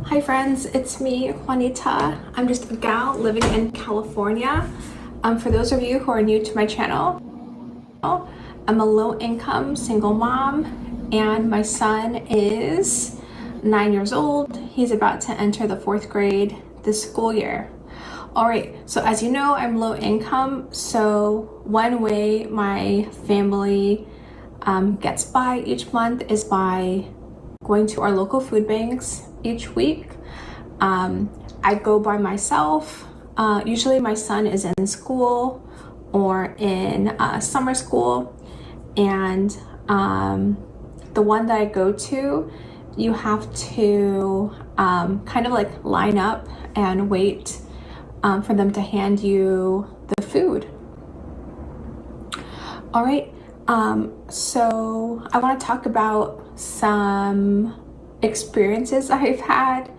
Hi friends, it's me, Juanita. I'm just a gal living in California. For those of you who are new to my channel, I'm a low-income single mom and my son is 9 years old. He's about to enter the 4th grade this school year. Alright, so as you know, I'm low income, so one way my family gets by each month is by going to our local food banks each week. I go by myself. Usually my son is in school or in summer school, and the one that I go to, you have to kind of like line up and wait for them to hand you the food. All right, so I want to talk about some experiences I've had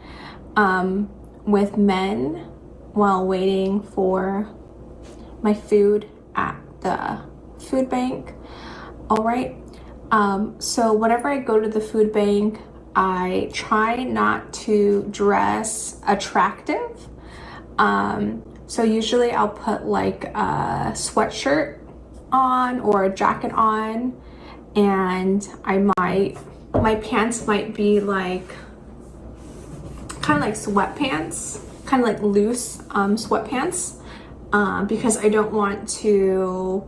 with men while waiting for my food at the food bank. All right, so whenever I go to the food bank, I try not to dress attractive. So usually I'll put like a sweatshirt on or a jacket on, and my pants might be like kind of like sweatpants, kind of like loose sweatpants, because I don't want to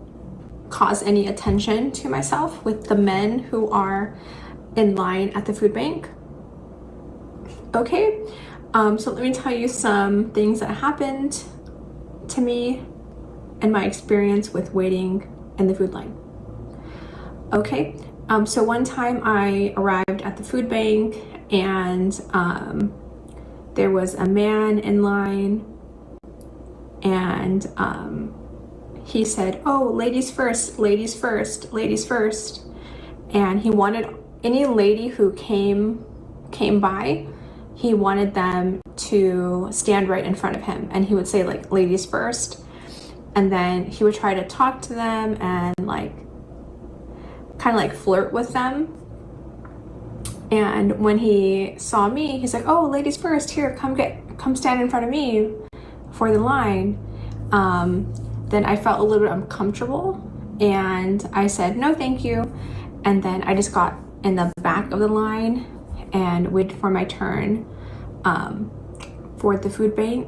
cause any attention to myself with the men who are in line at the food bank. Okay, so let me tell you some things that happened to me and my experience with waiting in the food line. Okay, so one time I arrived at the food bank and there was a man in line, and he said, "Oh, ladies first, ladies first, ladies first." And he wanted any lady who came by, he wanted them to stand right in front of him, and he would say like ladies first, and then he would try to talk to them and like kind of like flirt with them. And when he saw me, he's like, "Oh, ladies first, here, come stand in front of me for the line." Then I felt a little bit uncomfortable and I said, "No, thank you." And then I just got in the back of the line and waited for my turn for the food bank.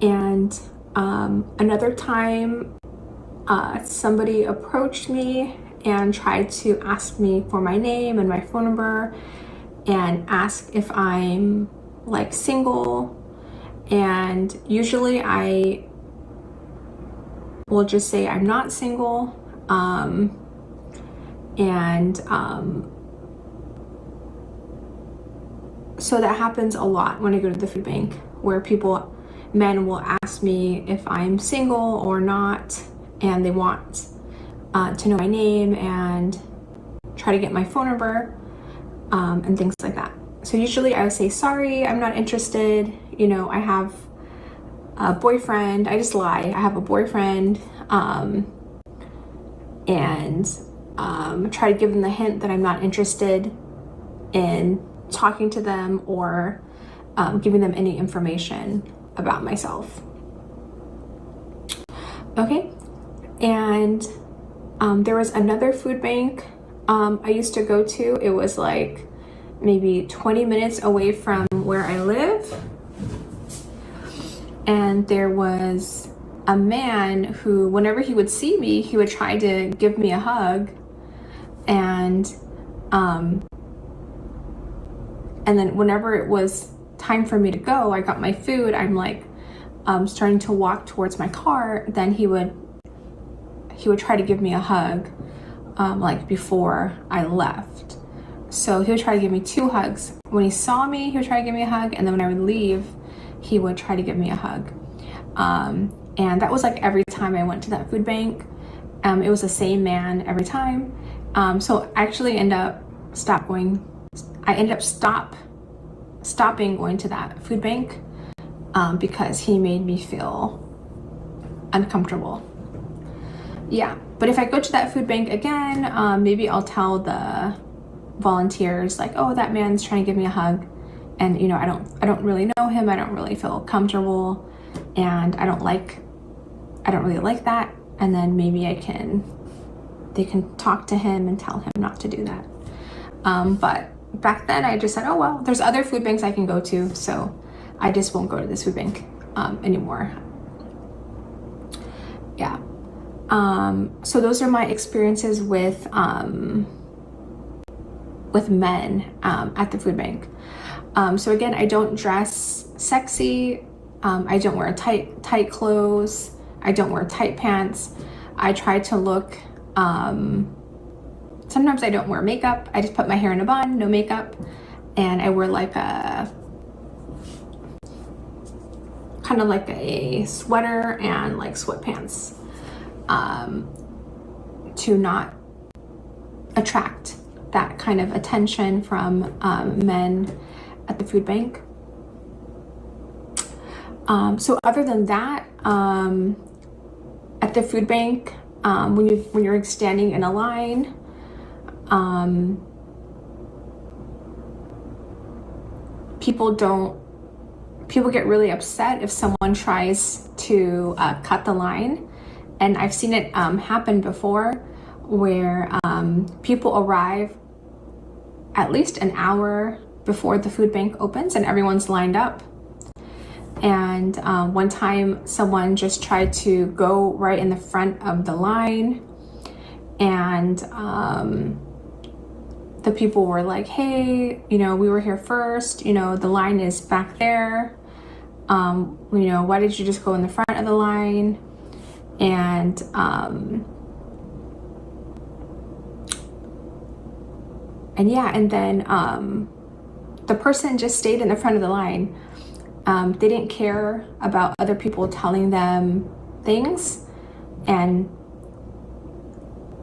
And another time, somebody approached me and tried to ask me for my name and my phone number and ask if I'm like single. And usually I will just say I'm not single. So that happens a lot when I go to the food bank, where men will ask me if I'm single or not, and they want to know my name and try to get my phone number and things like that. So usually I would say, "Sorry, I'm not interested. You know, I have a boyfriend." I just lie. I have a boyfriend, and try to give them the hint that I'm not interested in talking to them or giving them any information about myself. Okay, and there was another food bank I used to go to. It was like maybe 20 minutes away from where I live, and there was a man who, whenever he would see me, he would try to give me a hug, and then whenever it was time for me to go, I got my food, I'm like starting to walk towards my car, then he would try to give me a hug like before I left. So he would try to give me 2 hugs. When he saw me, he would try to give me a hug, and then when I would leave, he would try to give me a hug. And that was like every time I went to that food bank. It was the same man every time. So I actually ended up stopping going to that food bank because he made me feel uncomfortable. Yeah, but if I go to that food bank again, maybe I'll tell the volunteers like, oh, that man's trying to give me a hug, and you know, I don't really know him, I don't really feel comfortable, and I don't really like that, and then maybe they can talk to him and tell him not to do that. But back then I just said, oh well, there's other food banks I can go to, so I just won't go to this food bank anymore. Yeah. So those are my experiences with men at the food bank. So again, I don't dress sexy. I don't wear tight clothes. I don't wear tight pants. I try to look, sometimes I don't wear makeup. I just put my hair in a bun, no makeup. And I wear like kind of like a sweater and like sweatpants, to not attract that kind of attention from men at the food bank. So other than that, at the food bank, when you're standing in a line, people get really upset if someone tries to cut the line. And I've seen it happen before, where people arrive at least an hour before the food bank opens and everyone's lined up. And one time someone just tried to go right in the front of the line, and the people were like, hey, you know, we were here first, you know, the line is back there, you know, why did you just go in the front of the line? And yeah, and then the person just stayed in the front of the line. They didn't care about other people telling them things, and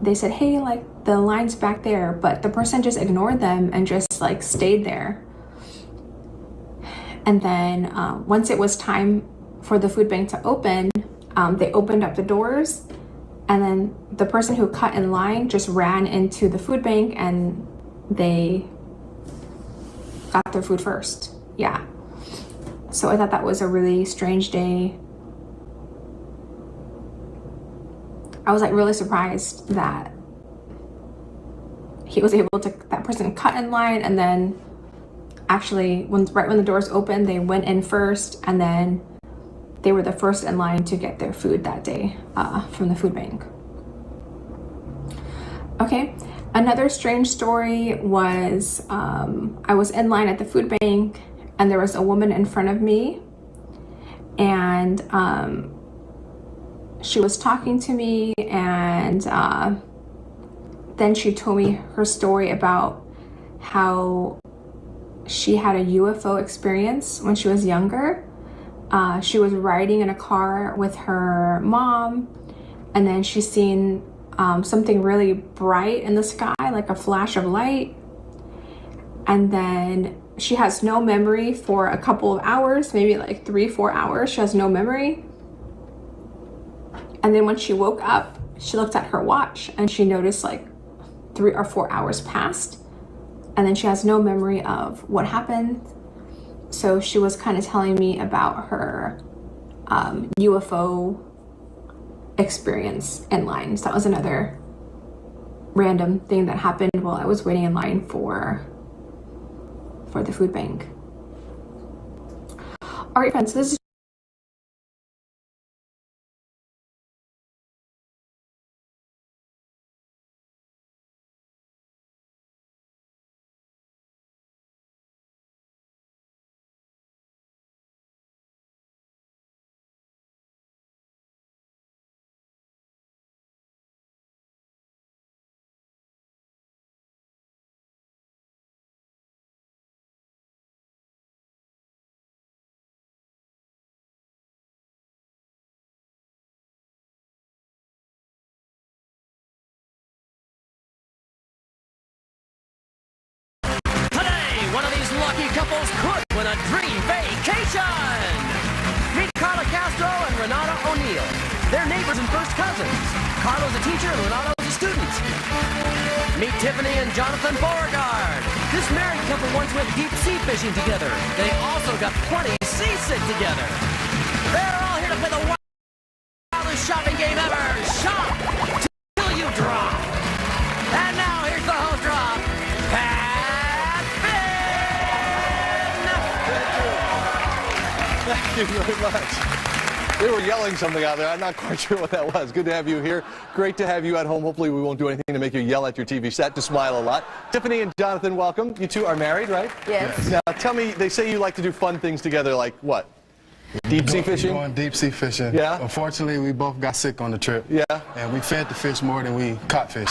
they said, hey, like, the line's back there, but the person just ignored them and just like stayed there. And then once it was time for the food bank to open, they opened up the doors, and then the person who cut in line just ran into the food bank and they got their food first. Yeah. So I thought that was a really strange day. I was like really surprised that that person cut in line, and then actually right when the doors opened, they went in first, and then they were the first in line to get their food that day from the food bank. Okay, another strange story was I was in line at the food bank, and there was a woman in front of me, and she was talking to me, and then she told me her story about how she had a UFO experience when she was younger. She was riding in a car with her mom, and then she seen something really bright in the sky, like a flash of light. And then she has no memory for a couple of hours, maybe like 3-4 hours. She has no memory. And then when she woke up, she looked at her watch and she noticed like 3 or 4 hours passed. And then she has no memory of what happened. So she was kind of telling me about her UFO experience in line. So that was another random thing that happened while I was waiting in line for the food bank. All right, friends, this is one of these lucky couples could win a dream vacation! Meet Carla Castro and Renata O'Neill. They're neighbors and first cousins. Carla's a teacher and Renata's a student. Meet Tiffany and Jonathan Beauregard. This married couple once went deep sea fishing together. They also got plenty seasick together. They're all here to play the wildest shopping game ever. Shop till you drop. And now here's the home drop. Pat Finn! Thank you very much. They were yelling something out there. I'm not quite sure what that was. Good to have you here. Great to have you at home. Hopefully we won't do anything to make you yell at your TV set, to smile a lot. Tiffany and Jonathan, welcome. You two are married, right? Yes. Now tell me, they say you like to do fun things together, like what? Deep sea fishing? Going deep sea fishing. Yeah? Unfortunately, we both got sick on the trip. Yeah? And we fed the fish more than we caught fish.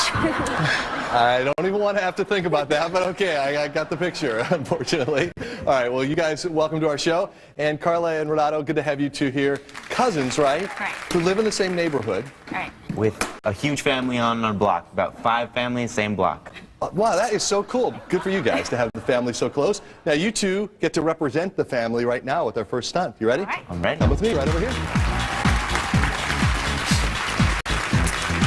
I don't even want to have to think about that, but okay, I got the picture, unfortunately. All right, well, you guys, welcome to our show. And Carla and Renato, good to have you two here. Cousins, right? Right. Who live in the same neighborhood. Right. With a huge family on our block, about 5 families, same block. Wow, that is so cool. Good for you guys to have the family so close. Now, you two get to represent the family right now with our first stunt. You ready? All right. I'm ready. Come with me, right over here.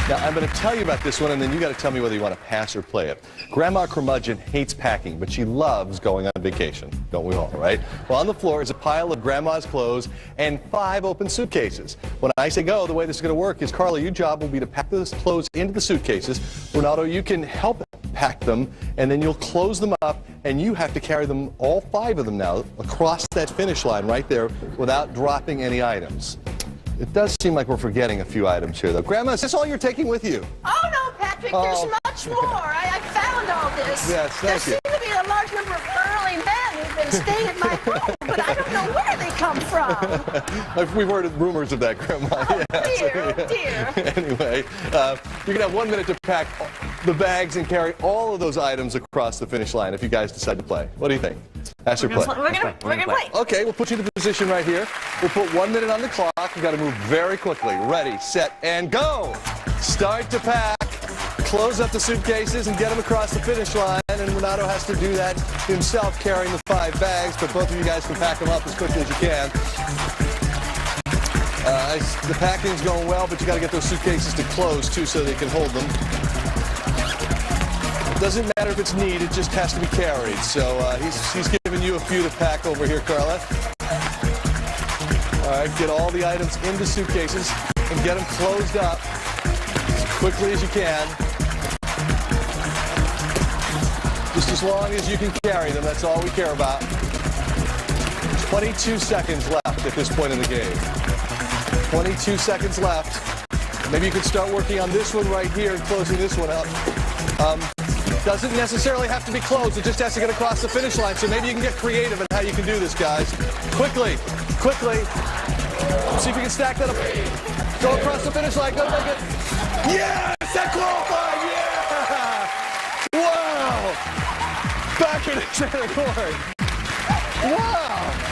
Now, I'm going to tell you about this one, and then you got to tell me whether you want to pass or play it. Grandma Curmudgeon hates packing, but she loves going on vacation. Don't we all, right? Well, on the floor is a pile of Grandma's clothes and 5 open suitcases. When I say go, the way this is going to work is, Carla, your job will be to pack those clothes into the suitcases. Renato, you can help pack them, and then you'll close them up, and you have to carry them, all 5 of them now, across that finish line right there without dropping any items. It does seem like we're forgetting a few items here, though. Grandma, is this all you're taking with you? Oh, no, Patrick, there's much more. I found all this. Yes, thank you. There seem to be a large number of early men who've been staying at my home, but I don't know where they come from. We've heard rumors of that, Grandma. Oh, dear, oh, dear. Anyway, you can have 1 minute to pack the bags and carry all of those items across the finish line if you guys decide to play. What do you think? Pass or play? We're gonna play. Okay, we'll put you in the position right here. We'll put 1 minute on the clock. You got to move very quickly. Ready, set, and go. Start to pack. Close up the suitcases and get them across the finish line. And Renato has to do that himself, carrying the 5 bags. But both of you guys can pack them up as quickly as you can. The packing's going well, but you got to get those suitcases to close too, so they can hold them. Doesn't matter if it's neat, it just has to be carried. So he's giving you a few to pack over here, Carla. All right, get all the items into suitcases and get them closed up as quickly as you can. Just as long as you can carry them, that's all we care about. 22 seconds left at this point in the game. 22 seconds left. Maybe you could start working on this one right here and closing this one up. Doesn't necessarily have to be closed. It just has to get across the finish line. So maybe you can get creative in how you can do this, guys. Quickly, quickly. See if you can stack that up. Go across the finish line. Go make it. Yes! That qualified! Yeah! Wow! Back in the center court. Wow!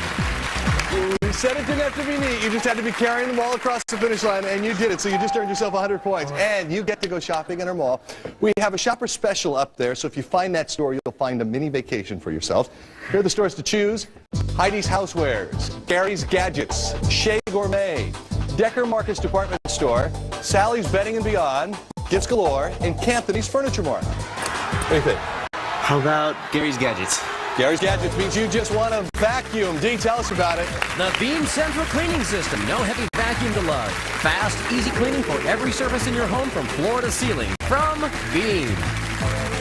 You said it didn't have to be neat. You just had to be carrying them all across the finish line, and you did it. So you just earned yourself 100 points. And you get to go shopping in our mall. We have a shopper special up there, so if you find that store, you'll find a mini vacation for yourself. Here are the stores to choose. Heidi's Housewares, Gary's Gadgets, Shea Gourmet, Decker Marcus Department Store, Sally's Bedding and Beyond, Gifts Galore, and Canthony's Furniture Mart. What do you think? How about Gary's Gadgets? Gary's Gadgets means you just want to vacuum. Dee, tell us about it. The Beam Central Cleaning System. No heavy vacuum to lug. Fast, easy cleaning for every surface in your home from floor to ceiling. From Beam.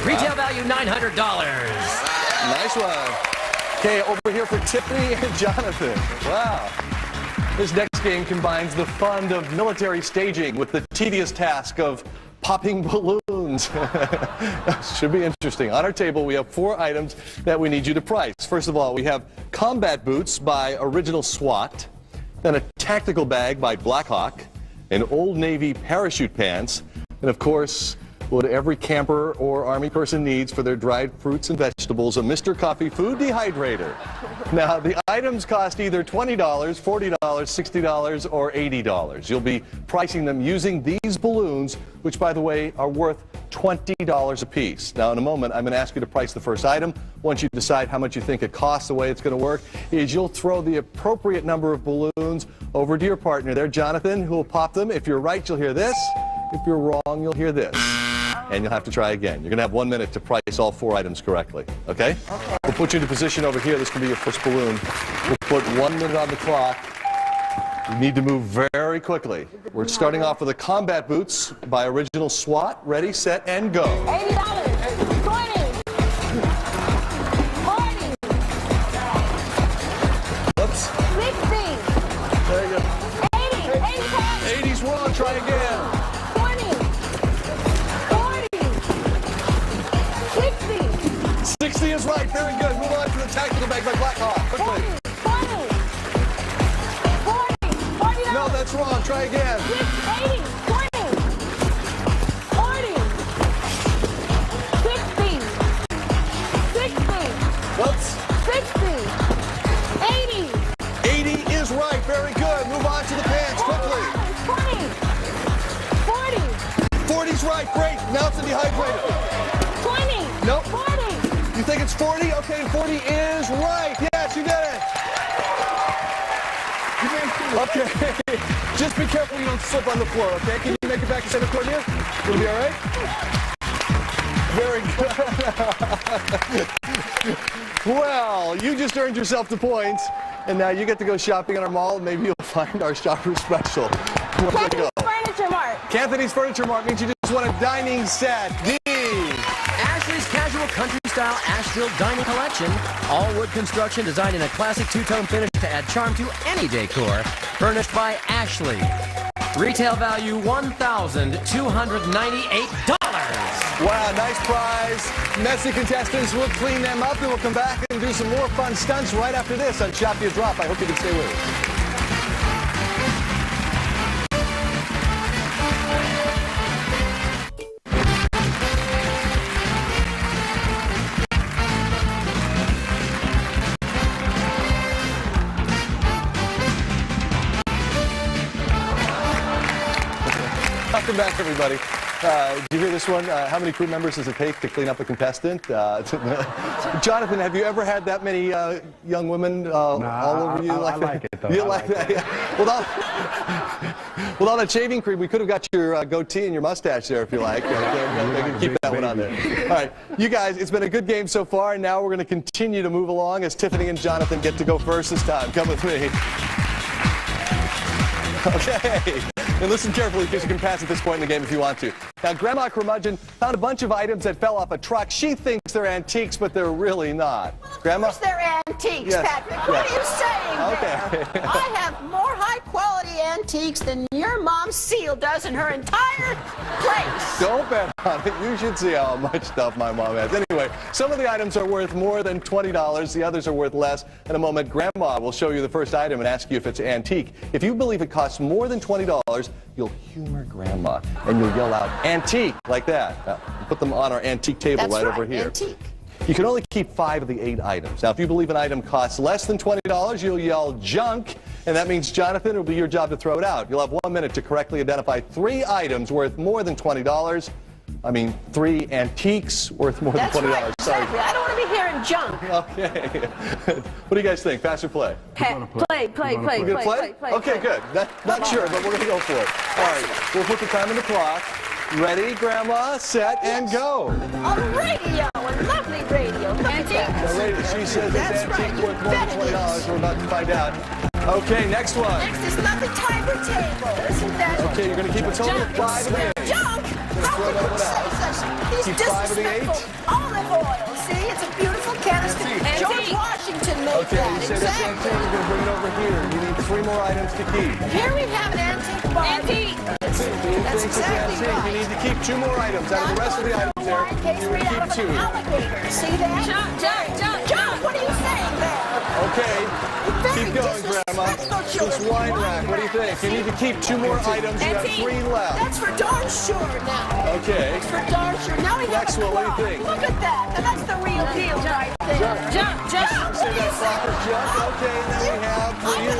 Retail value $900. Nice one. Okay, over here for Tiffany and Jonathan. Wow. This next game combines the fun of military staging with the tedious task of popping balloons. Should be interesting. On our table, we have 4 items that we need you to price. First of all, we have combat boots by Original SWAT, then a tactical bag by Blackhawk, an Old Navy parachute pants, and of course, what every camper or Army person needs for their dried fruits and vegetables, a Mr. Coffee food dehydrator. Now, the items cost either $20, $40, $60, or $80. You'll be pricing them using these balloons, which, by the way, are worth $20 a piece. Now, in a moment, I'm going to ask you to price the first item. Once you decide how much you think it costs, the way it's going to work is you'll throw the appropriate number of balloons over to your partner there, Jonathan, who will pop them. If you're right, you'll hear this. If you're wrong, you'll hear this. and you'll have to try again. You're going to have 1 minute to price all 4 items correctly, okay? Okay. We'll put you in a position over here. This can be your first balloon. We'll put 1 minute on the clock. You need to move very quickly. We're starting off with the combat boots by Original SWAT. Ready, set, and go. $80, 20, 40, Whoops. 60, There you go. 80, 80's wrong. Try again. 20, 40, 60, 60 is right. Very good. Move on to the tactical bag by Blackhawk. Quickly. 40, No, that's wrong. Try again. 80, 20, 40, 60, 60, Whoops. 60, 80, 80 is right. Very good. Move on to the pants. Quickly. 20, 40, 40's right. Great. Now it's a dehydrator. 20, Nope. 40. You think it's 40? Okay, 40 is right. Yes, you did it. Okay. Just be careful you don't slip on the floor, okay? Can you make it back to center court here? It'll be all right? Very good. Well, you just earned yourself the points, and now you get to go shopping in our mall. Maybe you'll find our shopper special. Where to go? Furniture Mart. Canthony's Furniture Mart means you just won a dining set. D. Ashley's Casual Country Style Asheville Dining Collection. All wood construction designed in a classic two-tone finish to add charm to any decor. Furnished by Ashley. Retail value $1,298. Wow, nice prize. Messy contestants, we'll clean them up and we'll come back and do some more fun stunts right after this on Shop Your Drop. I hope you can stay with us. Welcome back, everybody. Did you hear this one? How many crew members does it take to clean up a contestant? Jonathan, have you ever had that many young women all over you? I like it, though. You like that? Yeah. With all that shaving cream, we could have got your goatee and your mustache there if you like. They can keep that one on there. All right, you guys, it's been a good game so far, and now we're going to continue to move along as Tiffany and Jonathan get to go first this time. Come with me. Okay. And listen carefully because you can pass at this point in the game if you want to. Now, Grandma Curmudgeon found a bunch of items that fell off a truck. She thinks they're antiques, but they're really not. Grandma? Of course they're antiques, Yes. Patrick. What are you saying Okay. there? I have more high-quality antiques than your mom Seal does in her entire place. Don't bet on it. You should see how much stuff my mom has. Anyway, some of the items are worth more than $20. The others are worth less. In a moment, Grandma will show you the first item and ask you if it's antique. If you believe it costs more than $20, you'll humor Grandma and you'll yell out, antique, like that. Put them on our antique table. That's right right, over here. antique. You can only keep 5 of the 8 items. Now, if you believe an item costs less than $20, you'll yell junk, and that means, Jonathan, it'll be your job to throw it out. You'll have 1 minute to correctly identify 3 items worth more than $20. I mean, 3 antiques worth more That's than $20. right, Sorry. exactly. I don't want to be hearing junk. Okay. What do you guys think? Pass or play? Play. We're going to play? Okay, good. Not sure, but we're going to go for it. All right, we'll put the time on the clock. Ready, Grandma, set, and go. A radio, a lovely radio. Look at that. She says That's it's antique right. worth more than $20. We're about to find out. Okay, next one. Next is lovely tiger table. Isn't that Okay, you're going to keep a total of 5 of the 8. junk? How throw could that you one say out. such? He's Keep 5 of the 8. disrespectful. Olive oil. See, it's a beautiful canister. George Washington made Okay, you that. say that's antique. You're going to bring it over here. You need 3 more items to keep. Here we have an antique bar. Antique. That's exactly You right. need to keep 2 more items out of the rest of the items there. Case You're made going to out of keep an 2. alligator. See that? Jump. What are you saying there? Okay, Very keep going, Grandma. disrespectful This children. wine rack, what do you think? You need to keep 2 more items. You have 3 left. That's for darn sure now. Okay. That's for darn sure. Now we have Next a one, what do you clock. think? Look at that. Now that's the real deal right there. Jump. Say that proper jump. Okay, and then we have for you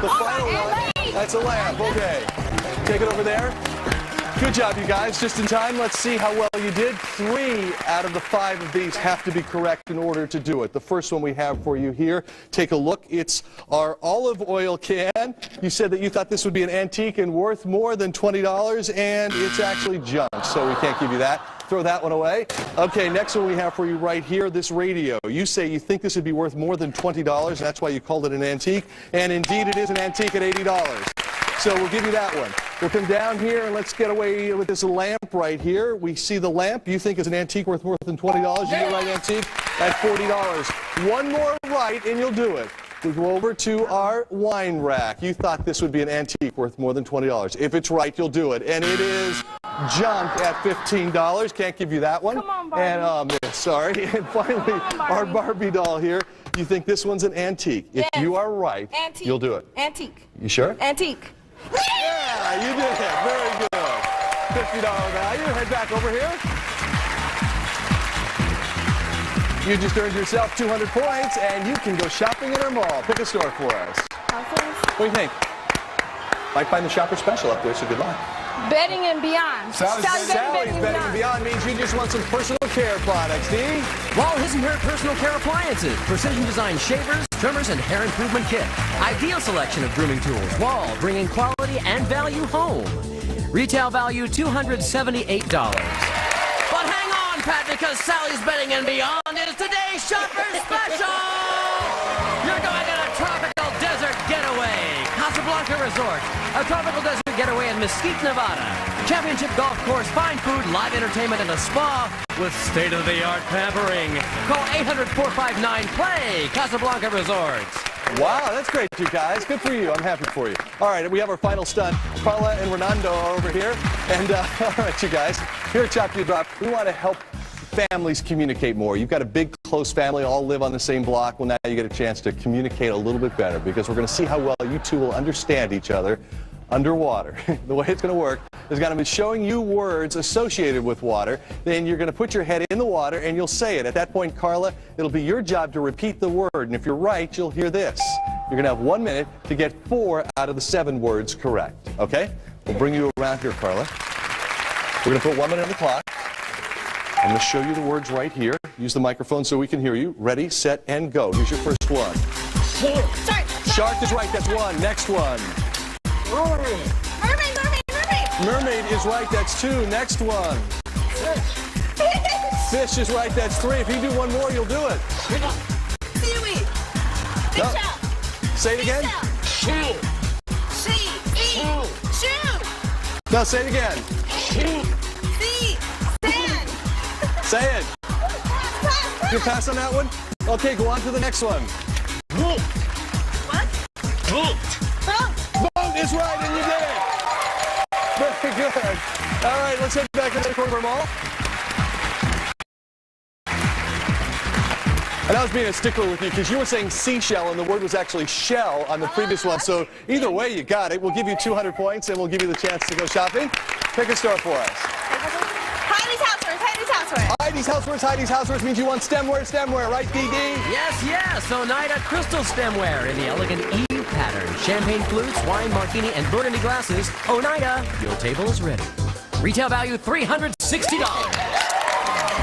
the final one. That's a lamp. Okay. Take it over there. Good job, you guys. Just in time. Let's see how well you did. 3 out of the 5 of these have to be correct in order to do it. The first one we have for you here. Take a look. It's our olive oil can. You said that you thought this would be an antique and worth more than $20, and it's actually junk, so we can't give you that. throw that one away. Okay, next one we have for you right here, this radio. You say you think this would be worth more than $20, that's why you called it an antique, and indeed it is an antique at $80. So we'll give you that one. We'll come down here and let's get away with this lamp right here. We see the lamp. You think it's an antique worth more than $20. You get right antique at $40. One more right and you'll do it. We go over to our wine rack. You thought this would be an antique worth more than $20. If it's right, you'll do it. And it is junk at $15. Can't give you that one. Come on, Barbie. And sorry. And finally, our Barbie doll here. You think this one's an antique. If you are right, Antique. you'll do it. Antique. You sure? Antique. Yeah, you did it. Very good. $50 value. Head back over here. You just earned yourself 200 points, and you can go shopping in our mall. Pick a store for us. What do you think? Might find the shopper special up there, so good luck. Bedding and Beyond. Sally's Bedding and Beyond means you just want some personal care products, Dee. Wall His and Her Personal Care Appliances. Precision design shavers, trimmers, and hair improvement kit. Ideal selection of grooming tools. Wall, bringing quality and value home. Retail value $278. But hang on, Pat, because Sally's Bedding and Beyond is today's shopper special. You're going on a tropical desert getaway. Casablanca Resort, a tropical desert getaway in Mesquite, Nevada. Championship golf course, fine food, live entertainment, and a spa with state-of-the-art pampering. Call 800-459-PLAY, Casablanca Resorts. Wow, that's great, you guys. Good for you. I'm happy for you. All right, we have our final stunt. Carla and Renando are over here. And, all right, you guys, here at Chop You Drop, we want to help families communicate more. You've got a big, close family, all live on the same block. Well, now you get a chance to communicate a little bit better because we're going to see how well you two will understand each other underwater. The way it's going to work is going to be showing you words associated with water. Then you're going to put your head in the water and you'll say it. At that point, Carla, it'll be your job to repeat the word. And if you're right, you'll hear this. You're going to have 1 minute to get 4 out of the 7 words correct. Okay? We'll bring you around here, Carla. We're going to put 1 minute on the clock. I'm going to show you the words right here. Use the microphone so we can hear you. Ready, set, and go. Here's your first one. Shark is right. That's 1. Next one. Mermaid. Mermaid is right. That's 2. Next one. Fish is right. That's 3. If you do one more, you'll do it. Seaweed. No. Say it again. Shoe. No, say it again. Sand. Say it. You pass on that one? Okay, go on to the next one. What? Boat is right, and you did it. Very good. All right, let's head back to the corner of our mall. And I was being a stickler with you because you were saying seashell and the word was actually shell on the previous one. So either way, you got it. We'll give you 200 points and we'll give you the chance to go shopping. Pick a store for us. Heidi's Housewares. Heidi's Housewares means you want stemware, right, DD? Yes. Oneida Crystal Stemware in the elegant E pattern. Champagne flutes, wine, martini, and burgundy glasses. Oneida, your table is ready. Retail value $360.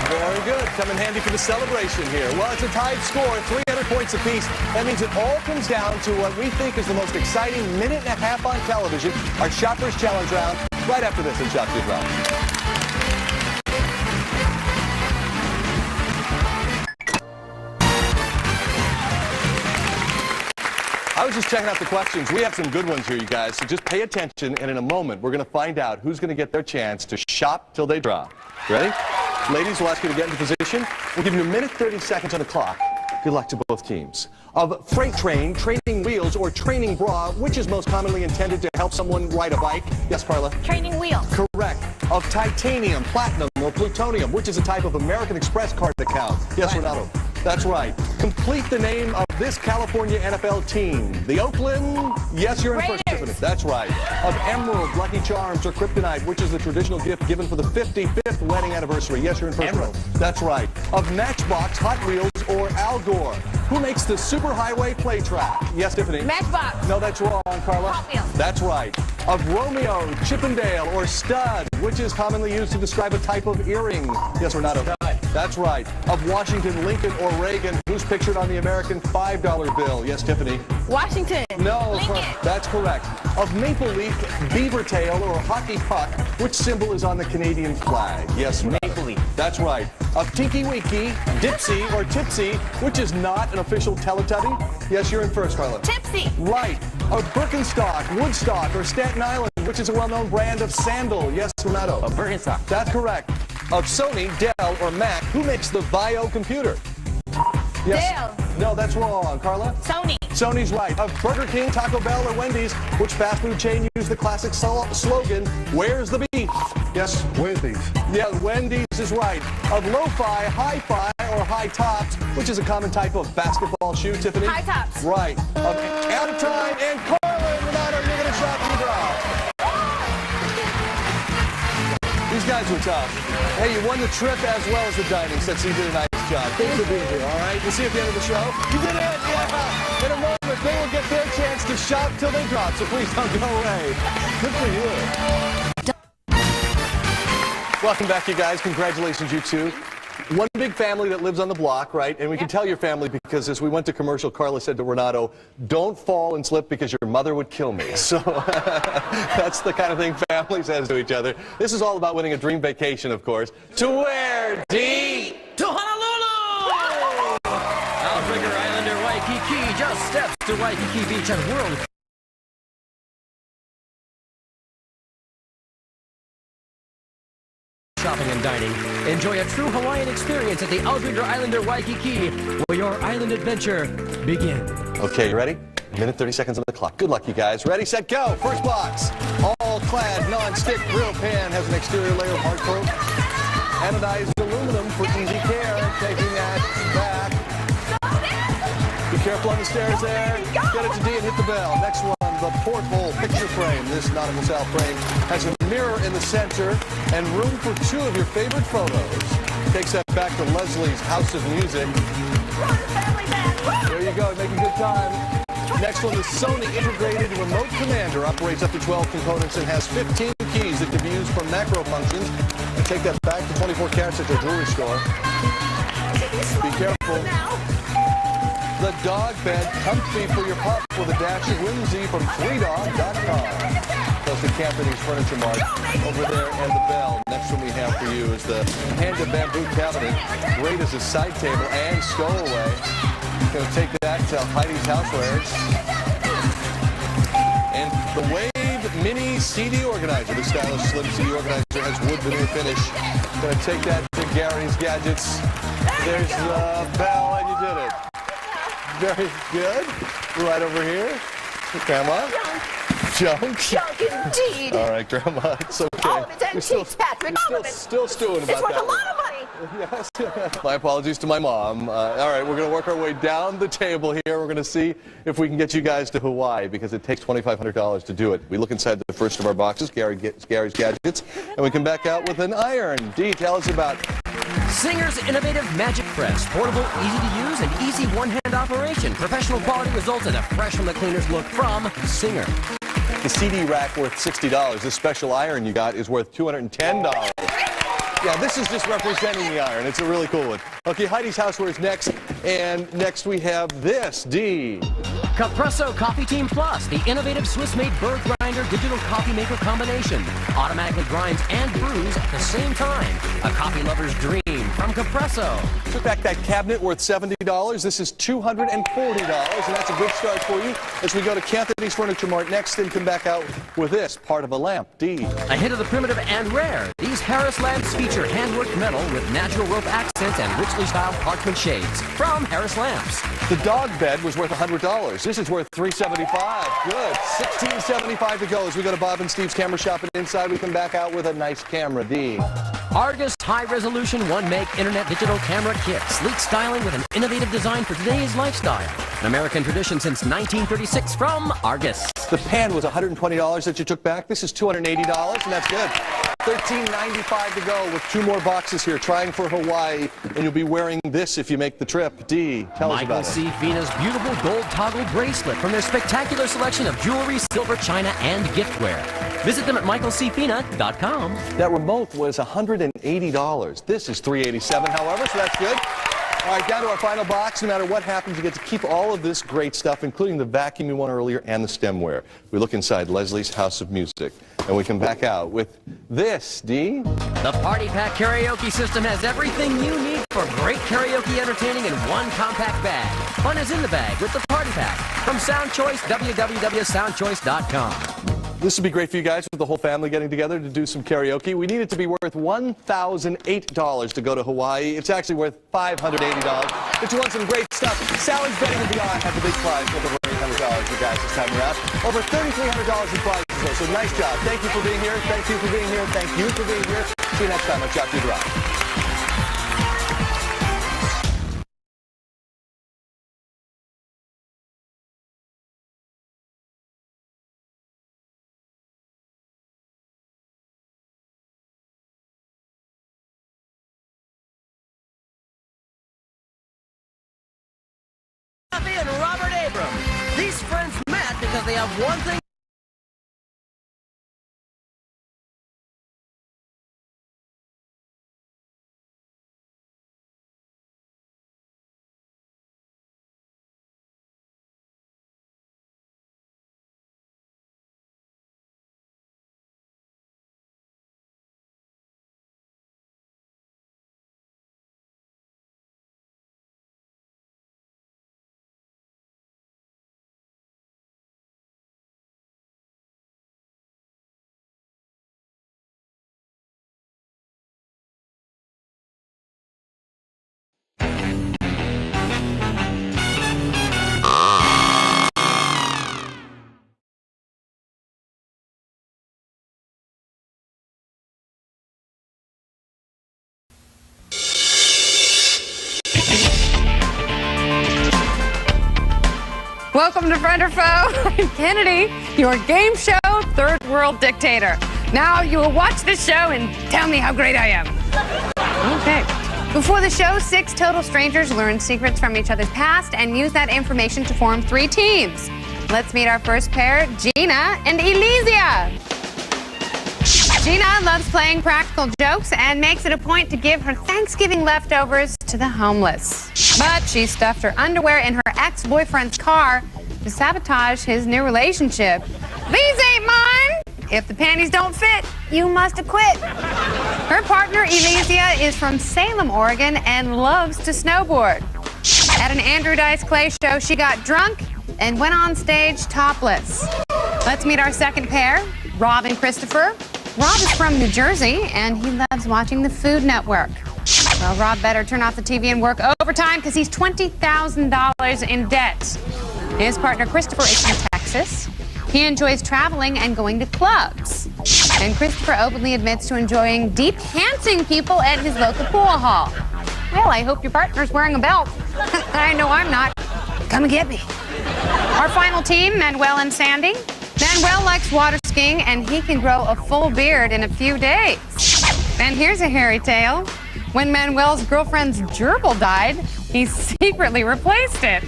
Very good. Come in handy for the celebration here. Well, it's a tied score, 300 points apiece. That means it all comes down to what we think is the most exciting minute and a half on television, our Shoppers Challenge round, right after this in Chop You Drop. I was just checking out the questions. We have some good ones here, you guys, so just pay attention, and in a moment, we're going to find out who's going to get their chance to shop till they drop. Ready? Ladies, we'll ask you to get into position. We'll give you 1 minute 30 seconds on the clock. Good luck to both teams. Of freight train, training wheels, or training bra, which is most commonly intended to help someone ride a bike? Yes, Carla? Training wheel. Correct. Of titanium, platinum, or plutonium, which is a type of American Express card account? Yes, Renato? That's right. Complete the name of this California NFL team. The Oakland, yes, you're in first, Tiffany. That's right. Of emerald, Lucky Charms, or kryptonite, which is the traditional gift given for the 55th wedding anniversary. Yes, you're in first. Emerald. That's right. Of Matchbox, Hot Wheels, or Al Gore. Who makes the Superhighway play track? Yes, Tiffany. Matchbox. No, that's wrong, Carla. Hot Wheels. That's right. Of Romeo, Chippendale, or stud, which is commonly used to describe a type of earring. Yes, Renato. Stud. That's right. Of Washington, Lincoln, or Reagan, who's pictured on the American $5 bill? Yes, Tiffany. Washington. No, Lincoln. That's correct. Of maple leaf, beaver tail, or hockey puck, which symbol is on the Canadian flag? Yes, Renato. Tripoli. That's right. Of Tiki Wiki, Dipsy, or Tipsy, which is not an official Teletubby. Yes, you're in first, Carla. Tipsy. Right. Of Birkenstock, Woodstock, or Staten Island, which is a well-known brand of sandal. Yes, Renato. Of Birkenstock. That's correct. Of Sony, Dell, or Mac, who makes the VAIO computer? Yes. Dell. No, that's wrong. Carla? Sony. Sony's right. Of Burger King, Taco Bell, or Wendy's, which fast food chain used the classic slogan, "Where's the beef?" Yes? Wendy's. Yeah, Wendy's is right. Of lo-fi, hi-fi, or high tops, which is a common type of basketball shoe, Tiffany? High tops. Right. Of Out of Time and Carla and Renato, you're going to shop and draw. These guys were tough. Hey, you won the trip as well as the dining set, so you did a nice job. Thanks for being here, all right? We'll see you at the end of the show. You did it, yeah! In a moment, they will get their chance to shop till they drop, so please don't go away. Good for you. Welcome back, you guys. Congratulations, you two. One big family that lives on the block, right? And we can tell your family because as we went to commercial, Carla said to Renato, "Don't fall and slip because your mother would kill me." So that's the kind of thing family says to each other. This is all about winning a dream vacation, of course. To where, D? To Honolulu! Outrigger Islander Waikiki just steps to Waikiki Beach and world shopping and dining. Enjoy a true Hawaiian experience at the Outrigger Islander Waikiki, where your island adventure begins. Okay, you ready? Minute 30 seconds on the clock. Good luck, you guys. Ready, set, go. First box. All-clad non-stick grill pan has an exterior layer of hard coat. Anodized aluminum for easy care. Taking that back. Be careful on the stairs there. Get it to D and hit the bell. Next one, the porthole picture frame. This nautical style frame has a mirror in the center and room for 2 of your favorite photos. Takes that back to Leslie's House of Music. There you go, making good time. Next one, the Sony integrated remote commander operates up to 12 components and has 15 keys that can be used for macro functions. And take that back to 24 carats at your jewelry store. Be careful. The dog bed, comfy for your pup with a dash of whimsy from freedog.com. Close to Anthony's Furniture Mart over there and the bell. Next one we have for you is the Panda Bamboo Cabinet. Great as a side table and stowaway. Going to take that to Heidi's Housewares. And the Wave Mini CD Organizer. The stylish slim CD organizer has wood veneer finish. Going to take that to Gary's Gadgets. There's the bell and you did it. Very good. Right over here. Grandma. Junk. Junk indeed. All right, Grandma. It's okay. All of it's antiques, Patrick. All of it. Still stewing about It's worth that a lot of money. Yes. My apologies to my mom. All right, we're going to work our way down the table here. We're going to see if we can get you guys to Hawaii because it takes $2,500 to do it. We look inside the first of our boxes, Gary's Gadgets, and we come back out with an iron. Dee, tell us about Singer's innovative Magic Press. Portable, easy to use, and easy one-hand operation. Professional quality results and a fresh from the cleaner's look from Singer. the CD rack worth $60. This special iron you got is worth $210. Yeah, this is just representing the iron. It's a really cool one. Okay, Heidi's Houseware is next, and next we have this, D. Capresso Coffee Team Plus, the innovative Swiss-made bird grinder digital coffee maker combination. Automatically grinds and brews at the same time. A coffee lover's dream from Capresso. Took back that cabinet worth $70. This is $240, and that's a good start for you as we go to Anthony's Furniture Mart next and come back out with this, part of a lamp, D. A hit of the primitive and rare. These Harris lamps feature hand-worked metal with natural rope accents and richly styled parchment shades from Harris Lamps. The dog bed was worth $100. This is worth $375. Good. $16.75 to go as we go to Bob and Steve's Camera Shop, and inside we come back out with a nice camera, D. Argus high-resolution one-make internet digital camera kit. Sleek styling with an innovative design for today's lifestyle. An American tradition since 1936 from Argus. The pan was $120 that you took back. This is $280, and that's good. $13.95 to go with two more boxes here. Trying for Hawaii, and you'll be wearing this if you make the trip. D, tell us about it. Michael C. Fina's beautiful gold toggle bracelet from their spectacular selection of jewelry, silver, china, and giftware. Visit them at michaelcfina.com. That remote was $180. This is $387, however, so that's good. All right, down to our final box. No matter what happens, you get to keep all of this great stuff, including the vacuum you won earlier and the stemware. We look inside Leslie's House of Music. and we can back out with this, Dee. The Party Pack karaoke system has everything you need for great karaoke entertaining in one compact bag. Fun is in the bag with the Party Pack. From Sound Choice, www.soundchoice.com. This would be great for you guys with the whole family getting together to do some karaoke. We need it to be worth $1,008 to go to Hawaii. It's actually worth $580. But you want some great stuff. Sally's betting will be on at the big prize with over $800, you guys, this time around. Over $3,300 in prizes, though, so nice job. Thank you for being here. Thank you for being here. Thank you for being here. See you next time on Chop to Drive. And Robert Abram. These friends met because they have one thing. Welcome to Friend or Foe. I'm Kennedy, your game show third world dictator. Now you will watch this show and tell me how great I am. Okay. Before the show, 6 total strangers learn secrets from each other's past and use that information to form 3 teams. Let's meet our first pair, Gina and Elysia. Gina loves playing practical jokes and makes it a point to give her Thanksgiving leftovers to the homeless. But she stuffed her underwear in her ex-boyfriend's car to sabotage his new relationship. These ain't mine! If the panties don't fit, you must acquit. Her partner, Elysia, is from Salem, Oregon, and loves to snowboard. At an Andrew Dice Clay show, she got drunk and went on stage topless. Let's meet our second pair, Rob and Christopher. Rob is from New Jersey, and he loves watching the Food Network. Well, Rob better turn off the TV and work overtime because he's $20,000 in debt. His partner, Christopher, is from Texas. He enjoys traveling and going to clubs. And Christopher openly admits to enjoying deep-pantsing people at his local pool hall. Well, I hope your partner's wearing a belt. I know I'm not. Come and get me. Our final team, Manuel and Sandy. Manuel likes water skiing, and he can grow a full beard in a few days. And here's a hairy tale. When Manuel's girlfriend's gerbil died, he secretly replaced it.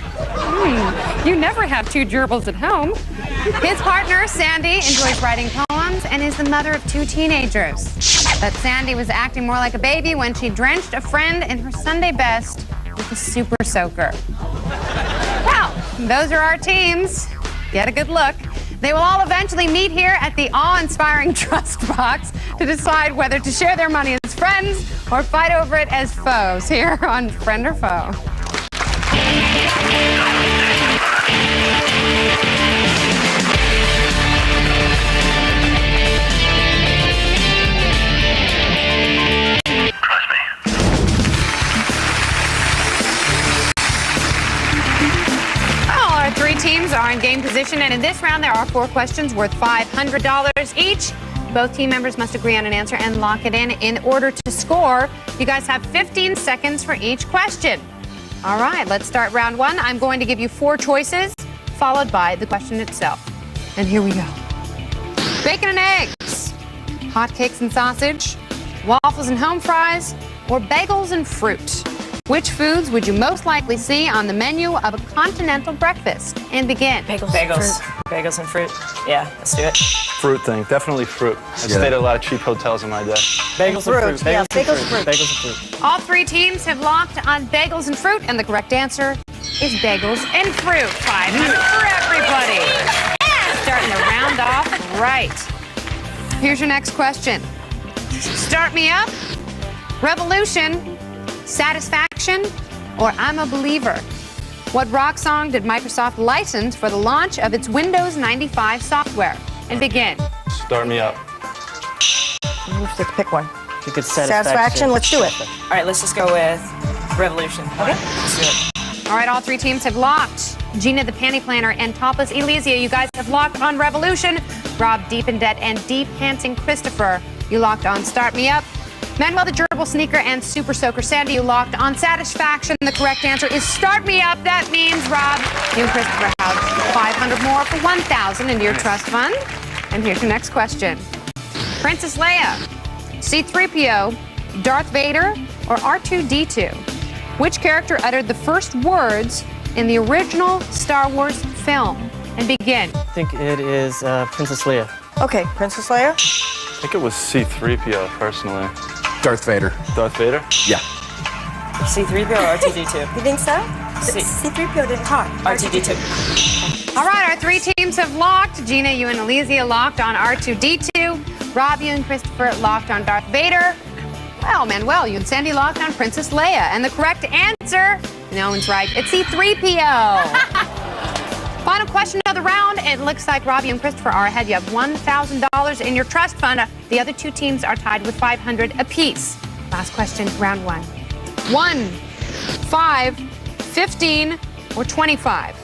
You never have 2 gerbils at home. His partner, Sandy, enjoys writing poems and is the mother of 2 teenagers. But Sandy was acting more like a baby when she drenched a friend in her Sunday best with a super soaker. Well, those are our teams. Get a good look. They will all eventually meet here at the awe-inspiring trust box to decide whether to share their money as friends or fight over it as foes here on Friend or Foe. Our 3 teams are in game position, and in this round there are 4 questions worth $500 each. Both team members must agree on an answer and lock it in order to score. You guys have 15 seconds for each question. All right, let's start round 1. I'm going to give you 4 choices, followed by the question itself. And here we go. Bacon and eggs, hotcakes and sausage, waffles and home fries, or bagels and fruit. Which foods would you most likely see on the menu of a continental breakfast? And begin. Bagels. Bagels and fruit. Yeah, let's do it. Fruit thing, definitely fruit. I stayed at a lot of cheap hotels in my day. Bagels and fruit. Yeah, bagels and fruit. Bagels and fruit. All 3 teams have locked on bagels and fruit, and the correct answer is bagels and fruit. 500 for everybody. And starting the round off right. Here's your next question. Start Me Up, Revolution, Satisfaction, or I'm a Believer? What rock song did Microsoft license for the launch of its Windows 95 software? And begin. Start Me Up. You have to pick one. You could Satisfaction, let's do it. All right, let's just go with Revolution. Okay. Let's do it. All right, all three teams have locked. Gina, the panty planner, and topless Elysia, you guys have locked on Revolution. Rob, Deep in Debt, and Deep Handsing Christopher, you locked on Start Me Up. Manuel, the Gerbil Sneaker, and Super Soaker Sandy, you locked on Satisfaction. The correct answer is Start Me Up. That means, Rob, you and Christopher have 500 more for 1,000 into your trust fund. And here's your next question. Princess Leia, C-3PO, Darth Vader, or R2-D2? Which character uttered the first words in the original Star Wars film? And begin. I think it is Princess Leia. Okay, Princess Leia. I think it was C-3PO, personally. Darth Vader. Darth Vader? Yeah. C-3PO or R2-D2? You think so? C- C-3PO didn't talk. R2-D2. All right, our three teams have locked. Gina, you and Elysia locked on R2-D2. Rob, you and Christopher locked on Darth Vader. Well, Manuel, you and Sandy locked on Princess Leia. And the correct answer, no one's right, it's C-3PO. Final question of the round. It looks like Robbie and Christopher are ahead. You have $1,000 in your trust fund. The other two teams are tied with 500 apiece. Last question, round one. 1, 5, 15, or 25?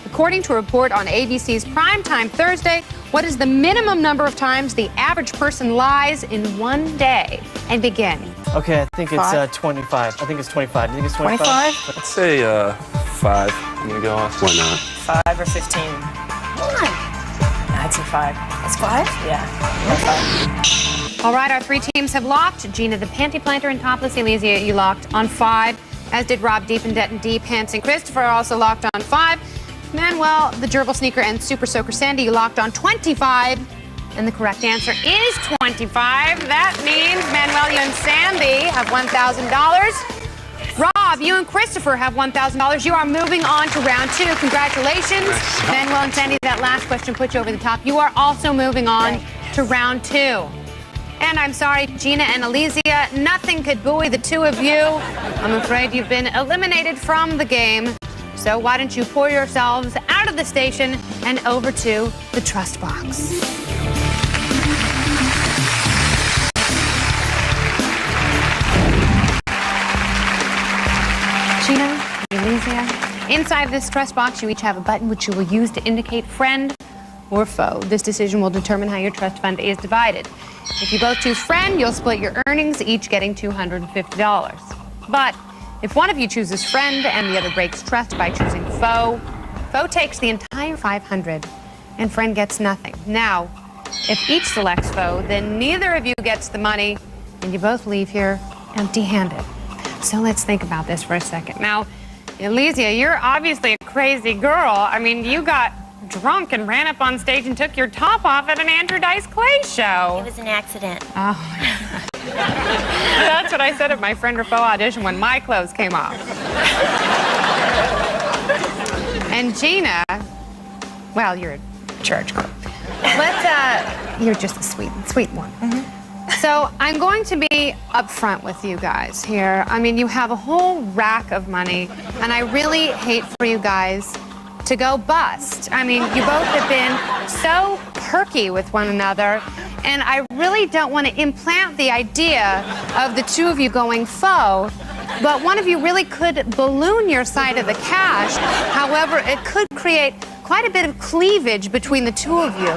According to a report on ABC's Primetime Thursday, what is the minimum number of times the average person lies in one day? And begin. Okay, I think it's 25. I think it's 25. Do you think it's 25? 25? Let's say 5. I'm gonna go on. Why not? 5 or 15? Why? I'd say 5. It's 5? Yeah. 5. All right, our three teams have locked. Gina, the panty planter, and topless Elysia, you locked on 5. As did Rob, Deep in Debt, and Deep Handsing Christopher also locked on 5. Manuel, the Gerbil Sneaker, and Super Soaker Sandy, you locked on 25. And the correct answer is 25. That means Manuel, you and Sandy have $1,000. Rob, you and Christopher have $1,000. You are moving on to round 2. Congratulations. Manuel and Sandy, that last question put you over the top. You are also moving on to round 2. And I'm sorry, Gina and Elysia, nothing could buoy the two of you. I'm afraid you've been eliminated from the game. So why don't you pour yourselves out of the station and over to the trust box. Gina, Elysia, inside this trust box, you each have a button which you will use to indicate friend or foe. This decision will determine how your trust fund is divided. If you both choose friend, you'll split your earnings, each getting $250. But if one of you chooses friend and the other breaks trust by choosing foe, foe takes the entire $500 and friend gets nothing. Now, if each selects foe, then neither of you gets the money and you both leave here empty-handed. So let's think about this for a second. Now, Elysia, you're obviously a crazy girl. I mean, you got drunk and ran up on stage and took your top off at an Andrew Dice Clay show. It was an accident. Oh, that's what I said at my friend or foe audition when my clothes came off. And Gina, well, you're a church girl. You're just a sweet one. Mm-hmm. So I'm going to be upfront with you guys here. I mean, you have a whole rack of money, and I really hate for you guys to go bust. I mean, you both have been so perky with one another, and I really don't want to implant the idea of the two of you going foe, but one of you really could balloon your side of the cash. However, it could create quite a bit of cleavage between the two of you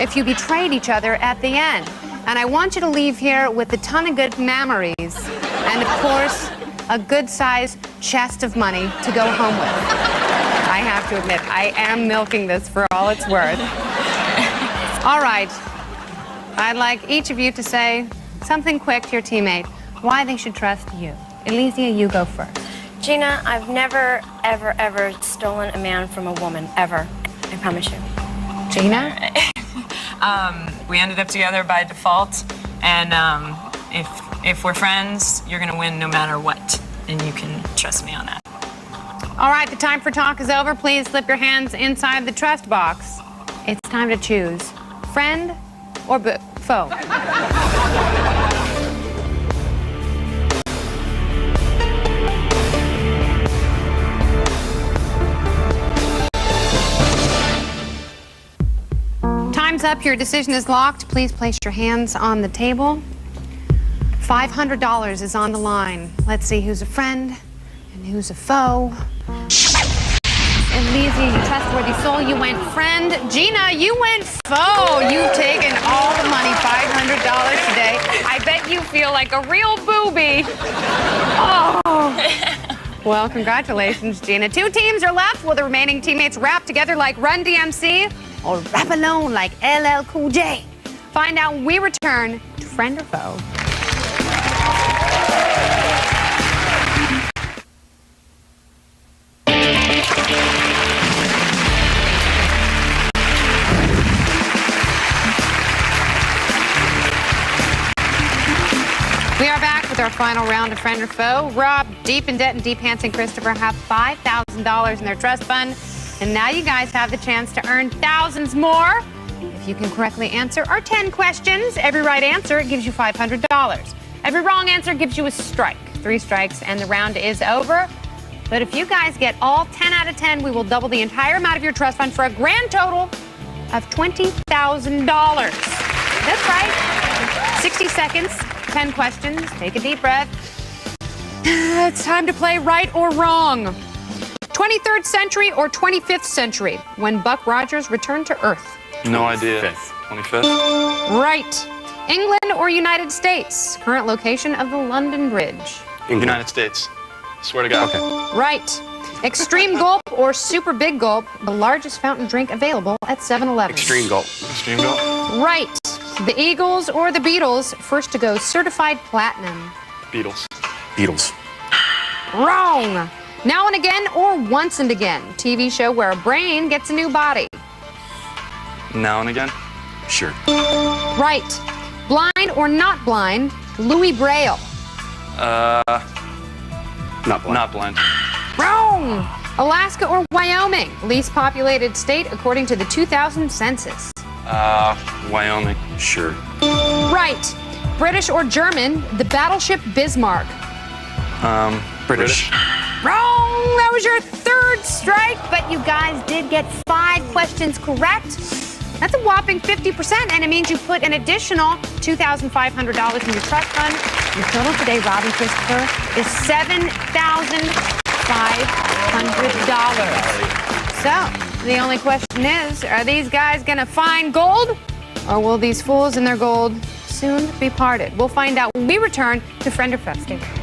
if you betrayed each other at the end. And I want you to leave here with a ton of good memories and, of course, a good-sized chest of money to go home with. I have to admit, I am milking this for all it's worth. All right. I'd like each of you to say something quick to your teammate, why they should trust you. Elysia, you go first. Gina, I've never, ever stolen a man from a woman, ever. I promise you. Gina? We ended up together by default, and if we're friends, you're gonna win no matter what, and you can trust me on that. All right, the time for talk is over. Please slip your hands inside the trust box. It's time to choose friend or foe. Time's up. Your decision is locked. Please place your hands on the table. $500 is on the line. Let's see who's a friend and who's a foe. And Lizzie, you trustworthy soul, you went friend. Gina, you went foe. You've taken all the money, $500 today. I bet you feel like a real booby. Oh. Well, congratulations, Gina. 2 teams are left. Will the remaining teammates rap together like Run DMC or rap alone like LL Cool J? Find out when we return to Friend or Foe. We are back with our final round of Friend or Foe. Rob, Deep in Debt, and Deep Hansen Christopher have $5,000 in their trust fund. And now you guys have the chance to earn thousands more. If you can correctly answer our 10 questions, every right answer gives you $500. Every wrong answer gives you a strike. 3 strikes and the round is over. But if you guys get all 10 out of 10, we will double the entire amount of your trust fund for a grand total of $20,000. That's right. 60 seconds. 10 questions. Take a deep breath. It's time to play right or wrong. 23rd century or 25th century when Buck Rogers returned to Earth? No idea. 25th? Right. England or United States? Current location of the London Bridge? United States. Swear to God. Okay. Right. Extreme Gulp or Super Big Gulp, the largest fountain drink available at 7-Eleven? Extreme Gulp. Extreme Gulp? Right. The Eagles or the Beatles, first to go certified platinum? Beatles. Beatles. Wrong. Now and Again or Once and Again, TV show where a brain gets a new body? Now and Again? Sure. Right. Blind or not blind, Louis Braille? Not blind. Not blind. Wrong. Alaska or Wyoming, least populated state according to the 2000 census? Wyoming. Sure. Right. British or German, the battleship Bismarck? British. Wrong. That was your 3rd strike, but you guys did get 5 questions correct. That's a whopping 50%, and it means you put an additional $2,500 in your trust fund. Your total today, Robin Christopher, is $7,500. So, the only question is, are these guys going to find gold, or will these fools and their gold soon be parted? We'll find out when we return to Friend or Foe. Stay tuned.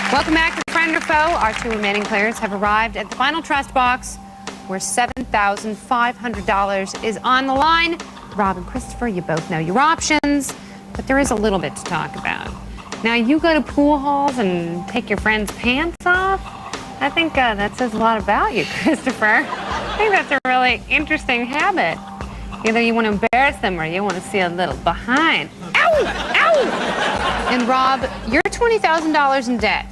Welcome back to Friend or Foe. Our 2 remaining players have arrived at the final trust box where $7,500 is on the line. Rob and Christopher, you both know your options, but there is a little bit to talk about. Now, you go to pool halls and take your friend's pants off? I think that says a lot about you, Christopher. I think that's a really interesting habit. Either you want to embarrass them or you want to see a little behind. Ow! Ow! And Rob, you're $20,000 in debt.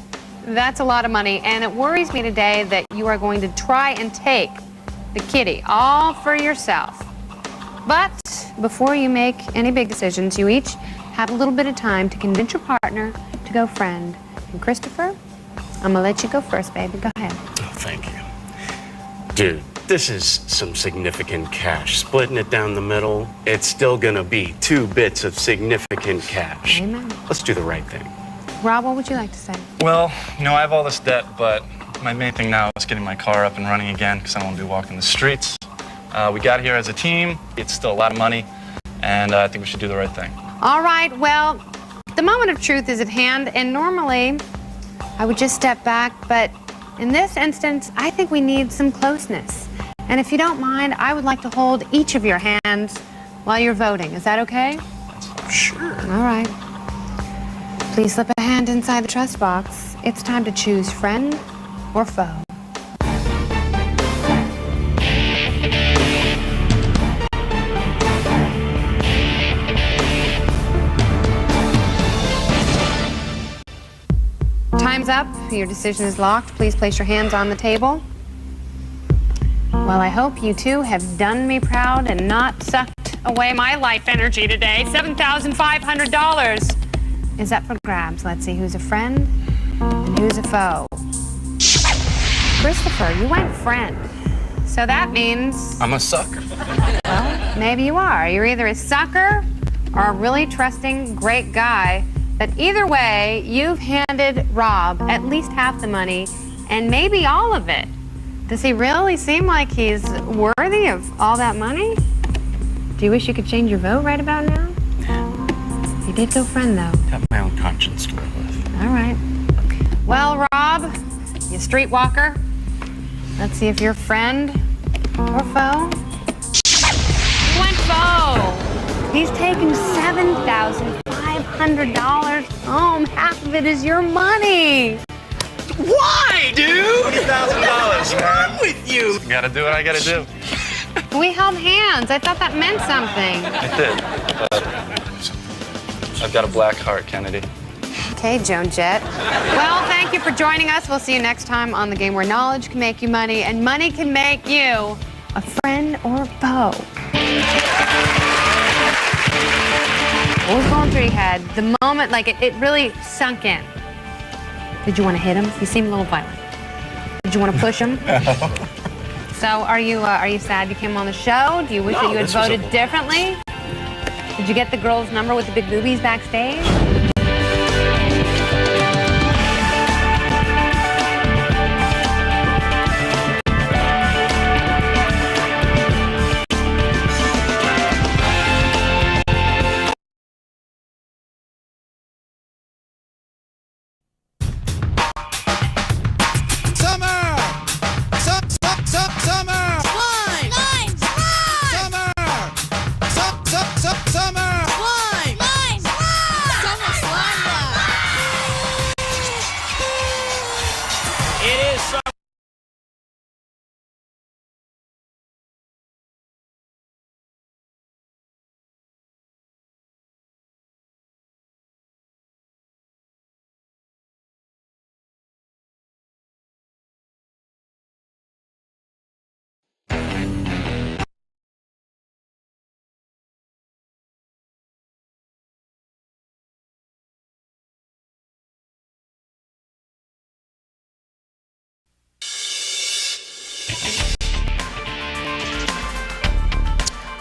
That's a lot of money, and it worries me today that you are going to try and take the kitty all for yourself. But before you make any big decisions, you each have a little bit of time to convince your partner to go friend. And Christopher, I'm gonna let you go first, baby. Go ahead. Oh, thank you. Dude, this is some significant cash. Splitting it down the middle, it's still gonna be 2 bits of significant cash. Amen. Let's do the right thing. Rob, what would you like to say? Well, you know, I have all this debt, but my main thing now is getting my car up and running again because I don't want to be walking the streets. We got here as a team. It's still a lot of money, and I think we should do the right thing. All right, well, the moment of truth is at hand, and normally I would just step back, but in this instance, I think we need some closeness. And if you don't mind, I would like to hold each of your hands while you're voting. Is that okay? That's fine. Sure. All right. Please slip a hand inside the trust box. It's time to choose friend or foe. time's up. Your decision is locked. Please place your hands on the table. Well, I hope you two have done me proud and not sucked away my life energy today. $7,500 is up for grabs. Let's see who's a friend and who's a foe. Christopher, you went friend. So that means... I'm a sucker. Well, maybe you are. You're either a sucker or a really trusting, great guy. But either way, you've handed Rob at least half the money and maybe all of it. Does he really seem like he's worthy of all that money? Do you wish you could change your vote right about now? You did go friend, though. Got my own conscience to live with. All right. Well, Rob, you streetwalker. Let's see if you're friend or foe. You went foe. He's taking $7,500 home. Half of it is your money. Why, dude? $20,000, What's wrong with you? Gotta do what I gotta do. We held hands. I thought that meant something. It did, but I've got a black heart, Kennedy. Okay, Joan Jett. Well, thank you for joining us. We'll see you next time on the game where knowledge can make you money and money can make you a friend or a foe. What was going through your head? The moment, like, it really sunk in. Did you want to hit him? He seemed a little violent. Did you want to push him? So, are you sad you came on the show? Do you wish that you had voted differently? Did you get the girl's number with the big boobies backstage?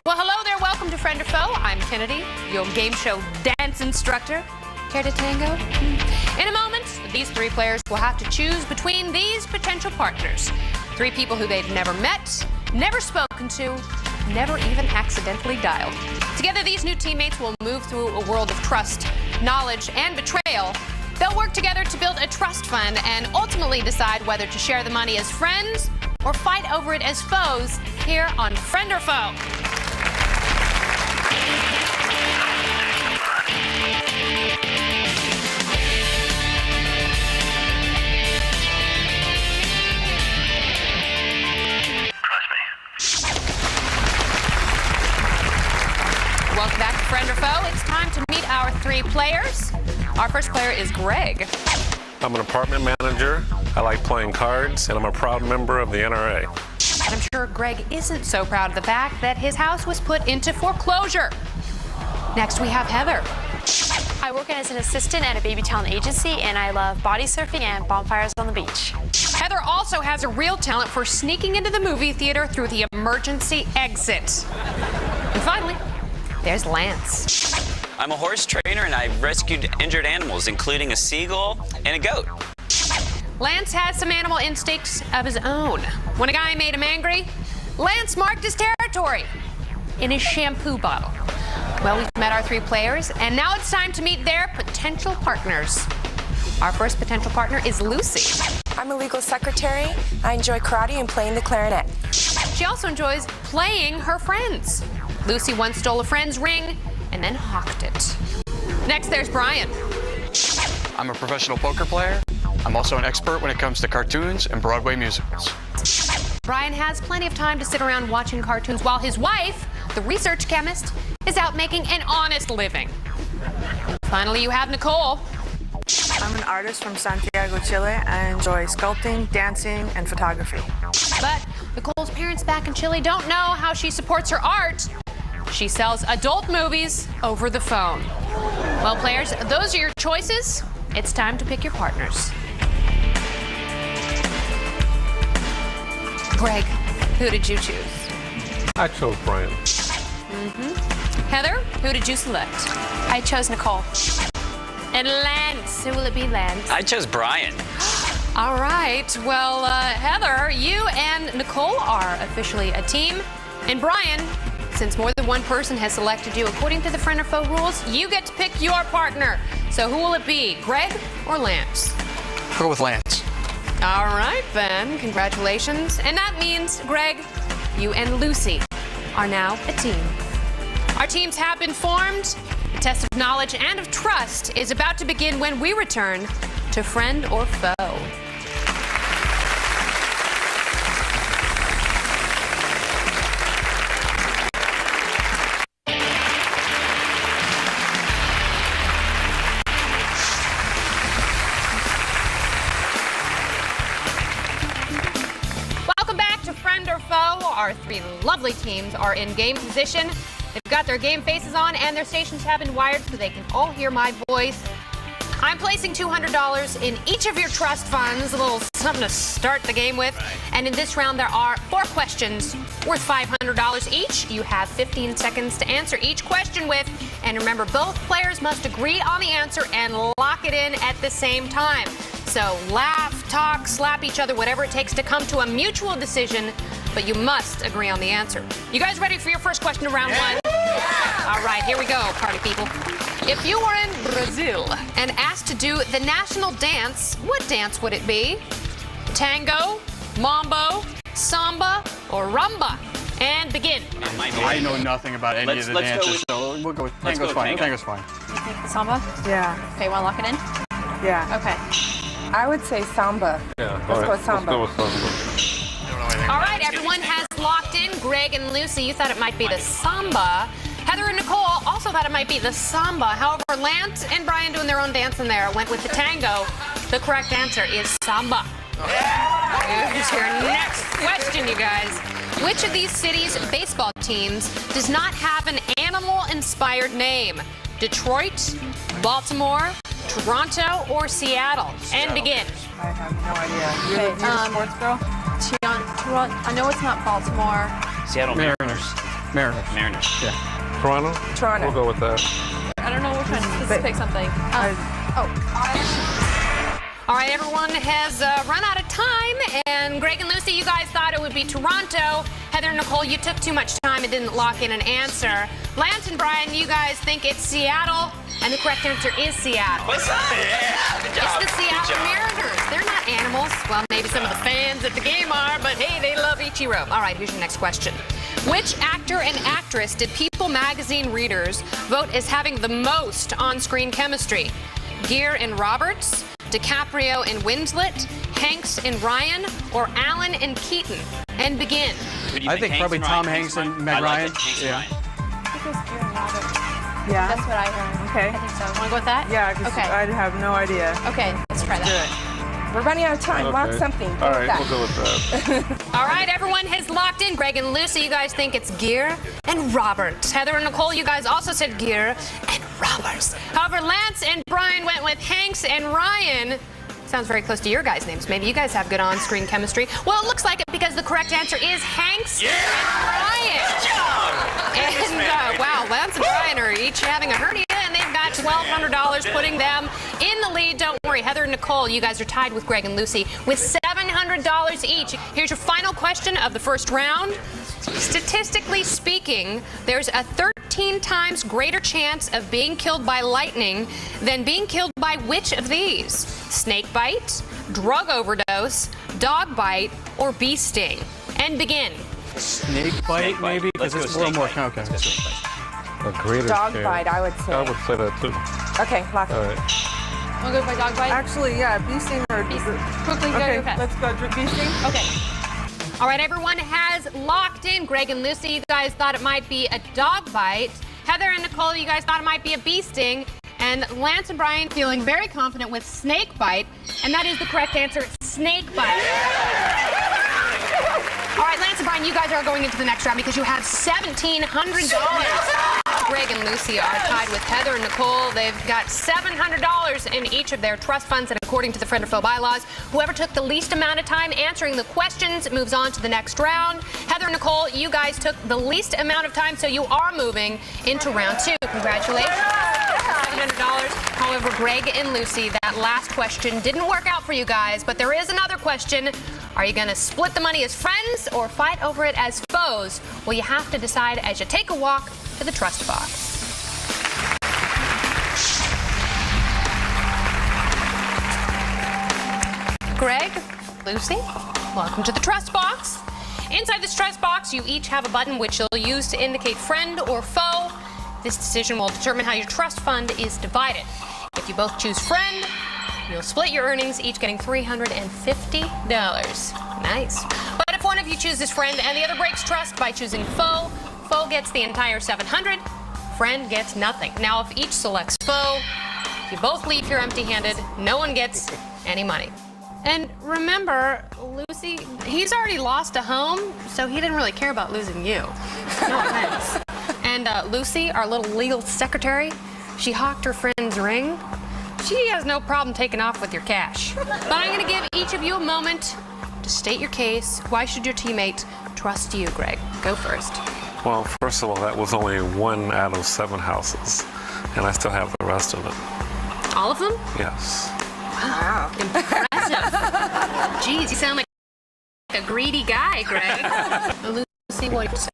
Well, hello there. Welcome to Friend or Foe. I'm Kennedy, your game show dance instructor. Care to tango? In a moment, these three players will have to choose between these potential partners. Three people who they've never met, never spoken to, never even accidentally dialed. Together, these new teammates will move through a world of trust, knowledge, and betrayal. They'll work together to build a trust fund and ultimately decide whether to share the money as friends or fight over it as foes here on Friend or Foe. Welcome back to Friend or Foe. It's time to meet our three players. Our first player is Greg. I'm an apartment manager. I like playing cards, and I'm a proud member of the NRA. But I'm sure Greg isn't so proud of the fact that his house was put into foreclosure. Next, we have Heather. I work as an assistant at a baby talent agency, and I love body surfing and bonfires on the beach. Heather also has a real talent for sneaking into the movie theater through the emergency exit. And finally, there's Lance. I'm a horse trainer, and I've rescued injured animals, including a seagull and a goat. Lance has some animal instincts of his own. When a guy made him angry, Lance marked his territory in his shampoo bottle. Well, we've met our three players, and now it's time to meet their potential partners. Our first potential partner is Lucy. I'm a legal secretary. I enjoy karate and playing the clarinet. She also enjoys playing her friends. Lucy once stole a friend's ring and then hawked it. Next, there's Brian. I'm a professional poker player. I'm also an expert when it comes to cartoons and Broadway musicals. Brian has plenty of time to sit around watching cartoons while his wife, the research chemist, is out making an honest living. Finally, you have Nicole. I'm an artist from Santiago, Chile. I enjoy sculpting, dancing, and photography. But Nicole's parents back in Chile don't know how she supports her art. She sells adult movies over the phone. Well, players, those are your choices. It's time to pick your partners. Greg, who did you choose? I chose Brian. Heather, who did you select? I chose Nicole. And Lance, who will it be, Lance? I chose Brian. All right. Well, Heather, you and Nicole are officially a team. And Brian, since more than one person has selected you according to the Friend or Foe rules, you get to pick your partner. So who will it be, Greg or Lance? I'll go with Lance. All right, then. Congratulations. And that means, Greg, you and Lucy are now a team. Our teams have been formed. The test of knowledge and of trust is about to begin when we return to Friend or Foe. Welcome back to Friend or Foe. Our three lovely teams are in game position. They've got their game faces on and their stations have been wired so they can all hear my voice. I'm placing $200 in each of your trust funds, a little something to start the game with. And in this round, there are 4 questions worth $500 each. You have 15 seconds to answer each question with. And remember, both players must agree on the answer and lock it in at the same time. So laugh, talk, slap each other, whatever it takes to come to a mutual decision, but you must agree on the answer. You guys ready for your first question of round 1? All right, here we go, party people. If you were in Brazil and asked to do the national dance, what dance would it be? Tango, mambo, samba, or rumba? And begin. I know nothing about any of the dances, so we'll go with tango's fine. Tango's fine. You think the samba? Yeah. Okay, want to lock it in? Yeah. Okay. I would say samba. Yeah, Let's go with samba. Let's go with samba. All right, everyone has locked in. Greg and Lucy, you thought it might be the samba. Heather and Nicole also thought it might be the samba. However, Lance and Brian doing their own dance in there went with the tango. The correct answer is samba. Here's your next question, you guys. Which of these cities' baseball teams does not have an animal-inspired name? Detroit, Baltimore, Toronto, or Seattle? And begin. I have no idea. Okay, You're a sports girl? Toronto. I know it's not Baltimore. Seattle Mariners. Mariners. Yeah. Toronto? Toronto. We'll go with that. I don't know which one. Let's pick something. All right, everyone has run out of time, and Greg and Lucy, you guys thought it would be Toronto. Heather and Nicole, you took too much time and didn't lock in an answer. Lance and Brian, you guys think it's Seattle, and the correct answer is Seattle. What's up? Yeah, good job. It's the Seattle Mariners. They're not animals. Well, maybe some of the fans at the game are, but hey, they love Ichiro. All right, here's your next question. Which actor and actress did People magazine readers vote as having the most on-screen chemistry? Gere and Roberts, DiCaprio and Winslet, Hanks and Ryan, or Allen and Keaton? And begin. I think probably Tom Hanks and Meg Ryan. Yeah. I think it was Gere and Roberts. Yeah. That's what I heard. Okay. I think so. Want to go with that? Yeah, because Okay. I have no idea. Okay, let's try that. We're running out of time. Lock something. All right, we'll go with that. All right, everyone has locked in. Greg and Lucy, you guys think it's Gere and Roberts. Heather and Nicole, you guys also said Gere and Roberts. However, Lance and Brian went with Hanks and Ryan. Sounds very close to your guys' names. Maybe you guys have good on-screen chemistry. Well, it looks like it because the correct answer is Hanks and Ryan. Good job. And wow, Lance and Brian are each having a hernia, and they've got $1,200, putting them in the lead. Don't worry, Heather and Nicole, you guys are tied with Greg and Lucy with $700 each. Here's your final question of the first round. Statistically speaking, there's a 13 times greater chance of being killed by lightning than being killed by which of these? Snake bite, drug overdose, dog bite, or bee sting? And begin. Snake bite, maybe? Because it's a little more. Okay. A greater Dog chance. bite, I would say. I would say that too. Okay, lock it. All right. Want to go by dog bite? Actually, yeah, bee sting or... Quickly, go Okay, your pass. let's go bee sting. Okay. All right, everyone has locked in. Greg and Lucy, you guys thought it might be a dog bite. Heather and Nicole, you guys thought it might be a bee sting. And Lance and Brian feeling very confident with snake bite, and that is the correct answer, snake bite. All right, Lance and Brian, you guys are going into the next round because you have $1,700. Greg and Lucy are tied with Heather and Nicole. They've got $700 in each of their trust funds, and according to the Friend or Foe bylaws, whoever took the least amount of time answering the questions moves on to the next round. Heather and Nicole, you guys took the least amount of time, so you are moving into round 2. Congratulations. $700. However, Greg and Lucy, that last question didn't work out for you guys, but there is another question. Are you going to split the money as friends or fight over it as foes? Well, you have to decide as you take a walk to the trust box. Greg, Lucy, welcome to the trust box. Inside this trust box, you each have a button which you'll use to indicate friend or foe. This decision will determine how your trust fund is divided. If you both choose friend, you'll split your earnings, each getting $350. Nice. But if one of you chooses friend and the other breaks trust by choosing foe, foe gets the entire $700, friend gets nothing. Now, if each selects foe, if you both leave here empty-handed, no one gets any money. And remember, Lucy, he's already lost a home, so he didn't really care about losing you. No offense. And Lucy, our little legal secretary, she hawked her friend's ring. She has no problem taking off with your cash. But I'm going to give each of you a moment to state your case. Why should your teammate trust you, Greg? Go first. Well, first of all, that was only 1 out of 7 houses, and I still have the rest of it. All of them? Yes. Wow. Impressive. Geez, you sound like a greedy guy, Greg. Lucy, what do you say?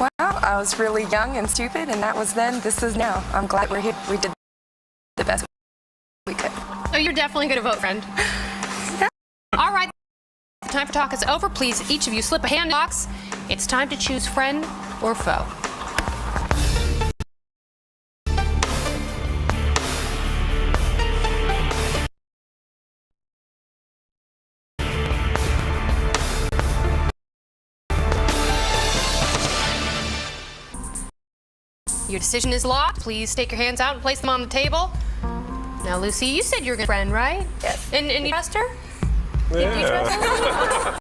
Wow, I was really young and stupid, and that was then. This is now. I'm glad we're here. We did the best we could. Oh, you're definitely going to vote, friend. Yeah. All right. The time for talk is over. Please, each of you slip a hand box. It's time to choose friend or foe. Your decision is locked. Please take your hands out and place them on the table. Now, Lucy, you said you're a friend, right? Yes. And you trust her? Yeah. You trust her?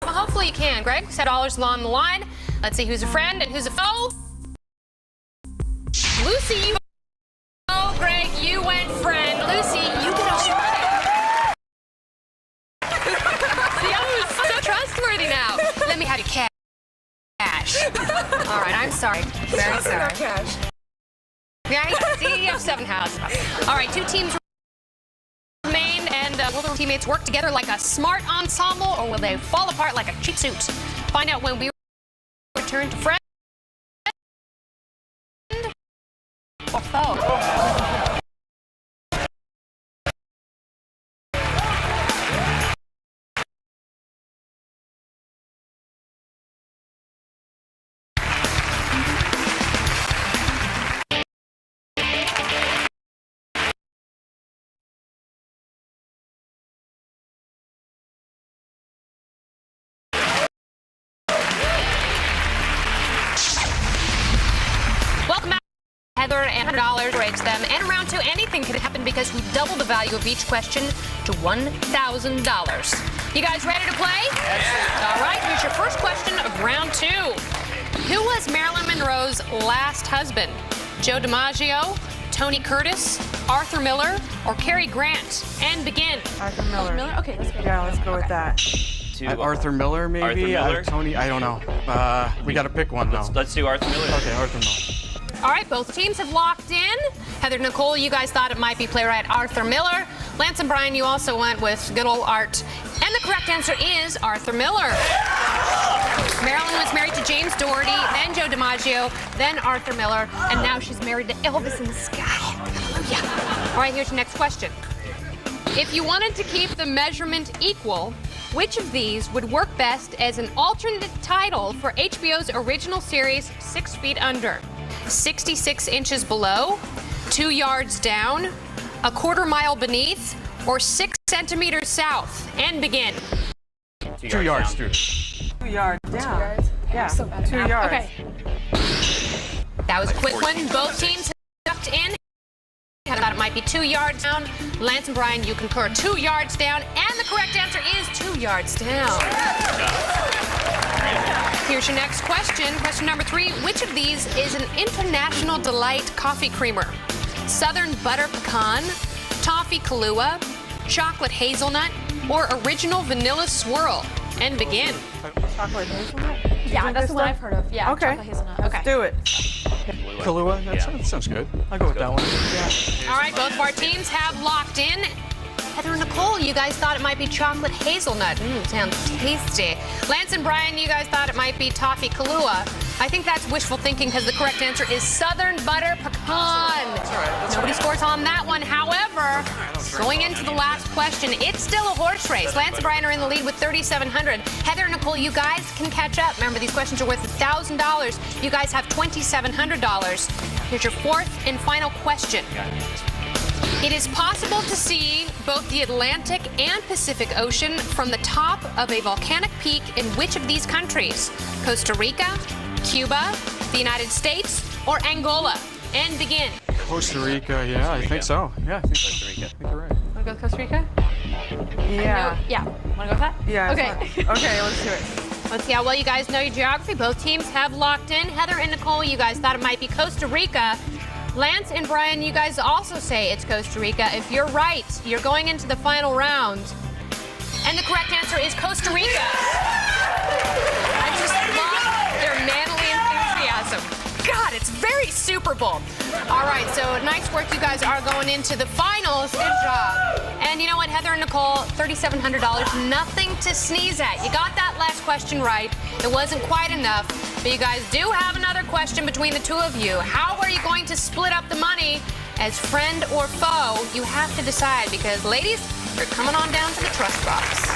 Well, hopefully you can. Greg, $7 on the line. Let's see who's a friend and who's a foe. Lucy, you... Oh, Greg, you went friend. Lucy, you get all your money. See, I'm so trustworthy now. Let me have your cash. All right, I'm sorry. Very sorry. Cash. Right? See, you have 7 houses. All right, 2 teams remain, and will their teammates work together like a smart ensemble, or will they fall apart like a cheap suit? Find out when we return to friend or foe. Welcome back. Heather and $100 rates them. And round 2, anything can happen because we double the value of each question to $1,000. You guys ready to play? Yes. All right, here's your first question of round 2. Who was Marilyn Monroe's last husband? Joe DiMaggio, Tony Curtis, Arthur Miller, or Cary Grant? And begin. Arthur Miller. Okay, let's go. Yeah, let's go with that. Arthur Miller, maybe? Arthur Miller? Tony, I don't know. We got to pick one now. Let's do Arthur Miller. Okay, Arthur Miller. All right, both teams have locked in. Heather, Nicole, you guys thought it might be playwright Arthur Miller. Lance and Brian, you also went with good old Art. And the correct answer is Arthur Miller. Marilyn was married to James Doherty, then Joe DiMaggio, then Arthur Miller, and now she's married to Elvis in the sky. Hallelujah. All right, here's your next question. If you wanted to keep the measurement equal, which of these would work best as an alternate title for HBO's original series, 6 Feet Under? 66 inches below, 2 yards down, a quarter mile beneath, or 6 centimeters south? And begin. 2 yards through. 2 yards down. Yeah, 2 yards. Okay. That was a quick one. Both teams might be 2 yards down. Lance and Brian, you concur 2 yards down, and the correct answer is 2 yards down. Here's your next question. Question number 3. Which of these is an International Delight coffee creamer? Southern Butter Pecan, Toffee Kahlua, Chocolate Hazelnut, or Original Vanilla Swirl? And begin. Chocolate hazelnut? Yeah, that's the one I've heard of. Yeah, Okay. chocolate hazelnut. Let's do it. Kahlua? That sounds good. I'll go with that one. All right, both of our teams have locked in. Heather and Nicole, you guys thought it might be chocolate hazelnut. Sounds tasty. Lance and Brian, you guys thought it might be toffee Kahlua. I think that's wishful thinking because the correct answer is Southern Butter Pecan. Nobody scores on that one. However, going into the last question, it's still a horse race. Lance and Brian are in the lead with $3,700. Heather and Nicole, you guys can catch up. Remember, these questions are worth $1,000. You guys have $2,700. Here's your fourth and final question. It is possible to see both the Atlantic and Pacific Ocean from the top of a volcanic peak in which of these countries? Costa Rica, Cuba, the United States, or Angola? And begin. Costa Rica, yeah, I think so. Yeah, I think Costa Rica. I think you're right. Want to go with Costa Rica? Yeah. Yeah. Want to go with that? Yeah. Okay. Okay, let's do it. Let's see how well you guys know your geography. Both teams have locked in. Heather and Nicole, you guys thought it might be Costa Rica. Lance and Brian, you guys also say it's Costa Rica. If you're right, you're going into the final round. And the correct answer is Costa Rica. I just love their manly enthusiasm. God, it's very Super Bowl. All right, so nice work. You guys are going into the finals. Good job. And you know what, Heather and Nicole, $3,700, nothing to sneeze at. You got that last question right. It wasn't quite enough, but you guys do have another question between the two of you. How are you going to split up the money as friend or foe? You have to decide because, ladies, you're coming on down to the trust box.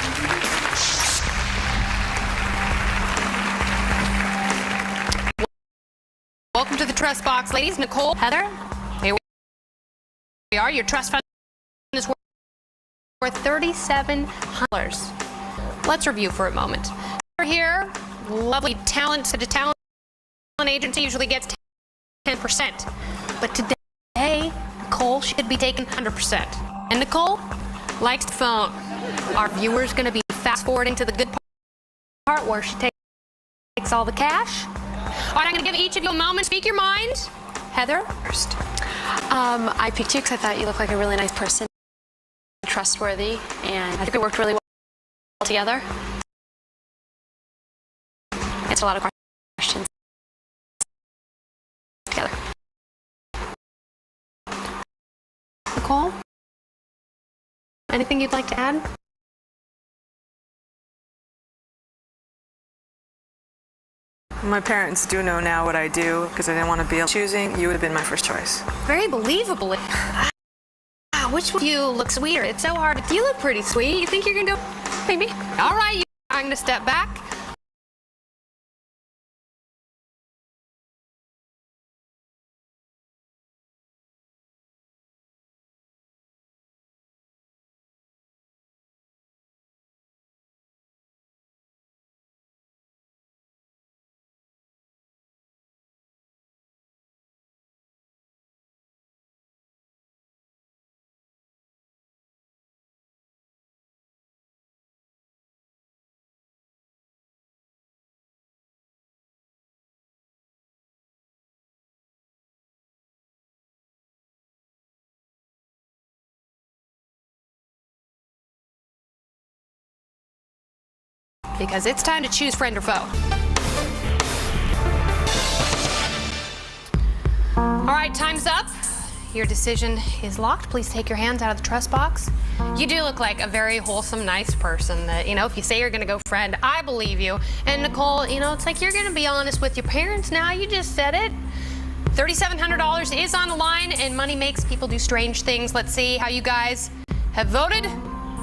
Welcome to the trust box, ladies. Nicole, Heather, here we are. Your trust fund is worth $3,700. Let's review for a moment. We're here, lovely talent. So the talent agency usually gets 10%. But today, Nicole should be taking 100%. And Nicole likes the phone. Our viewer's going to be fast forwarding to the good part where she takes all the cash. All right, I'm going to give each of you a moment to speak your mind. Heather, first. I picked you because I thought you looked like a really nice person, trustworthy, and I think we worked really well together. Answered a lot of questions together. Nicole, anything you'd like to add? My parents do know now what I do because I didn't want to be choosing. You would have been my first choice. Very believable. Which one of you looks sweeter? It's so hard. You look pretty sweet. You think you're going to go? Maybe. All right, I'm going to step back. Because it's time to choose friend or foe. All right, time's up. Your decision is locked. Please take your hands out of the trust box. You do look like a very wholesome, nice person that, you know, if you say you're going to go friend, I believe you. And Nicole, you know, it's like you're going to be honest with your parents now. You just said it. $3,700 is on the line, and money makes people do strange things. Let's see how you guys have voted.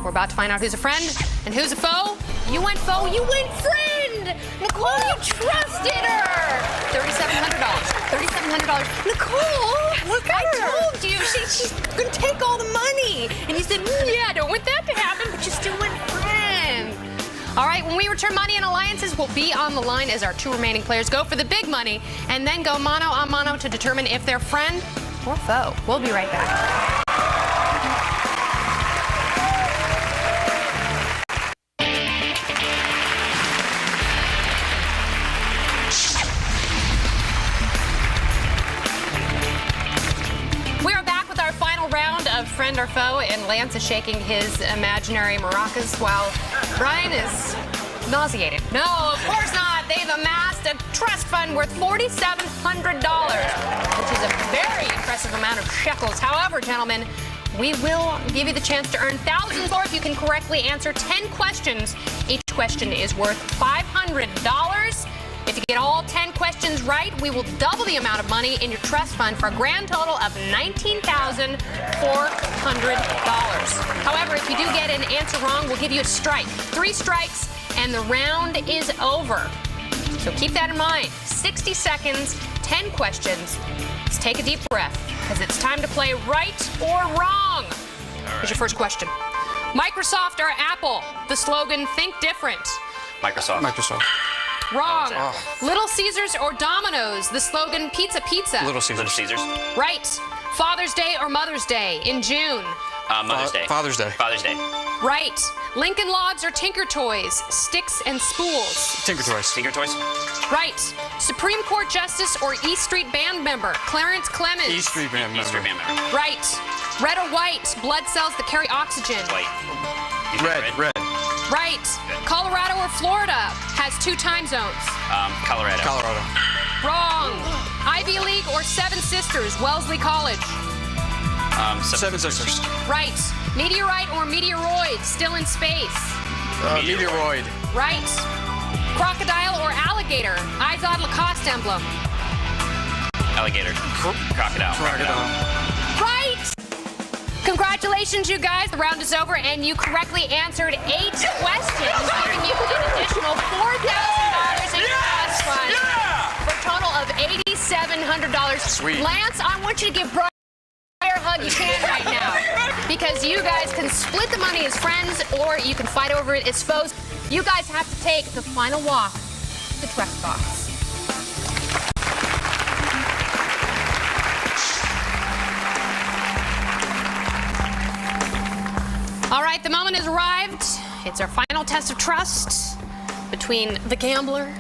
We're about to find out who's a friend and who's a foe. You went foe, you went friend! Nicole, you trusted her! $3,700. $3,700. Nicole, look at her. I told you, she's gonna take all the money. And you said, yeah, I don't want that to happen, but you still went friend. All right, when we return, money and alliances will be on the line as our two remaining players go for the big money and then go mano a mano to determine if they're friend or foe. We'll be right back. of Friend or Foe, and Lance is shaking his imaginary maracas while Brian is nauseated. No, of course not. They've amassed a trust fund worth $4,700, which is a very impressive amount of shekels. However, gentlemen, we will give you the chance to earn thousands more if you can correctly answer 10 questions. Each question is worth $500. If you get all 10 questions right, we will double the amount of money in your trust fund for a grand total of $19,400. However, if you do get an answer wrong, we'll give you a strike. 3 strikes, and the round is over. So keep that in mind. 60 seconds, 10 questions. Let's take a deep breath, because it's time to play right or wrong. Here's your first question. Microsoft or Apple? The slogan, think different. Microsoft. Microsoft. Wrong. Oh. Little Caesars or Domino's? The slogan, pizza, pizza. Little Caesars. Little Caesars. Right. Father's Day or Mother's Day in June? Mother's Day. Father's Day. Father's Day. Right. Lincoln Logs or Tinker Toys? Sticks and spools. Tinker Toys. Tinker Toys. Right. Supreme Court Justice or E Street Band member? Clarence Clemens. E Street Band member. E Street Band member. Right. Red or white? Blood cells that carry oxygen. White. Red. Right. Colorado or Florida has 2 time zones. Colorado. Colorado. Wrong. Ivy League or Seven Sisters? Wellesley College. Seven Sisters. Right. Meteorite or meteoroid? Still in space. Meteoroid. Right. Crocodile or alligator? Izod Lacoste emblem. Alligator. Crocodile. Right. Congratulations, you guys. The round is over, and you correctly answered 8 questions, giving you an additional $4,000 in your trust fund for a total of $8,700. Sweet. Lance, I want you to give Brian the hug you can right now, because you guys can split the money as friends, or you can fight over it as foes. You guys have to take the final walk to the trust box. All right, the moment has arrived. It's our final test of trust between the gambler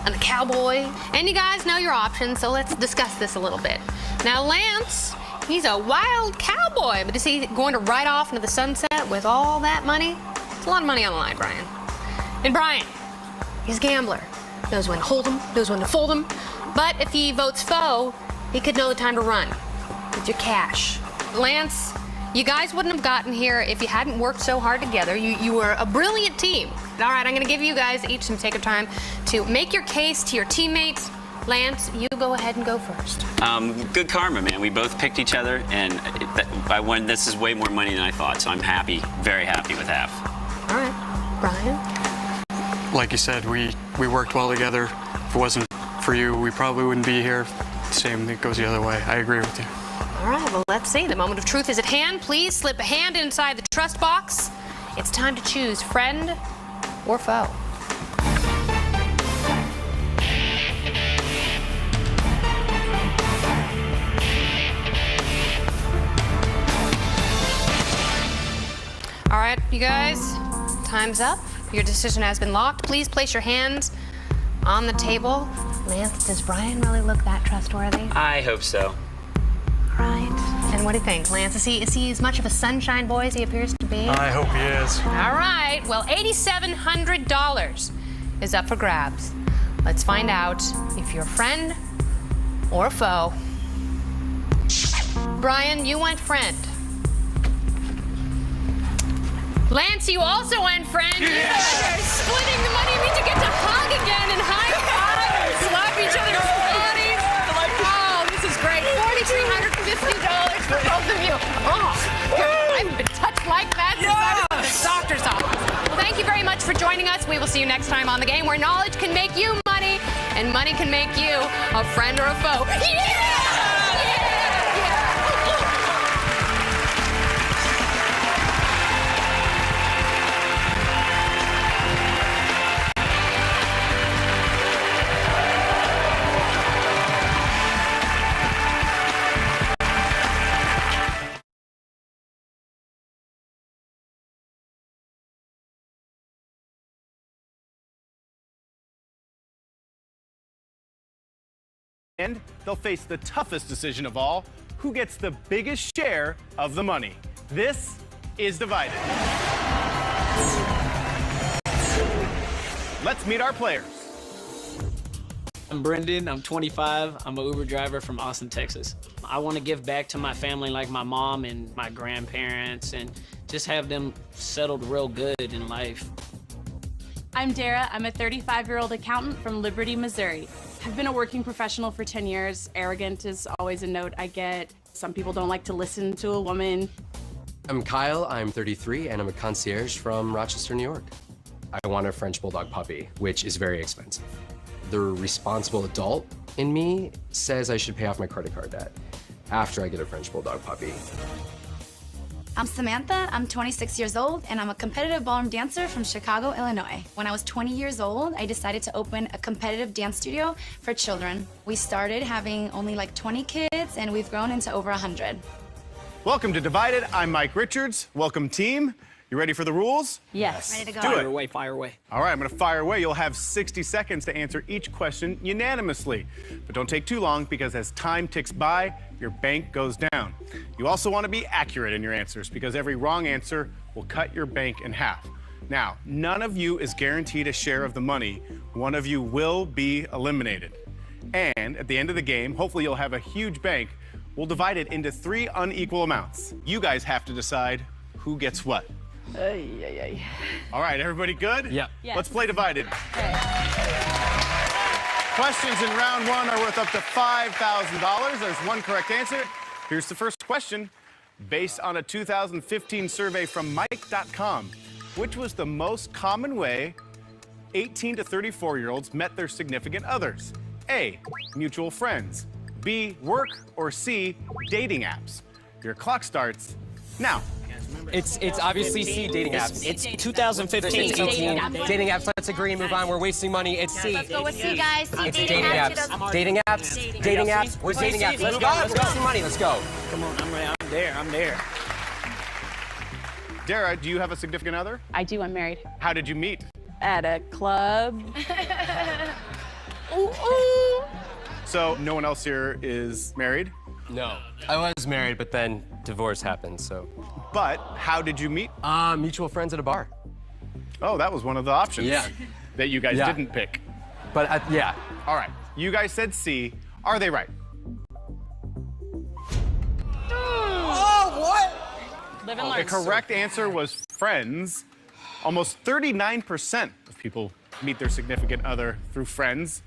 and the cowboy. And you guys know your options, so let's discuss this a little bit. Now, Lance, he's a wild cowboy, but is he going to ride off into the sunset with all that money? It's a lot of money on the line, Brian. And Brian, he's a gambler. Knows when to hold 'em, knows when to fold 'em. But if he votes foe, he could know the time to run with your cash. Lance, you guys wouldn't have gotten here if you hadn't worked so hard together. You were a brilliant team. All right, I'm going to give you guys each some sacred time to make your case to your teammates. Lance, you go ahead and go first. Good karma, man. We both picked each other, and I won. This is way more money than I thought, so I'm happy, very happy with half. All right, Brian. Like you said, we worked well together. If it wasn't for you, we probably wouldn't be here. Same, it goes the other way. I agree with you. All right, well, let's see. The moment of truth is at hand. Please slip a hand inside the trust box. It's time to choose friend or foe. All right, you guys, time's up. Your decision has been locked. Please place your hands on the table. Lance, does Brian really look that trustworthy? I hope so. Right. And what do you think, Lance? Is he as much of a sunshine boy as he appears to be? I hope he is. All right. Well, $8,700 is up for grabs. Let's find out if you're a friend or a foe. Brian, you went friend. Lance, you also went friend. Yes! Splitting the money means you get to hug again and high five and slap each other's bodies. Oh, this is great. $4,350 for both of you. Oh, I haven't been touched like that since I was in the doctor's office. Well, thank you very much for joining us. We will see you next time on The Game, where knowledge can make you money and money can make you a friend or a foe. Yeah! And they'll face the toughest decision of all: who gets the biggest share of the money. This is Divided. Let's meet our players. I'm Brendan, I'm 25, I'm an Uber driver from Austin, Texas. I want to give back to my family like my mom and my grandparents and just have them settled real good in life. I'm Dara, I'm a 35-year-old accountant from Liberty, Missouri. I've been a working professional for 10 years. Arrogant is always a note I get. Some people don't like to listen to a woman. I'm Kyle, I'm 33, and I'm a concierge from Rochester, New York. I want a French Bulldog puppy, which is very expensive. The responsible adult in me says I should pay off my credit card debt after I get a French Bulldog puppy. I'm Samantha, I'm 26 years old, and I'm a competitive ballroom dancer from Chicago, Illinois. When I was 20 years old, I decided to open a competitive dance studio for children. We started having only like 20 kids, and we've grown into over 100. Welcome to Divided. I'm Mike Richards. Welcome, team. You ready for the rules? Yes. Ready to go. Do it. Fire away, fire away. All right, I'm going to fire away. You'll have 60 seconds to answer each question unanimously. But don't take too long because as time ticks by, your bank goes down. You also want to be accurate in your answers because every wrong answer will cut your bank in half. Now, none of you is guaranteed a share of the money. One of you will be eliminated. And at the end of the game, hopefully you'll have a huge bank. We'll divide it into 3 unequal amounts. You guys have to decide who gets what. All right, everybody good? Yeah. Yes. Let's play Divided. Questions in round 1 are worth up to $5,000. There's one correct answer. Here's the first question. Based on a 2015 survey from Mike.com, which was the most common way 18 to 34-year-olds met their significant others? A, mutual friends. B, work. Or C, dating apps. Your clock starts now. It's obviously C, dating apps. It's 2015. It's 18. Dating apps, let's agree and move on. We're wasting money. It's C. Let's go with C, guys. It's dating apps. Dating apps. Dating apps. Where's dating apps? Let's go. Let's go. Some money. Let's go. Come on, I'm there. Dara, do you have a significant other? I do, I'm married. How did you meet? At a club. So no one else here is married? No. I was married, but then divorce happened, so. But how did you meet? Mutual friends at a bar. Oh, that was one of the options. Yeah. That you guys Yeah. didn't pick. But yeah. All right. You guys said C. Are they right? Oh, what? Live and The learn. correct answer was friends. Almost 39% of people meet their significant other through friends.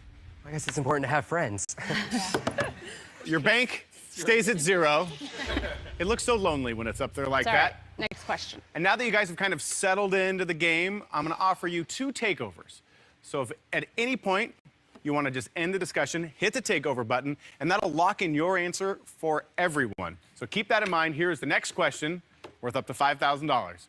I guess it's important to have friends. Your bank stays at 0. It looks so lonely when it's up there like Sorry. that. Next question. And now that you guys have kind of settled into the game, I'm going to offer you 2 takeovers. So if at any point you want to just end the discussion, hit the takeover button, and that'll lock in your answer for everyone. So keep that in mind. Here's the next question, worth up to $5,000.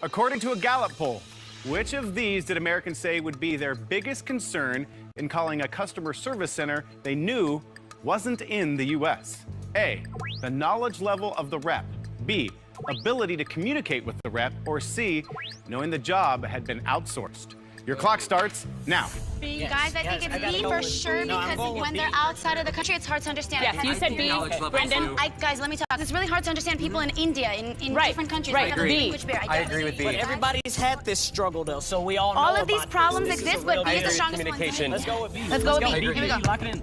According to a Gallup poll, which of these did Americans say would be their biggest concern in calling a customer service center they knew wasn't in the U.S.? A, the knowledge level of the rep. B, ability to communicate with the rep. Or C, knowing the job had been outsourced. Your clock starts now. B, guys, I think it's B for sure because when they're outside of the country, it's hard to understand. Yes, you said B. Brendan? Guys, let me talk. It's really hard to understand people in India, in Right, different countries. right, They have a B. language barrier. I agree with B. But everybody's had this struggle, though, so we all know All of these about problems this. This exist, is a but real B is the deal. strongest one. Communication. Let's go with B. Let's go with B. I agree. Here we go. Lock it in.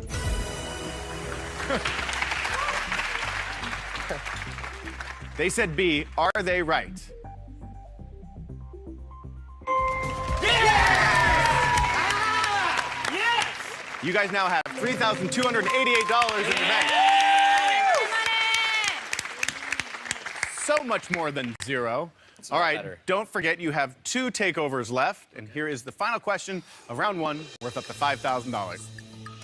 They said B. Are they right? You guys now have $3,288 in the bank. So much more than 0. All right, better. don't forget you have 2 takeovers left. And here is the final question of round 1, worth up to $5,000.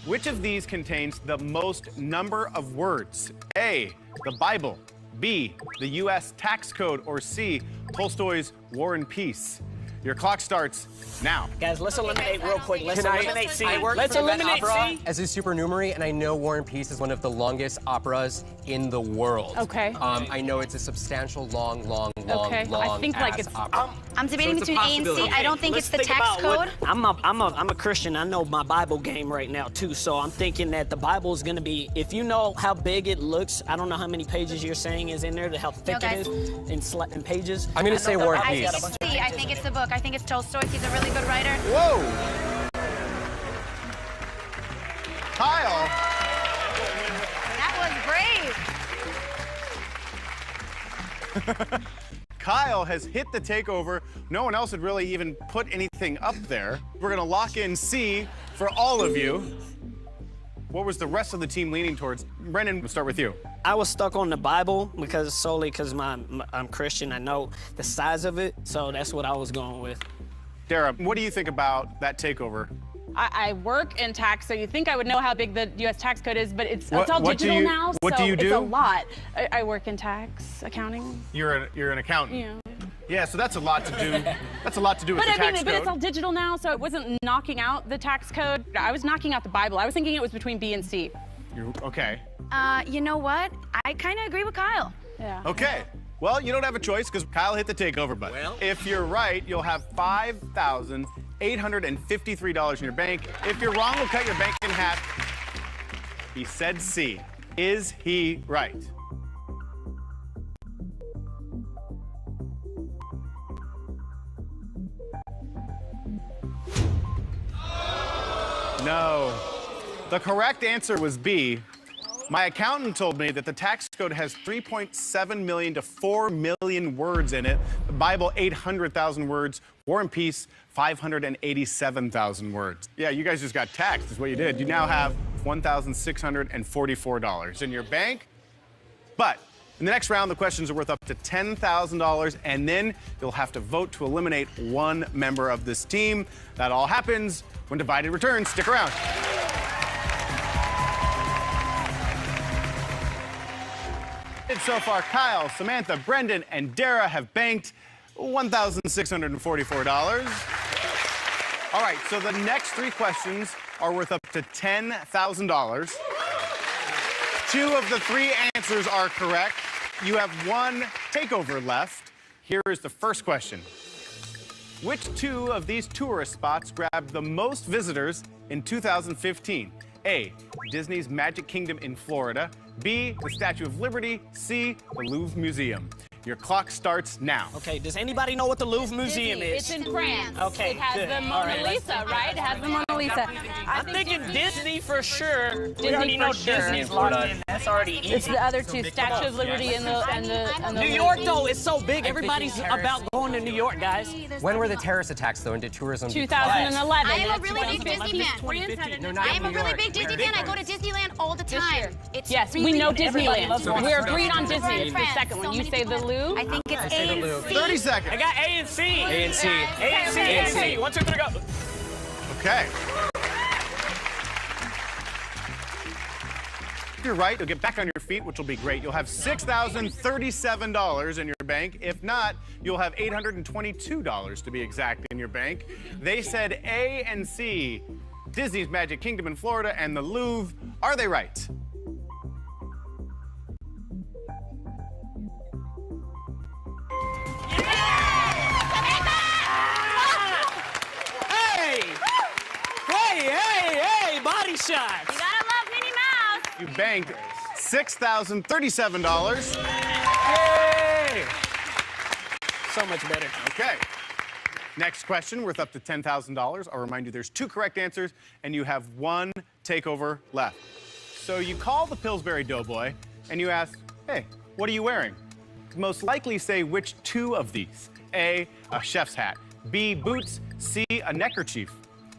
Which of these contains the most number of words? A, the Bible. B, the U.S. tax code. Or C, Tolstoy's War and Peace. Your clock starts now. Guys, let's eliminate real quick. Let's Can eliminate C. I work Let's for the Met eliminate Opera C. as a supernumerary, and I know War and Peace is one of the longest operas in the world. Okay. I know it's a substantial, long Okay. I think like it's. opera. I'm debating So it's a between A and C. possibility. I don't think it's the Let's think tax about code. what- I'm a Christian. I know my Bible game right now too. So I'm thinking that the Bible is going to be. If you know how big it looks, I don't know how many pages you're saying is in there, to how thick guys. it is in pages. I'm going to say War and I Peace. think it's C. I think it's the book. I think it's Tolstoy. He's a really good writer. Whoa! Kyle, That was brave. Kyle has hit the takeover. No one else had really even put anything up there. We're gonna lock in C for all of you. What was the rest of the team leaning towards? Brendan, we'll start with you. I was stuck on the Bible solely because I'm Christian. I know the size of it, so that's what I was going with. Dara, what do you think about that takeover? I work in tax, so you think I would know how big the U.S. tax code is, but it's all what do digital you- now, what so do you it's do? a lot. I work in tax accounting. You're an accountant. Yeah. Yeah, so that's a lot to do. That's a lot to do with But the tax but it's all code. digital now, so it wasn't knocking out the tax code. I was knocking out the Bible. I was thinking it was between B and C. Okay. You know what? I kind of agree with Kyle. Yeah. Okay. Well, you don't have a choice because Kyle hit the takeover button. Well. If you're right, you'll have $5,853 in your bank. If you're wrong, we'll cut your bank in half. He said C. Is he right? No. The correct answer was B. My accountant told me that the tax code has 3.7 million to 4 million words in it. The Bible, 800,000 words. War and Peace, 587,000 words. Yeah, you guys just got taxed, is what you did. You now have $1,644 in your bank. But in the next round, the questions are worth up to $10,000, and then you'll have to vote to eliminate one member of this team. That all happens when Divided returns. Stick around. So far, Kyle, Samantha, Brendan, and Dara have banked $1,644. All right, so the next three questions are worth up to $10,000. Two of the three answers are correct. You have one takeover left. Here is the first question. Which two of these tourist spots grabbed the most visitors in 2015? A, Disney's Magic Kingdom in Florida. B, the Statue of Liberty. C, the Louvre Museum. Your clock starts now. Okay, does anybody know what the Louvre Museum is? It's in France. Okay, It has good. the All Mona right, let's- Lisa, right? It has the Mona Lisa. I'm thinking Disney for sure. Disney we already for know sure. Disney's locked in. That's already easy. It's the other two, Statue of Liberty and the New York, though, is so big. Everybody's about going to New York, guys. When were the terrorist attacks, though, and did tourism? 2011. I am a really big Disney fan. No, not I am a New really York. big Disney fan. I go to Disneyland all the time. It's Yes, we really know Everybody Disneyland. loves it. We're agreed on Disney. It's the France. second one. So You many say the Louvre? I think it's A say the and Louvre. C. 30 seconds. I got A and C. A and C. A and C. A and C. 1, 2, 3, go. Okay. If you're right, you'll get back on your feet, which will be great. You'll have $6,037 in your bank. If not, you'll have $822 to be exact in your bank. They said A and C, Disney's Magic Kingdom in Florida and the Louvre. Are they right? Hey! Hey, body shots. You gotta love Minnie Mouse. You banked $6,037. Yay! So much better. Okay. Next question, worth up to $10,000. I'll remind you there's two correct answers, and you have one takeover left. So you call the Pillsbury Doughboy, and you ask, hey, what are you wearing? Most likely say which two of these. A chef's hat. B, boots. C, a neckerchief.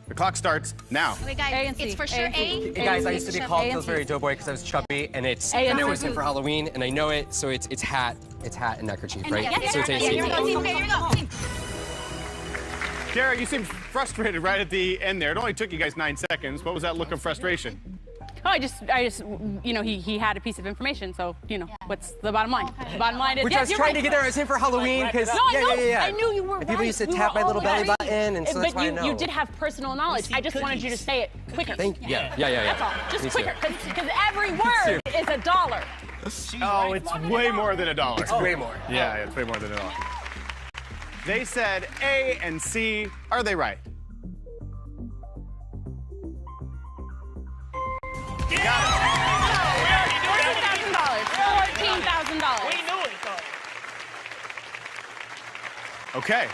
The clock starts now. Okay, guys, it's for sure A. Hey guys, I used to be called Pillsbury Doughboy because I was chubby, and it's and it was in for Halloween, and I know it, so it's hat and neckerchief, right? So it's Okay, AC. here we go, team. Okay, here we go, team. Dara, you seemed frustrated right at the end there. It only took you guys 9 seconds. What was that look of frustration? Oh, I just, you know, he had a piece of information, so, you know, what's the bottom line? The bottom line is, Which yes, I was you're trying right. to get there. I was here for Halloween because No, I knew you were And right. people used to We tap were my little all belly right. button, and so that's why I know. You did have personal knowledge. I just wanted you to say it quicker. Yeah. That's all. Me Just too. quicker, because every word is $1. Oh, it's way more than $1. It's way more. Yeah, it's way more than $1. They said A and C. Are they right? $14,000. We knew it, though. Okay.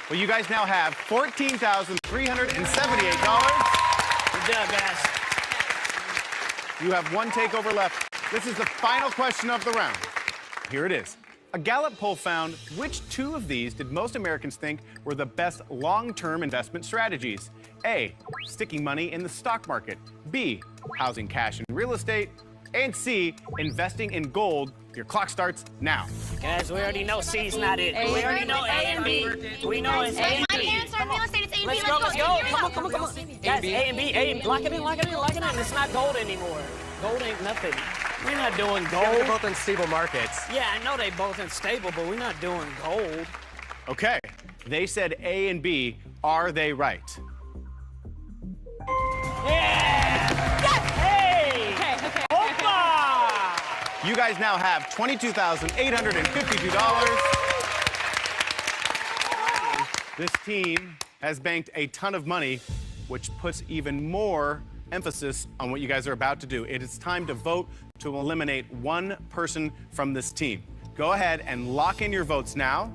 Well, you guys now have $14,378. Good job, guys. You have one takeover left. This is the final question of the round. Here it is. A Gallup poll found which two of these did most Americans think were the best long-term investment strategies? A, sticking money in the stock market. B, housing cash in real estate. And C, investing in gold. Your clock starts now. Guys, we already know C's not it. We already know A and B. We know it's A and B. My parents are in real estate. It's A and B. Let's go, let's go. Come on. Guys, A and B. Lock it in. It's not gold anymore. Gold ain't nothing. We're not doing gold. Yeah, they're both in stable markets. Yeah, I know they both unstable, but we're not doing gold. Okay. They said A and B. Are they right? Yeah! Yes! Hey! Okay. Opa! You guys now have $22,852. This team has banked a ton of money, which puts even more emphasis on what you guys are about to do. It is time to vote to eliminate one person from this team. Go ahead and lock in your votes now.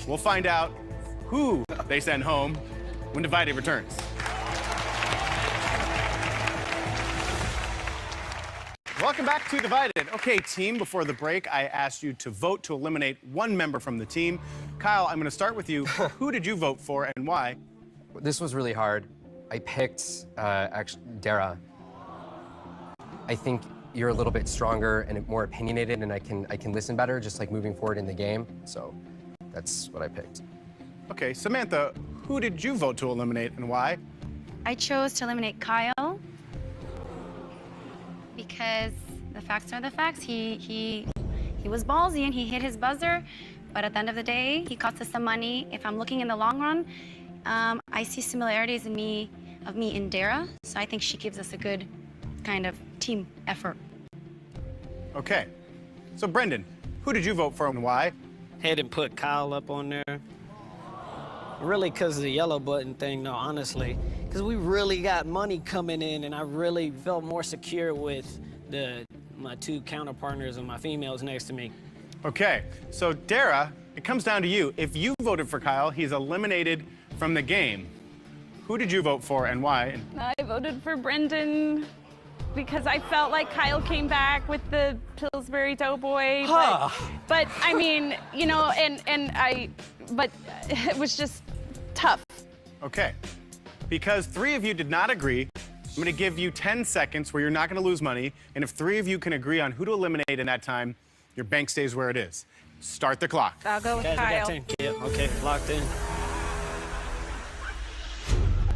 We'll find out who they send home when Divided returns. Welcome back to Divided. Okay, team, before the break, I asked you to vote to eliminate one member from the team. Kyle, I'm going to start with you. Who did you vote for and why? This was really hard. I picked, actually, Dara. I think you're a little bit stronger and more opinionated, and I can listen better, just like moving forward in the game. So that's what I picked. Okay, Samantha, who did you vote to eliminate and why? I chose to eliminate Kyle because the facts are the facts. He was ballsy and he hit his buzzer, but at the end of the day, he cost us some money. If I'm looking in the long run, I see similarities in me and Dara, so I think she gives us a good kind of team effort. Okay, so Brendan, who did you vote for and why? Had him put Kyle up on there. Really, because of the yellow button thing, no, honestly. Because we really got money coming in, and I really felt more secure with my two counterpartners and my females next to me. Okay, so Dara, it comes down to you. If you voted for Kyle, he's eliminated from the game. Who did you vote for and why? I voted for Brendan because I felt like Kyle came back with the Pillsbury Doughboy. But I mean, you know, but it was just tough. Okay, because 3 of you did not agree, I'm going to give you 10 seconds where you're not going to lose money, and if 3 of you can agree on who to eliminate in that time, your bank stays where it is. Start the clock. I'll go with Guys, we got Kyle. 10. Yeah, okay, locked in.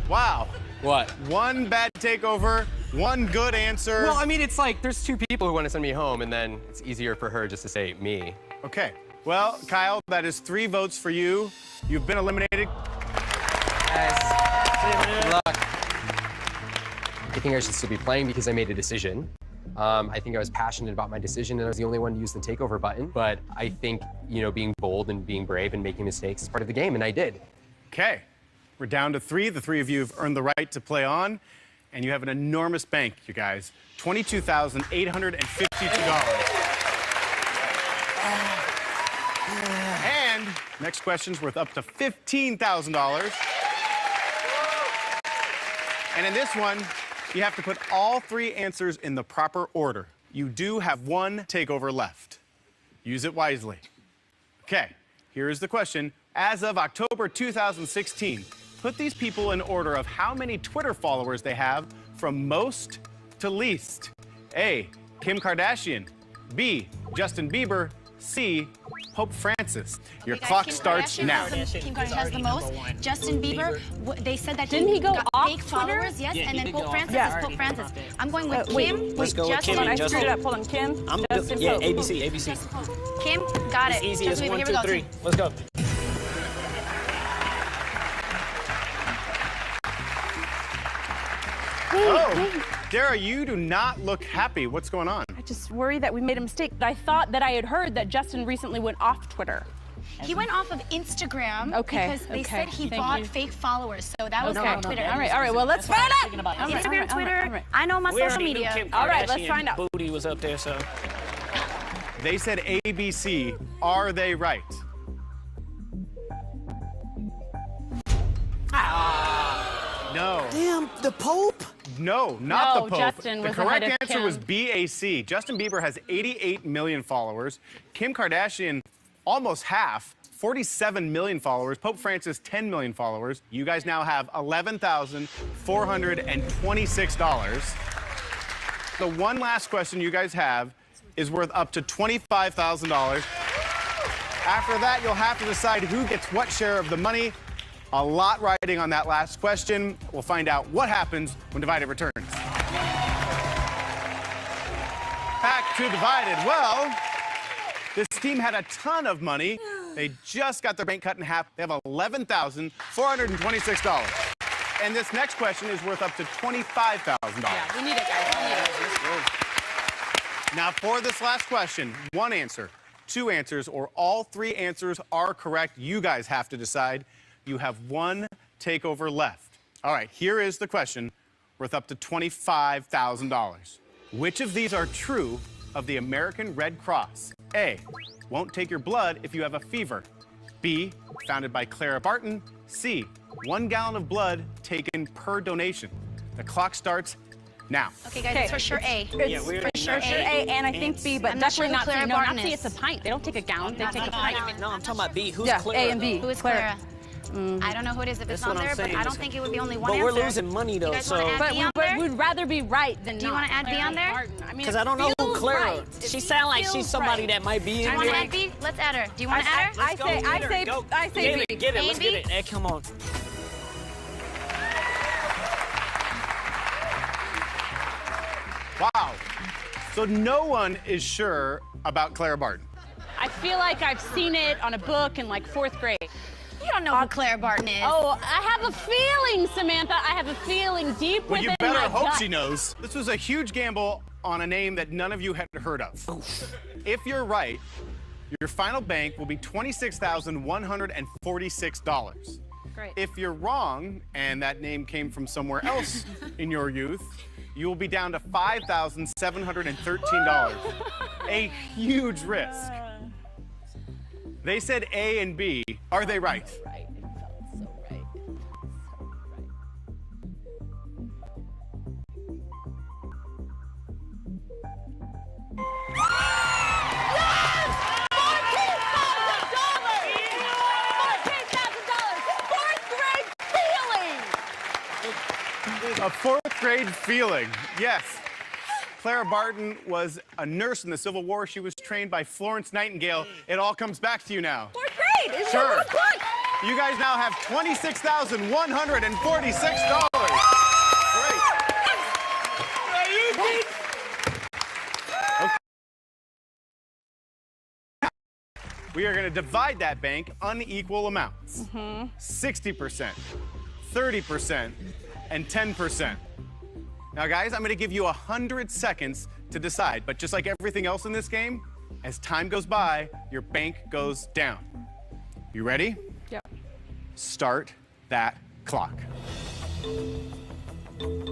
Wow. What? One bad takeover, one good answer. Well, I mean, it's like there's 2 people who want to send me home, and then it's easier for her just to say me. Okay. Well, Kyle, that is 3 votes for you. You've been eliminated. Good luck. I think I should still be playing because I made a decision. I think I was passionate about my decision, and I was the only one to use the takeover button. But I think, you know, being bold and being brave and making mistakes is part of the game, and I did. Okay. We're down to 3. The 3 of you have earned the right to play on, and you have an enormous bank, you guys. $22,852. And next question's worth up to $15,000. And in this one, you have to put all 3 answers in the proper order. You do have 1 takeover left. Use it wisely. Okay, here is the question. As of October 2016, put these people in order of how many Twitter followers they have from most to least. A, Kim Kardashian. B, Justin Bieber. C, Pope Francis. Your Okay, guys, clock Kim starts Kardashian now. Kim Kardashian has the most. Justin Bieber, they said that Didn't he go got off fake Twitter? followers, yes, Yeah, and he then did Pope go off Francis Twitter. is Pope Francis. I'm going with wait, Kim, let's go with Justin. Kim I and screwed Justin. it up. Hold on, Kim. Justin, Yeah, Pope. ABC, ABC. Kim, got It's it. easy as Justin Bieber, 1, here 2, we go. 3. Let's go. Oh, Dara, you do not look happy. What's going on? I just worry that we made a mistake. I thought that I had heard that Justin recently went off Twitter. He went off of Instagram because they said he bought fake followers, so that was on Twitter. All right. Well, let's find out. Instagram, Twitter. I know my We social already knew media. Kim All right, let's Kardashian find out. Booty was up there, so. They said ABC. Are they right? No. Damn, the Pope? No, not No, the Pope. Justin The was correct ahead of answer Kim. was BAC. Justin Bieber has 88 million followers. Kim Kardashian, almost half, 47 million followers. Pope Francis, 10 million followers. You guys now have $11,426. The one last question you guys have is worth up to $25,000. After that, you'll have to decide who gets what share of the money. A lot riding on that last question. We'll find out what happens when Divided returns. Back to Divided. Well, this team had a ton of money. They just got their bank cut in half. They have $11,426. And this next question is worth up to $25,000. Yeah, we need it, guys. We need it. Now, for this last question, one answer, two answers, or all three answers are correct. You guys have to decide. You have one takeover left. All right, here is the question worth up to $25,000. Which of these are true of the American Red Cross? A, won't take your blood if you have a fever. B, founded by Clara Barton. C, 1 gallon of blood taken per donation. The clock starts now. Okay, guys, it's for sure A. It's for sure A and I think B, but I'm not sure definitely who not C. Clara No, Barton not C. is. It's a pint. They don't take a gallon. They take a pint. No, I'm talking about B. Who's Yeah, Clara, A and B. though? Who is Clara? I don't know who it is if That's it's on what I'm there, but saying. I don't think it would be only one But answer. we're losing money, though, You guys so. want to add B on But there? we'd rather be right than not. Do you want to add B on there? Because I don't know who Clara. She sounds like she's somebody that might be Do in you want to there. add B? Let's add her. Do you want to add her? I say Get B. it, get it, A let's and get B? it. Hey, come on. Wow. So no one is sure about Clara Barton. I feel like I've seen it on a book in like 4th grade. You don't know who Clara Barton is. Oh, I have a feeling, Samantha. I have a feeling deep Well, within you better my hope gut. she knows. This was a huge gamble on a name that none of you had heard of. If you're right, your final bank will be $26,146. Great. If you're wrong, and that name came from somewhere else in your youth, you will be down to $5,713. A huge risk. They said A and B. Are they right? Right. It felt so right. A 4th grade feeling. Yes. Clara Barton was a nurse in the Civil War. She was trained by Florence Nightingale. It all comes back to you now. 4th grade. Is Sure. that what? You guys now have $26,146. Great. We are going to divide that bank unequal amounts. 60%, 30%, and 10%. Now, guys, I'm going to give you 100 seconds to decide. But just like everything else in this game, as time goes by, your bank goes down. You ready? Yep. Start that clock. Okay.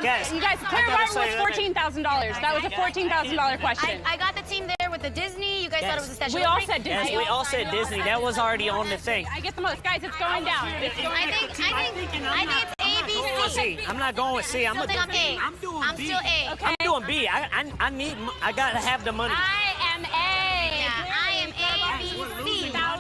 Guys, you guys, Clara I gotta Barton was say $14,000. That was a $14,000 question. I got the team there with the Disney. You guys thought it was a statue. We all said Disney. Yes, we all said Disney. That was already on the thing. I get the most. Guys, it's going down. It's going I think it's A, B, C. I'm not going with C. I'm Still think I'm A. I'm still A. Okay. I'm doing B. I gotta have the money. I am A. Yeah, I am A, B, C. I'm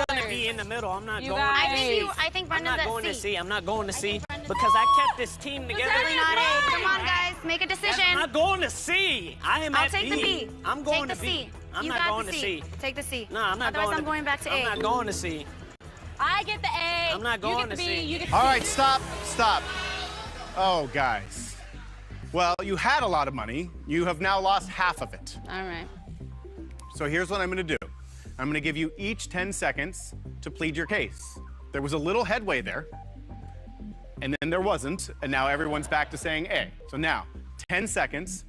gonna be in the middle. I'm not You going. guys- I think I'm Brendan's not at going to C. C. I'm not going to C. Brendan's because I kept this team together. Really not A. Come on, guys, make a decision. I'm not going to C. I am I'll at take B. the B. I'm going take to the B. C. I'm You not got going the to C. C. Take the C. No, I'm not Otherwise, going I'm to going back to A. I'm not going to C. I get the A. I'm not going you get the to B. C. You get the All C. right, stop. Oh, guys. Well, you had a lot of money. You have now lost half of it. All right. So here's what I'm going to do. I'm going to give you each 10 seconds to plead your case. There was a little headway there, and then there wasn't, and now everyone's back to saying A. So now, 10 seconds.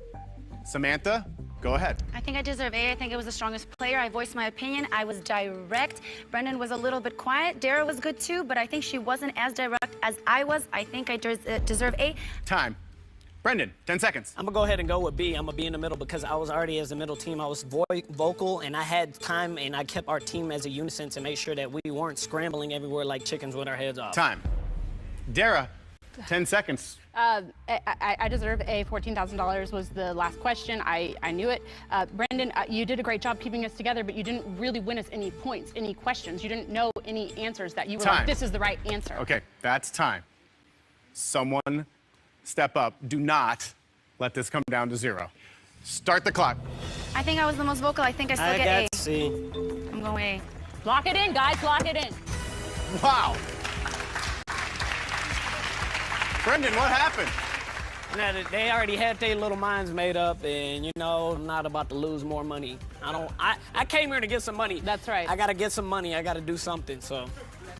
Samantha, go ahead. I think I deserve A. I think I was the strongest player. I voiced my opinion. I was direct. Brendan was a little bit quiet. Dara was good too, but I think she wasn't as direct as I was. I think I deserve A. Time. Brendan, 10 seconds. I'm going to go ahead and go with B. I'm going to be in the middle because I was already as the middle team. I was vocal, and I had time, and I kept our team as a unison to make sure that we weren't scrambling everywhere like chickens with our heads off. Time. Dara, 10 seconds. I deserve A. $14,000 was the last question. I knew it. Brendan, you did a great job keeping us together, but you didn't really win us any points, any questions. You didn't know any answers that you were like, this is the right answer. Okay, that's time. Someone step up. Do not let this come down to 0. Start the clock. I think I was the most vocal. I think I still get A. I got C. I'm going A. Lock it in, guys. Lock it in. Wow. Brendan, what happened? Now, they already had their little minds made up, and you know, I'm not about to lose more money. I came here to get some money. That's right. I gotta get some money. I gotta do something, so.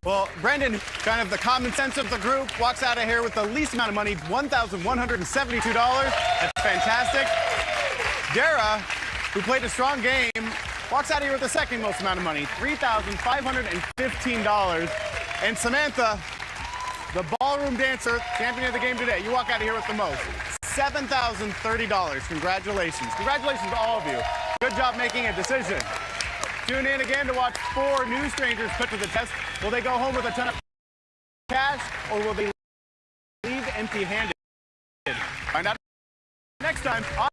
Well, Brendan, kind of the common sense of the group, walks out of here with the least amount of money, $1,172. That's fantastic. Dara, who played a strong game, walks out of here with the second most amount of money, $3,515. And Samantha, the ballroom dancer, champion of the game today, you walk out of here with the most, $7,030. Congratulations. Congratulations to all of you. Good job making a decision. Tune in again to watch 4 new strangers put to the test. Will they go home with a ton of cash, or will they leave empty-handed? Find out next time on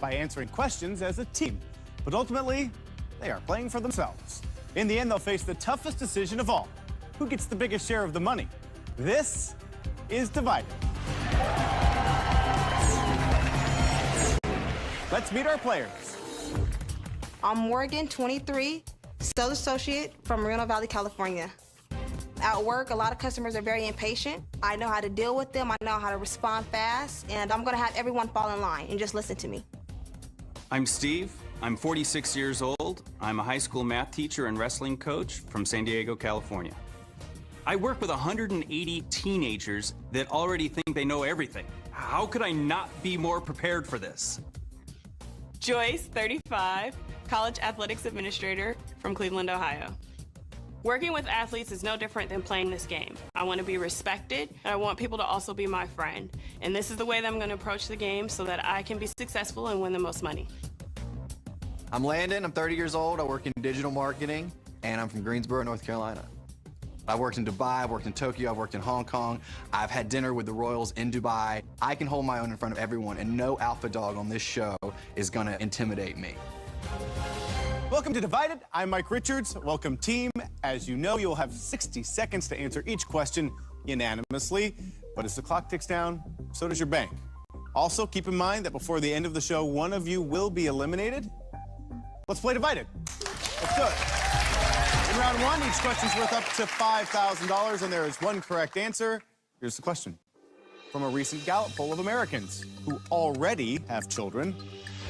by answering questions as a team. But ultimately, they are playing for themselves. In the end, they'll face the toughest decision of all. Who gets the biggest share of the money? This is Divided. Let's meet our players. I'm Morgan, 23, sales associate from Moreno Valley, California. At work, a lot of customers are very impatient. I know how to deal with them. I know how to respond fast, and I'm gonna have everyone fall in line and just listen to me. I'm Steve. I'm 46 years old. I'm a high school math teacher and wrestling coach from San Diego, California. I work with 180 teenagers that already think they know everything. How could I not be more prepared for this? Joyce, 35, college athletics administrator from Cleveland, Ohio. Working with athletes is no different than playing this game. I want to be respected, and I want people to also be my friend. And this is the way that I'm going to approach the game so that I can be successful and win the most money. I'm Landon, I'm 30 years old, I work in digital marketing, and I'm from Greensboro, North Carolina. I worked in Dubai, I've worked in Tokyo, I've worked in Hong Kong. I've had dinner with the royals in Dubai. I can hold my own in front of everyone, and no alpha dog on this show is gonna intimidate me. Welcome to Divided. I'm Mike Richards. Welcome, team. As you know, you'll have 60 seconds to answer each question unanimously. But as the clock ticks down, so does your bank. Also, keep in mind that before the end of the show, one of you will be eliminated. Let's play Divided. Let's do it. In round one, each question's worth up to $5,000, and there is one correct answer. Here's the question. From a recent Gallup poll of Americans who already have children,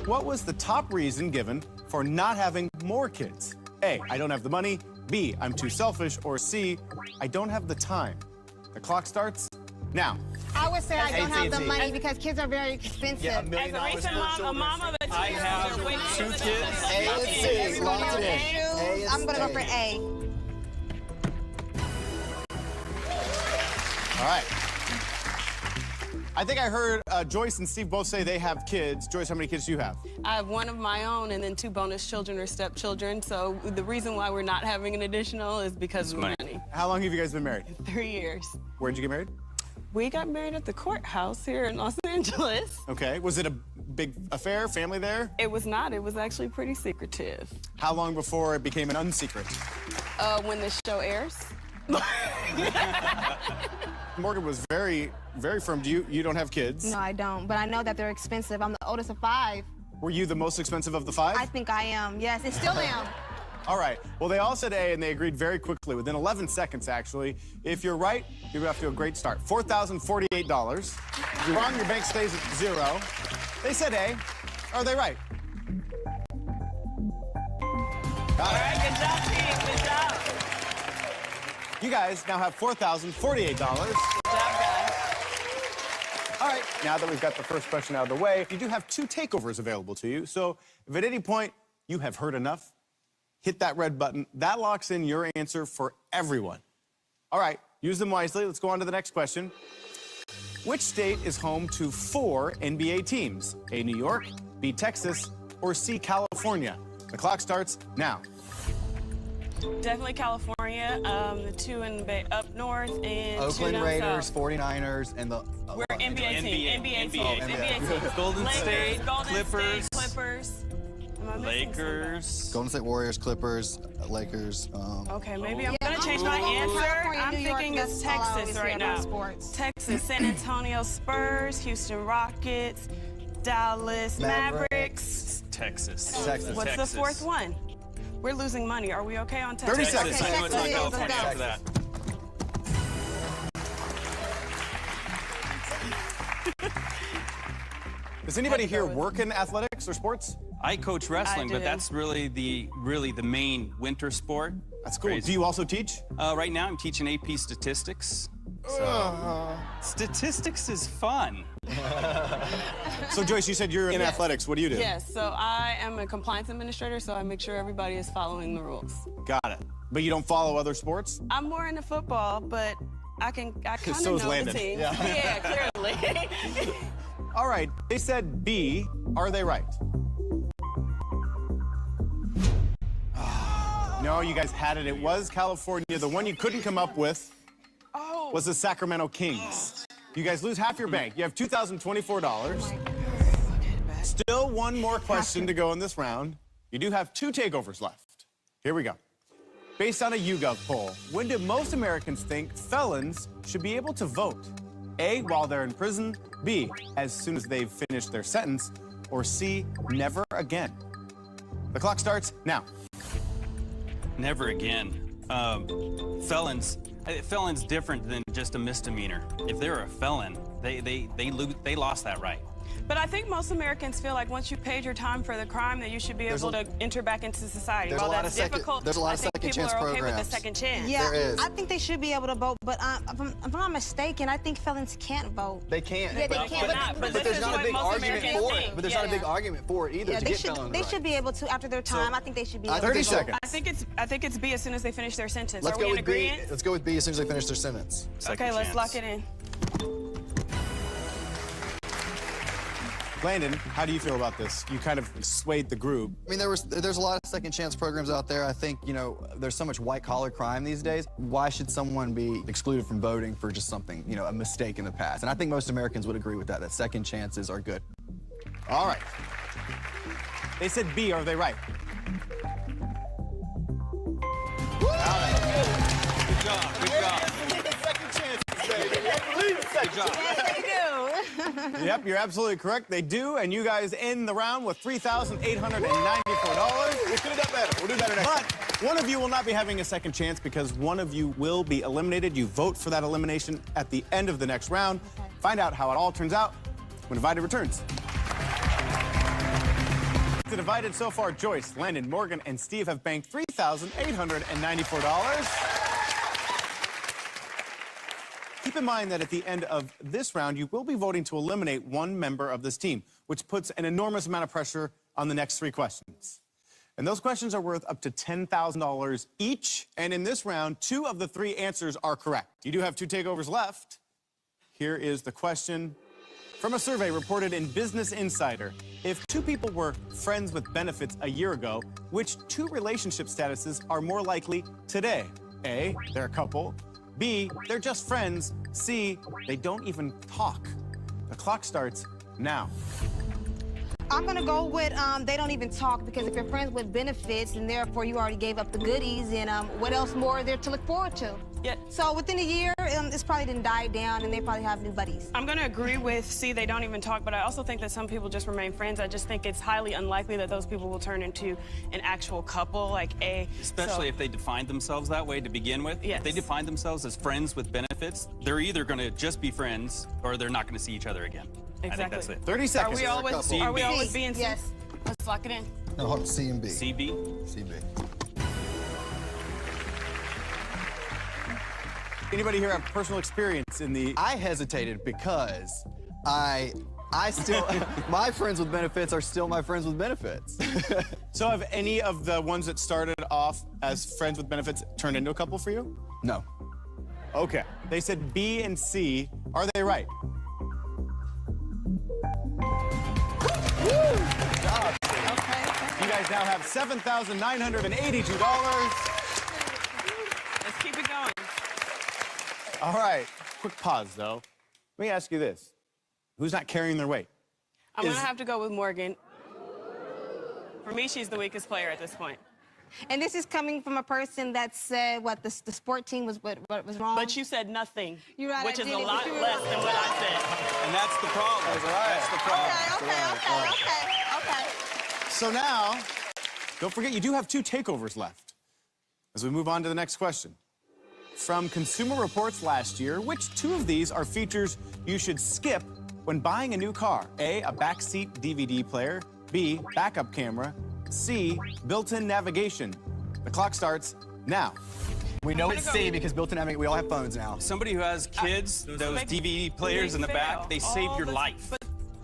what was the top reason given for not having more kids? A, I don't have the money. B, I'm too selfish. Or C, I don't have the time. The clock starts now. I would say I don't have the money because kids are very expensive. Yeah, $1 million As a recent mom of a two-year-old, I have you're waiting two for the kids. A and C. Locked in. I'm gonna go for A. All right. I think I heard Joyce and Steve both say they have kids. Joyce, how many kids do you have? I have one of my own and then 2 bonus children or stepchildren. So the reason why we're not having an additional is because of money. How long have you guys been married? 3 years. Where'd you get married? We got married at the courthouse here in Los Angeles. Okay. Was it a big affair, family there? It was not. It was actually pretty secretive. How long before it became an unsecret? When the show airs. Morgan was very, very firm. You don't have kids? No, I don't, but I know that they're expensive. I'm the oldest of 5. Were you the most expensive of the 5? I think I am. Yes, and still am. All right. Well, they all said A, and they agreed very quickly, within 11 seconds, actually. If you're right, you're off to a great start. $4,048. If you're wrong, your bank stays at 0. They said A. Are they right? All right, good job, team. Good job. You guys now have $4,048. Good job, guys. All right, now that we've got the first question out of the way, you do have 2 takeovers available to you. So if at any point you have heard enough, hit that red button. That locks in your answer for everyone. All right, use them wisely. Let's go on to the next question. Which state is home to 4 NBA teams? A, New York, B, Texas, or C, California? The clock starts now. Definitely California. The 2 in the Bay up north and Oakland 2 down Raiders, south. 49ers, and the... We're NBA team. NBA team. NBA team. Golden Lakers, State, Golden Clippers. State, Clippers. Am I missing Lakers. Golden State Warriors, Clippers, Lakers. Okay, maybe I'm gonna change my answer. California, I'm New York, thinking that's it's all I always Texas hear right about now. sports. Texas, San Antonio Spurs, Houston Rockets, Dallas Mavericks. Texas. What's the 4th one? We're losing money. Are we okay on Texas? 30 seconds. I know it's not Texas. California Let's after go. that. Does anybody here work in athletics or sports? I coach wrestling, I but do. that's really the main winter sport. That's cool. Crazy. Do you also teach? Right now, I'm teaching AP statistics. So, statistics is fun. So, Joyce, you said you're in athletics. What do you do? Yes, so I am a compliance administrator, so I make sure everybody is following the rules. Got it. But you don't follow other sports? I'm more into football, but I kind of So is know Landon. the team. Yeah. Yeah, clearly. All right. They said B. Are they right? No, you guys had it. It was California. The one you couldn't come up with was the Sacramento Kings. You guys lose half your bank. You have $2,024. Still one more question to go in this round. You do have 2 takeovers left. Here we go. Based on a YouGov poll, when do most Americans think felons should be able to vote? A, while they're in prison, B, as soon as they've finished their sentence, or C, never again? The clock starts now. Never again. Felons different than just a misdemeanor. If they're a felon, they lost that right. But I think most Americans feel like once you paid your time for the crime, that you should be able to enter back into society. There's While a lot that's of second- difficult, there's a lot of I think second people chance are okay with programs. the second chance. Yeah, There is. I think they should be able to vote, but if I'm not mistaken, I think felons can't vote. They can't. Yeah, they but, can. But but this there's is not a what big most argument Americans for it. think. But there's not a big argument for it either Yeah, to they get should. felons They right. should be able to after their time. I think they should be. I able think to 30 vote. seconds. I think it's B as soon as they finish their sentence. Let's Are go we in with B. agreement? Let's go with B as soon as they finish their sentence. Okay, let's lock it in. Landon, how do you feel about this? You kind of swayed the group. I mean, there's a lot of second chance programs out there. I think, you know, there's so much white collar crime these days. Why should someone be excluded from voting for just something, you know, a mistake in the past? And I think most Americans would agree with that second chances are good. All right. They said B. Are they right? Good job. Good job. Second chances, baby. Good job. Yes, they do. Yep, you're absolutely correct. They do, and you guys end the round with $3,894. We could have done better. We'll do better next time. But one of you will not be having a second chance because one of you will be eliminated. You vote for that elimination at the end of the next round. Find out how it all turns out when Divided returns. The Divided so far, Joyce, Landon, Morgan, and Steve have banked $3,894. Keep in mind that at the end of this round, you will be voting to eliminate one member of this team, which puts an enormous amount of pressure on the next 3 questions. And those questions are worth up to $10,000 each. And in this round, 2 of the 3 answers are correct. You do have 2 takeovers left. Here is the question. From a survey reported in Business Insider, if 2 people were friends with benefits a year ago, which 2 relationship statuses are more likely today? A, they're a couple. B, they're just friends. C, they don't even talk. The clock starts now. I'm gonna go with they don't even talk, because if you're friends with benefits and therefore you already gave up the goodies, and what else more is there to look forward to? Yeah. So within a year, it's probably didn't die down and they probably have new buddies. I'm gonna agree with C, they don't even talk, but I also think that some people just remain friends. I just think it's highly unlikely that those people will turn into an actual couple, like A. Especially if they define themselves that way to begin with. Yes. If they define themselves as friends with benefits, they're either gonna just be friends or they're not gonna see each other again. Exactly. I think that's it. 30 seconds. Are we all with C and B? B and C? Yes. Let's lock it in. No, hold on. C and B. CB? CB. Anybody here have personal experience in the... I hesitated because I still, my friends with benefits are still my friends with benefits. So have any of the ones that started off as friends with benefits turned into a couple for you? No. Okay. They said B and C. Are they right? Good job. Okay. You guys now have $7,982. Let's keep it going. All right. Quick pause, though. Let me ask you this. Who's not carrying their weight? I'm gonna have to go with Morgan. For me, she's the weakest player at this point. And this is coming from a person that said what the sport team was what was wrong. But you said nothing, You're right, which I is did a it, lot but you were less right. than what I said. And that's the problem. That's the problem. Okay. So now, don't forget, you do have 2 takeovers left. As we move on to the next question. From Consumer Reports last year, which 2 of these are features you should skip when buying a new car? A, a backseat DVD player. B, backup camera. C, built-in navigation. The clock starts now. We know it's C because built-in navigation, we all have phones now. Somebody who has kids, those DVD players in the back, they save your life.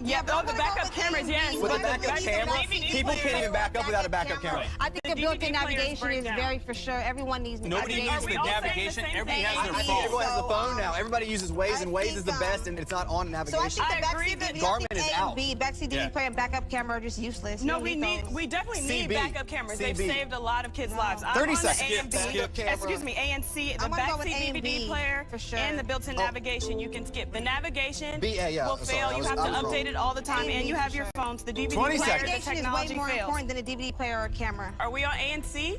Yeah, but the backup cameras, yes. With a backup camera, people can't even back up without a backup camera. I think the built-in navigation is very for sure. Everyone needs Nobody navigation. uses the navigation. Everybody has their I think phone. everyone has a phone now. Everybody uses Waze, and Waze is the best, and it's not on So I navigation. think the backseat DVD, Garmin is A out. and B, backseat DVD player and backup camera are just useless. No, You don't those. we definitely need CB. backup cameras. They've CB. saved a lot of kids' lives. 30 I'm on seconds. the A and B. Backup camera. Excuse me, A and C. The I'm gonna go with backseat A and DVD B, player for sure. and the built-in navigation you can skip. The navigation B, yeah, will sorry, fail. I You was- have to I was update wrong. it all the time, A and and B you for have your sure. phones. The DVD 20 player, seconds. the Navigation is way technology more fails. important than a DVD player or camera. Are we on A and C?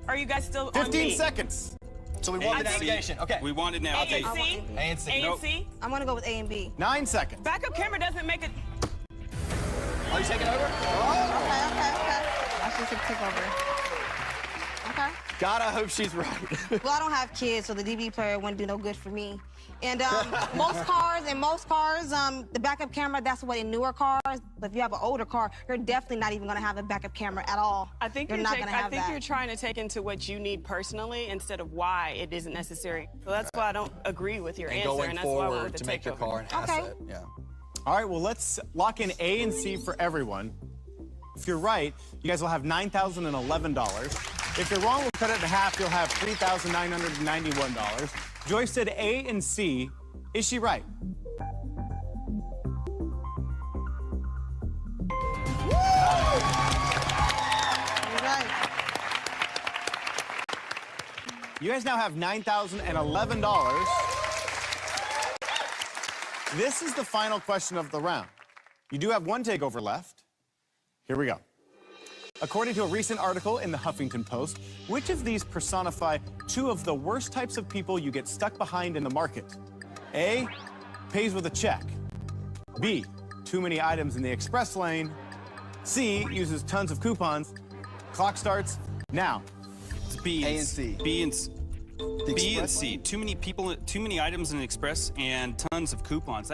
Are you guys still on 15 B? seconds. So we want A the and C. navigation. Okay. We wanted A navigation. and C? A and C. A and Nope. C? I'm gonna go with A and B. 9 seconds. Backup camera doesn't make it. Are you taking over? Okay. I should take over. Okay. God, I hope she's right. Well, I don't have kids, so the DVD player wouldn't do no good for me. And most cars, the backup camera, that's what in newer cars. But if you have an older car, you're definitely not even gonna have a backup camera at all. I think you're not gonna have that. you're trying to take into what you need personally instead of why it isn't necessary. So that's why I don't agree with your And answer, going and that's why I went forward with the to make your takeover. car an asset. Yeah. All right, well, let's lock in A and C for everyone. If you're right, you guys will have $9,011. If you're wrong, we'll cut it in half. You'll have $3,991. Joyce said A and C. Is she right? You guys now have $9,011. This is the final question of the round. You do have one takeover left. Here we go. According to a recent article in the Huffington Post, which of these personify two of the worst types of people you get stuck behind in the market? A, pays with a check. B, too many items in the express lane. C, uses tons of coupons. Clock starts now. It's B. A and C. B and C. B and C. lane? Too many people, too many items in the express, and tons of coupons.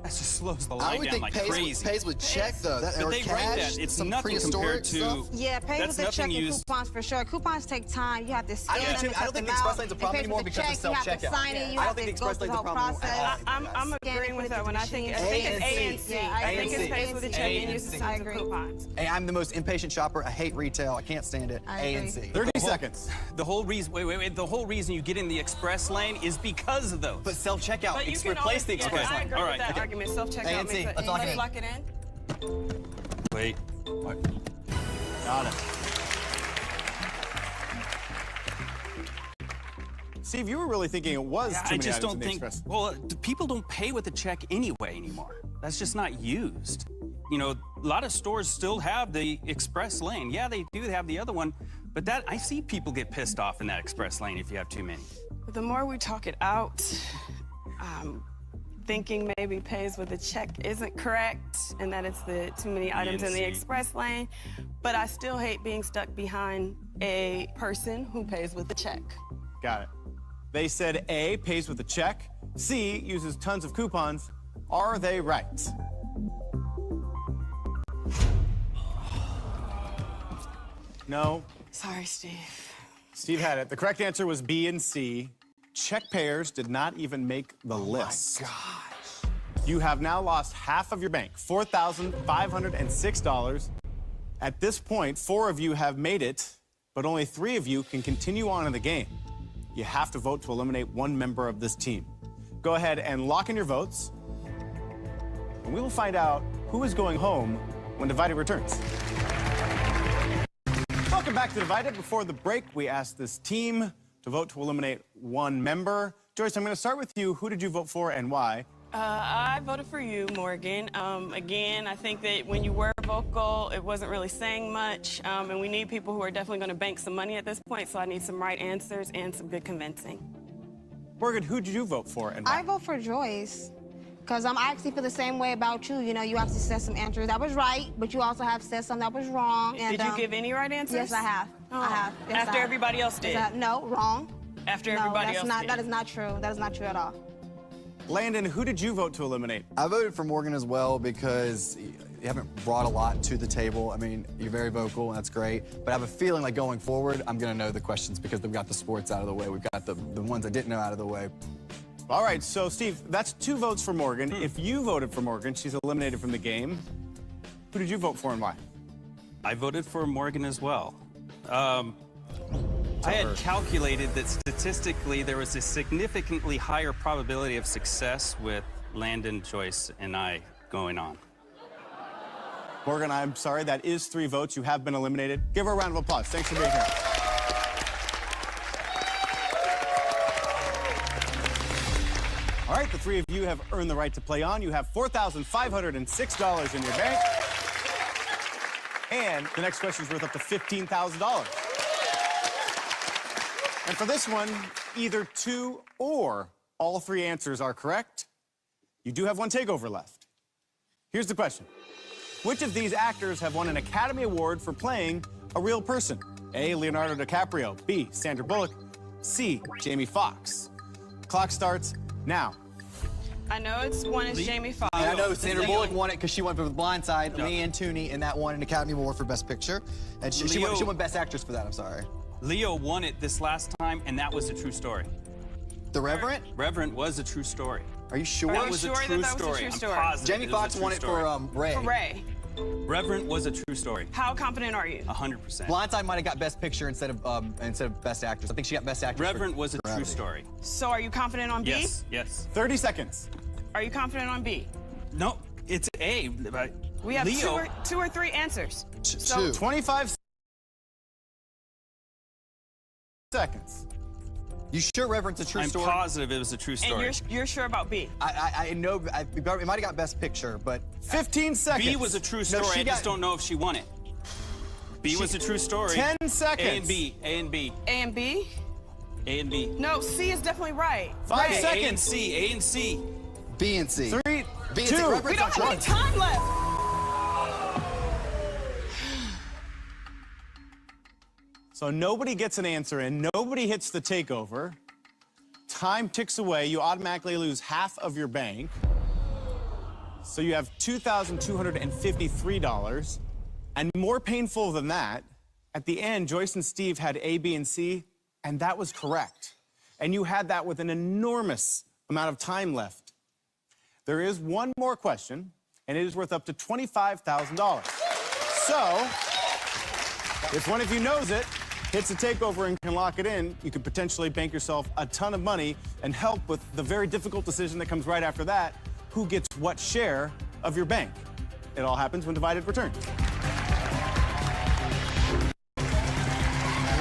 That just slows the I line would down think like pays, crazy. pays with check, though. That, But or they cash, write that. It's some nothing prehistoric compared to. stuff. Yeah, pay That's with the check nothing and used. coupons for sure. Coupons take time. You have to scan them. I don't think the express lane's a problem anymore because of self-checkout. You have to sign it. You I have don't think to the go express through the lane's a whole problem process. at all. I'm agreeing with that one. I think it's A and C. Yeah, I think A and it's C. pays with a check and uses I tons of agree. coupons. Hey, I'm the most impatient shopper. I hate retail. I can't stand it. I A and agree. C. 30 seconds. The whole reason. Wait. The whole reason you get in the express lane is because of those. But self-checkout, But you can replace always, the express I lane. agree All with right, that okay. argument. Self-checkout A and C. makes it. Let's lock it in. Lock it in. Wait. Got it. Steve, you were really thinking it was too I many just items in don't the think. express. Well, people don't pay with a check anyway anymore. That's just not used. You know, a lot of stores still have the express lane. Yeah, they do have the other one, but that I see people get pissed off in that express lane if you have too many. But the more we talk it out, thinking maybe pays with a check isn't correct, and that it's the too many items in the express lane. But I still hate being stuck behind a person who pays with a check. Got it. They said A, pays with a check. C, uses tons of coupons. Are they right? No. Sorry, Steve. Steve had it. The correct answer was B and C. Check payers did not even make the list. Oh my gosh. You have now lost half of your bank, $4,506. At this point, 4 of you have made it, but only 3 of you can continue on in the game. You have to vote to eliminate one member of this team. Go ahead and lock in your votes, and we will find out who is going home when Divided returns. Welcome back to Divided. Before the break, we asked this team to vote to eliminate one member. Joyce, I'm going to start with you. Who did you vote for and why? I voted for you, Morgan. Again, I think that when you were vocal, it wasn't really saying much, and we need people who are definitely going to bank some money at this point, so I need some right answers and some good convincing. Morgan, who did you vote for and why? I vote for Joyce. Because I actually feel the same way about you. You know, you actually said some answers that was right, but you also have said some that was wrong. And, Did you give any right answers? Yes, I have. I have. Yes, After I have. everybody else did? Yes, no, wrong. After No, everybody that's else not, did? that is not true. That is not true at all. Landon, who did you vote to eliminate? I voted for Morgan as well because you haven't brought a lot to the table. I mean, you're very vocal, and that's great. But I have a feeling like going forward, I'm going to know the questions because we've got the sports out of the way. We've got the ones I didn't know out of the way. All right, so Steve, that's 2 votes for Morgan. If you voted for Morgan, she's eliminated from the game. Who did you vote for and why? I voted for Morgan as well. I had calculated that statistically there was a significantly higher probability of success with Landon, Joyce, and I going on. Morgan, I'm sorry, that is 3 votes. You have been eliminated. Give her a round of applause. Thanks for being here. All right, the 3 of you have earned the right to play on. You have $4,506 in your bank. And the next question is worth up to $15,000. And for this one, either 2 or all 3 answers are correct. You do have one takeover left. Here's the question. Which of these actors have won an Academy Award for playing a real person? A, Leonardo DiCaprio. B, Sandra Bullock. C, Jamie Foxx. Clock starts now. I know one is Jamie Foxx. And I know Sandra Bullock won it because she went for The Blind Side. Leanne Tooney, and that won an Academy Award for Best Picture. And she won Best Actress for that, I'm sorry. Leo won it this last time, and that was a true story. The Reverend? Reverend was a true story. Are you sure? That was a true story. I'm positive Jamie it was a Foxx true won it story. for Ray. For Ray. Reverend was a true story. How confident are you? 100%. Blindside might have got Best Picture instead of Best Actress. I think she got Best Actress. Reverend was a true Gravity. story. So are you confident on B? Yes, yes. 30 seconds. Are you confident on B? No, it's A. We have Leo. two or three answers. So 25 seconds. You sure, Reverend, it's a true I'm story? positive it was a true story. And you're sure about B? I know, it might have got best picture, but... 15 seconds. B was a true story. I just don't know if she won it. B was a true story. 10 seconds. A and B. A and B. A and B? A and B. No, C is definitely right. 5 A seconds. and C. A and C. B and C. 3, B and 2. C. Reverend's We don't on have any one. time left. So nobody gets an answer in. Nobody hits the takeover. Time ticks away. You automatically lose half of your bank. So you have $2,253. And more painful than that, at the end, Joyce and Steve had A, B, and C, and that was correct. And you had that with an enormous amount of time left. There is one more question, and it is worth up to $25,000. So, if one of you knows it, hits a takeover and can lock it in, you could potentially bank yourself a ton of money and help with the very difficult decision that comes right after that, who gets what share of your bank. It all happens when Divided returns.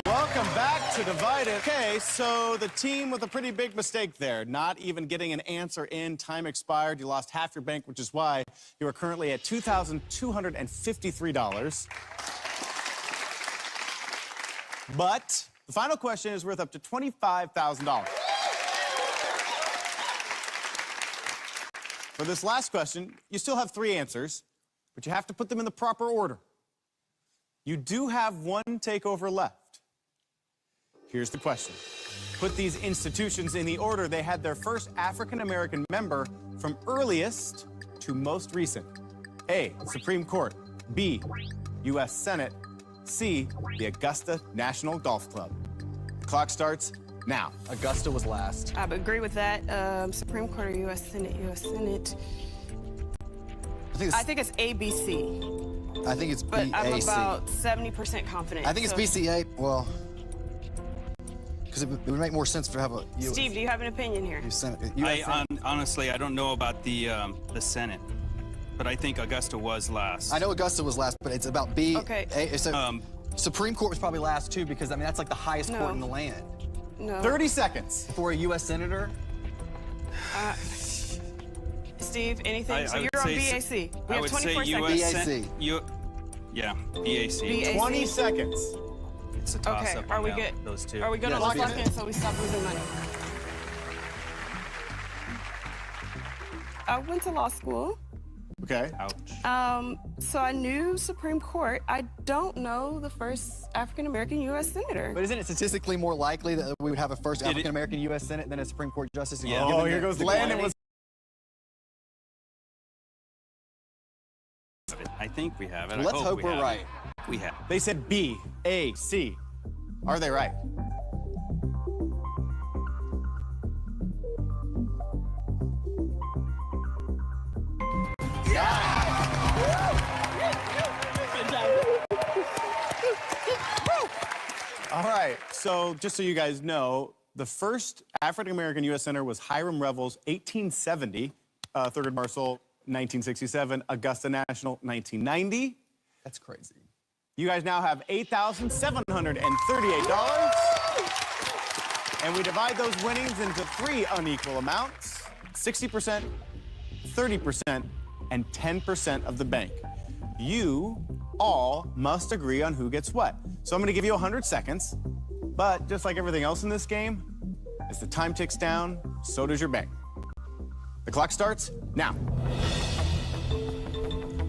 Welcome back to Divided. Okay, so the team with a pretty big mistake there, not even getting an answer in, time expired. You lost half your bank, which is why you are currently at $2,253. But the final question is worth up to $25,000. For this last question, you still have 3 answers, but you have to put them in the proper order. You do have one takeover left. Here's the question. Put these institutions in the order they had their first African-American member from earliest to most recent. A, Supreme Court. B, U.S. Senate. C, the Augusta National Golf Club. The clock starts now. Augusta was last. I would agree with that. Supreme Court or U.S. Senate? U.S. Senate. I think it's ABC. I think it's But I'm BAC. about 70% confident. I think it's so- BCA. Well, because it would make more sense to have a Steve, do you have an opinion here? Honestly, I don't know about the Senate, but I think Augusta was last. I know Augusta was last, but it's about B. Okay. So Supreme Court was probably last too, because I mean that's like the highest court in the land. No. 30 seconds for a U.S. senator. Steve, anything? So I would you're on say BAC. We I have would 24 say seconds. U.S. Yeah, BAC. 20 seconds. It's a Okay, toss-up are on we that, good? those two. Are we good to lock in so we stop losing money? I went to law school. Okay. Ouch. So I knew Supreme Court. I don't know the first African-American U.S. senator. But isn't it statistically more likely that we would have a first African-American U.S. Senate than a Supreme Court justice? Yeah. Oh, here goes Landon. I think we have it. Let's hope we're right. We have. They said B, A, C. Are they right? All right, so just so you guys know, the first African-American U.S. Senator was Hiram Revels, 1870, Thurgood Marshall, 1967, Augusta National, 1990. That's crazy. You guys now have $8,738. And we divide those winnings into 3 unequal amounts, 60%, 30%, and 10% of the bank. You all must agree on who gets what. So I'm gonna give you 100 seconds, but just like everything else in this game, as the time ticks down, so does your bank. The clock starts now.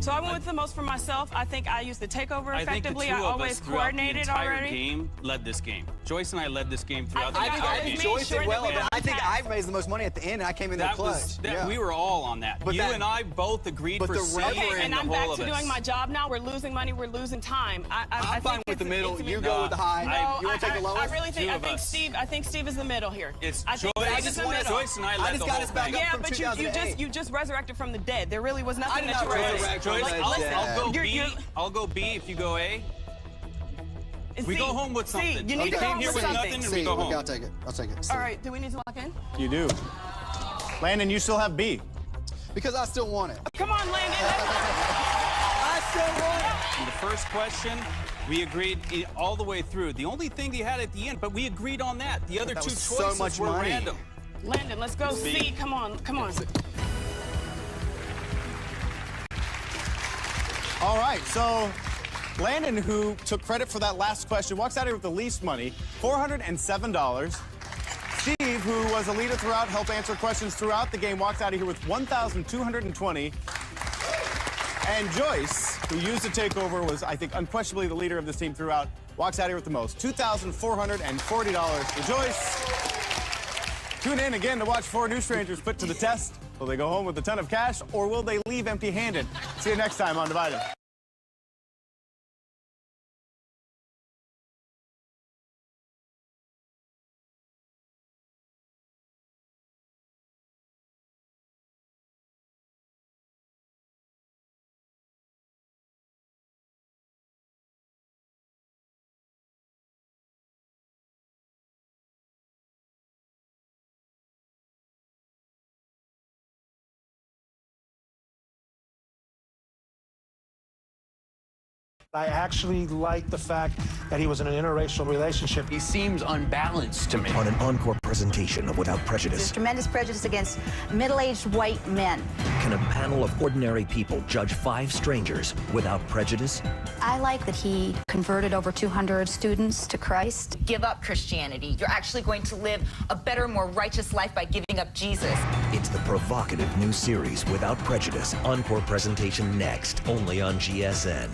So I went with the most for myself. I think I used the takeover effectively. I always coordinated the entire already. game led this game. Joyce and I led this game throughout the I entire think game. Joyce did well, but I think I raised the most money at the end, and I came in there clutch. We were all on that. But you and I both agreed for C Okay, and I'm back of to us. doing my job now. We're losing money. We're losing time. I'm fine with the middle. You go with the high. No, You want to take the lowest? I really think. I think Steve is the middle here. It's I think Joyce. Steve is the middle. Joyce and I led the whole thing. Yeah, but you just resurrected from the dead. There really was nothing that you resurrected. Joyce, I'll go B. I'll go B if you go A. We C. go home with C. something. You need to go home here with with something. nothing and we go home. I'll take it. I'll take it. All right, do we need to lock in? You do. Landon, you still have B. Because I still want it. Come on, Landon. I still want it. And the first question We agreed all the way through. The only thing he had at the end, but we agreed on that. The other That two was so choices much were money. random. Landon, let's go see. Come on, come on. All right, so Landon, who took credit for that last question, walks out here with the least money, $407. Steve, who was a leader throughout, helped answer questions throughout the game, walks out of here with $1,220. And Joyce, who used the takeover, was, I think, unquestionably the leader of this team throughout, walks out here with the most, $2,440 for Joyce. Tune in again to watch four new strangers put to the test. Will they go home with a ton of cash, or will they leave empty-handed? See you next time on Divided. I actually like the fact that he was in an interracial relationship. He seems unbalanced to me. On an encore presentation of Without Prejudice. There's tremendous prejudice against middle-aged white men. Can a panel of ordinary people judge 5 strangers without prejudice? I like that he converted over 200 students to Christ. Give up Christianity. You're actually going to live a better, more righteous life by giving up Jesus. It's the provocative new series Without Prejudice. Encore presentation next, only on GSN.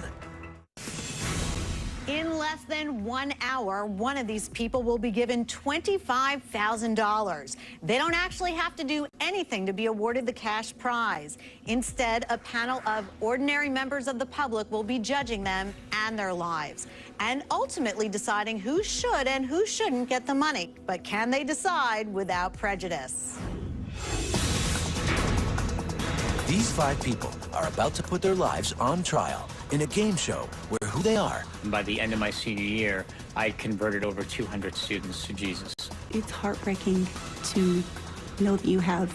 In less than 1 hour, one of these people will be given $25,000. They don't actually have to do anything to be awarded the cash prize. Instead, a panel of ordinary members of the public will be judging them and their lives, and ultimately deciding who should and who shouldn't get the money. But can they decide without prejudice? These 5 people are about to put their lives on trial in a game show where who they are. By the end of my senior year, I converted over 200 students to Jesus. It's heartbreaking to know that you have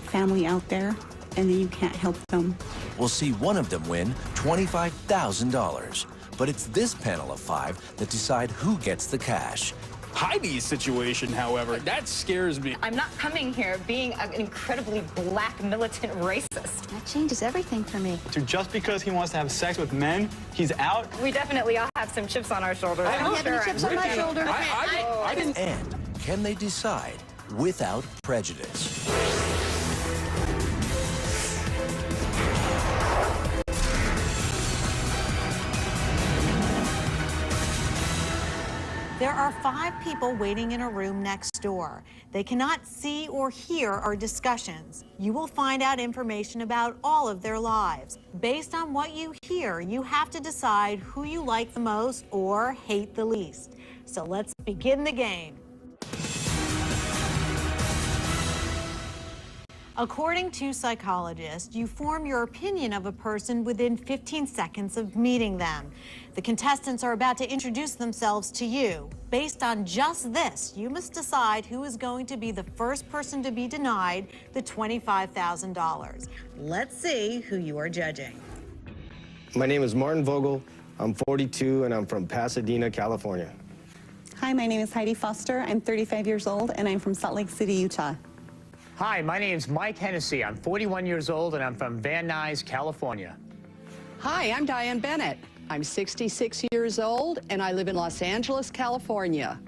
family out there and that you can't help them. We'll see one of them win $25,000. But it's this panel of 5 that decide who gets the cash. Heidi's situation, however, that scares me. I'm not coming here being an incredibly black militant racist. That changes everything for me. So just because he wants to have sex with men, he's out? We definitely all have some chips on our shoulders. I don't have any chips on my shoulder. I didn't. And can they decide without prejudice? There are 5 people waiting in a room next door. They cannot see or hear our discussions. You will find out information about all of their lives. Based on what you hear, you have to decide who you like the most or hate the least. So let's begin the game. According to psychologists, you form your opinion of a person within 15 seconds of meeting them. The contestants are about to introduce themselves to you. Based on just this, you must decide who is going to be the first person to be denied the $25,000. Let's see who you are judging. My name is Martin Vogel. I'm 42 and I'm from Pasadena, California. Hi, my name is Heidi Foster. I'm 35 years old and I'm from Salt Lake City, Utah. Hi, my name is Mike Hennessy. I'm 41 years old and I'm from Van Nuys, California. Hi, I'm Diane Bennett. I'm 66 years old and I live in Los Angeles, California.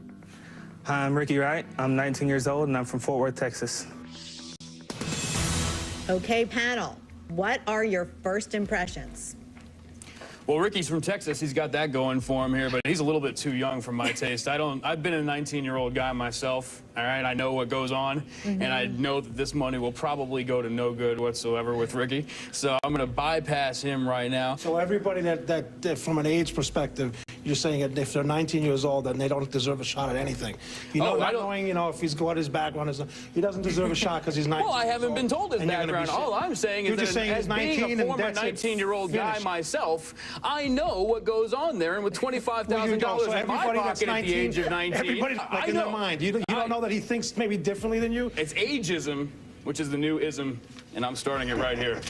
Hi, I'm Ricky Wright. I'm 19 years old and I'm from Fort Worth, Texas. Okay, panel, what are your first impressions? Well, Ricky's from Texas. He's got that going for him here, but he's a little bit too young for my taste. I've been a 19-year-old guy myself, all right? I know what goes on, and I know that this money will probably go to no good whatsoever with Ricky. So I'm going to bypass him right now. So everybody that from an age perspective, you're saying that if they're 19 years old, then they don't deserve a shot at anything. You know, not knowing, you know, if he's got his background, he doesn't deserve a shot because he's 19. Well, I haven't been told his background. All I'm saying is that as being a former 19-year-old guy myself, I know what goes on there, and with $25,000 in my pocket at the age of 19, everybody, like in their mind, you don't know that he thinks maybe differently than you? It's ageism, which is the new ism, and I'm starting it right here.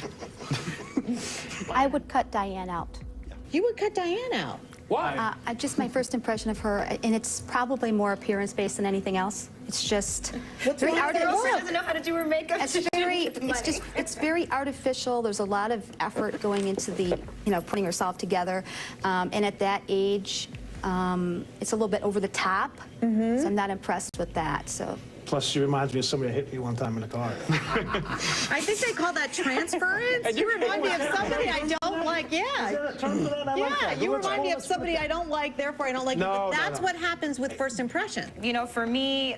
I would cut Diane out. You would cut Diane out? Why? Just my first impression of her, and it's probably more appearance-based than anything else. It's just very artificial. She doesn't know how to do her makeup. It's very artificial. There's a lot of effort going into the, putting herself together. And at that age, it's a little bit over the top. So I'm not impressed with that. So. Plus, she reminds me of somebody that hit me one time in the car. I think they call that transference. You remind me of somebody I don't like. Yeah. You remind me of somebody I don't like, therefore I don't like you. But that's what happens with first impression. You know, for me,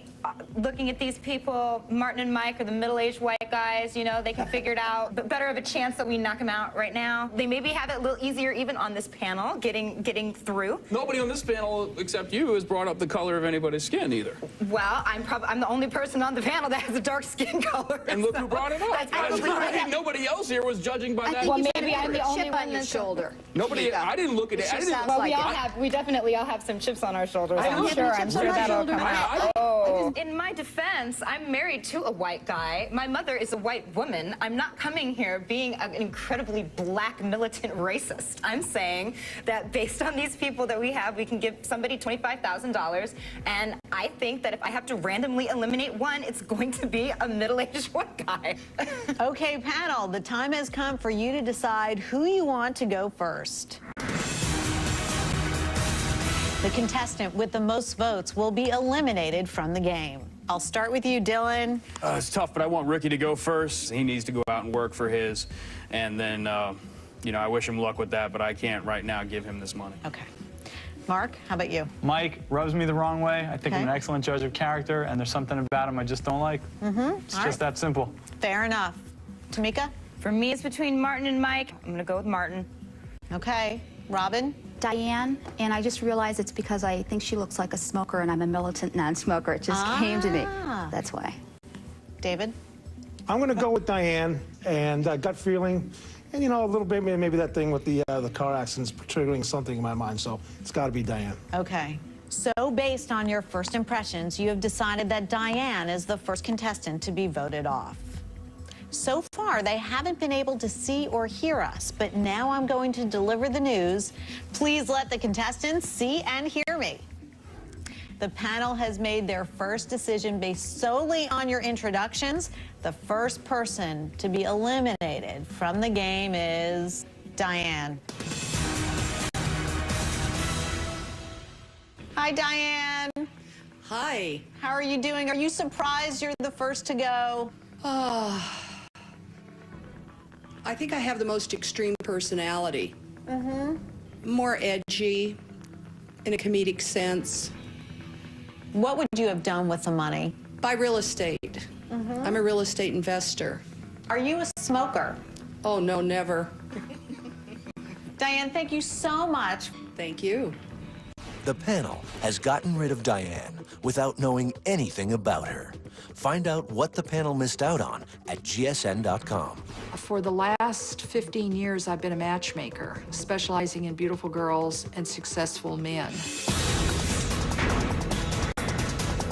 looking at these people, Martin and Mike are the middle-aged white guys, they can figure it out. But better of a chance that we knock them out right now. They maybe have it a little easier even on this panel, getting through. Nobody on this panel except you has brought up the color of anybody's skin either. Well, I'm the only person on the panel that has a dark skin color. And look who brought it up. I think nobody else here was judging by that. Well, maybe I'm the only one that's shoulder. Nobody, I didn't look at it. We definitely all have some chips on our shoulders. I'm sure that'll come out. In my defense, I'm married to a white guy. My mother is a white woman. I'm not coming here being an incredibly black militant racist. I'm saying that based on these people that we have, we can give somebody $25,000. And I think that if I have to randomly eliminate one, it's going to be a middle-aged white guy. Okay, panel, the time has come for you to decide who you want to go first. The contestant with the most votes will be eliminated from the game. I'll start with you, Dylan. It's tough, but I want Ricky to go first. He needs to go out and work for his. And then, I wish him luck with that, but I can't right now give him this money. Okay. Mark, how about you? Mike rubs me the wrong way. I think I'm an excellent judge of character, and there's something about him I just don't like. It's just that simple. Fair enough. Tamika? For me, it's between Martin and Mike. I'm going to go with Martin. Okay. Robin? Diane, and I just realized it's because I think she looks like a smoker and I'm a militant non-smoker. It just came to me. That's why. David? I'm going to go with Diane, and gut feeling, and a little bit maybe that thing with the car accidents triggering something in my mind, so it's got to be Diane. Okay. So based on your first impressions, you have decided that Diane is the first contestant to be voted off. So far, they haven't been able to see or hear us, but now I'm going to deliver the news. Please let the contestants see and hear me. The panel has made their first decision based solely on your introductions. The first person to be eliminated from the game is Diane. Hi, Diane. Hi. How are you doing? Are you surprised you're the first to go? I think I have the most extreme personality. More edgy, in a comedic sense. What would you have done with the money? Buy real estate. I'm a real estate investor. Are you a smoker? Oh, no, never. Diane, thank you so much. Thank you. The panel has gotten rid of Diane without knowing anything about her. Find out what the panel missed out on at gsn.com. For the last 15 years, I've been a matchmaker, specializing in beautiful girls and successful men.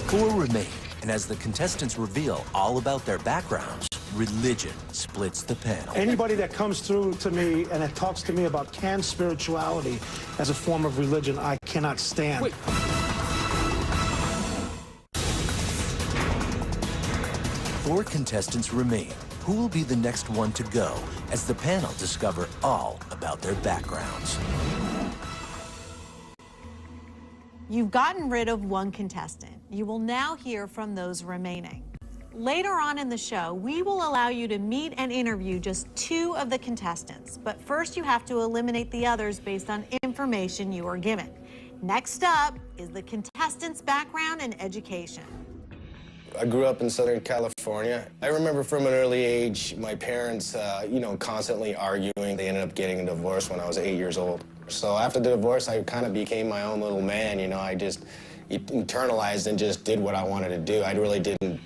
Four remain, and as the contestants reveal all about their backgrounds, religion splits the panel. Anybody that comes through to me and that talks to me about canned spirituality as a form of religion, I cannot stand. Wait. 4 contestants remain. Who will be the next one to go as the panel discover all about their backgrounds? You've gotten rid of one contestant. You will now hear from those remaining. Later on in the show, we will allow you to meet and interview just 2 of the contestants. But first, you have to eliminate the others based on information you are given. Next up is the contestant's background and education. I grew up in Southern California. I remember from an early age, my parents, constantly arguing. They ended up getting a divorce when I was 8 years old. So after the divorce, I kind of became my own little man, I just internalized and just did what I wanted to do. I really didn't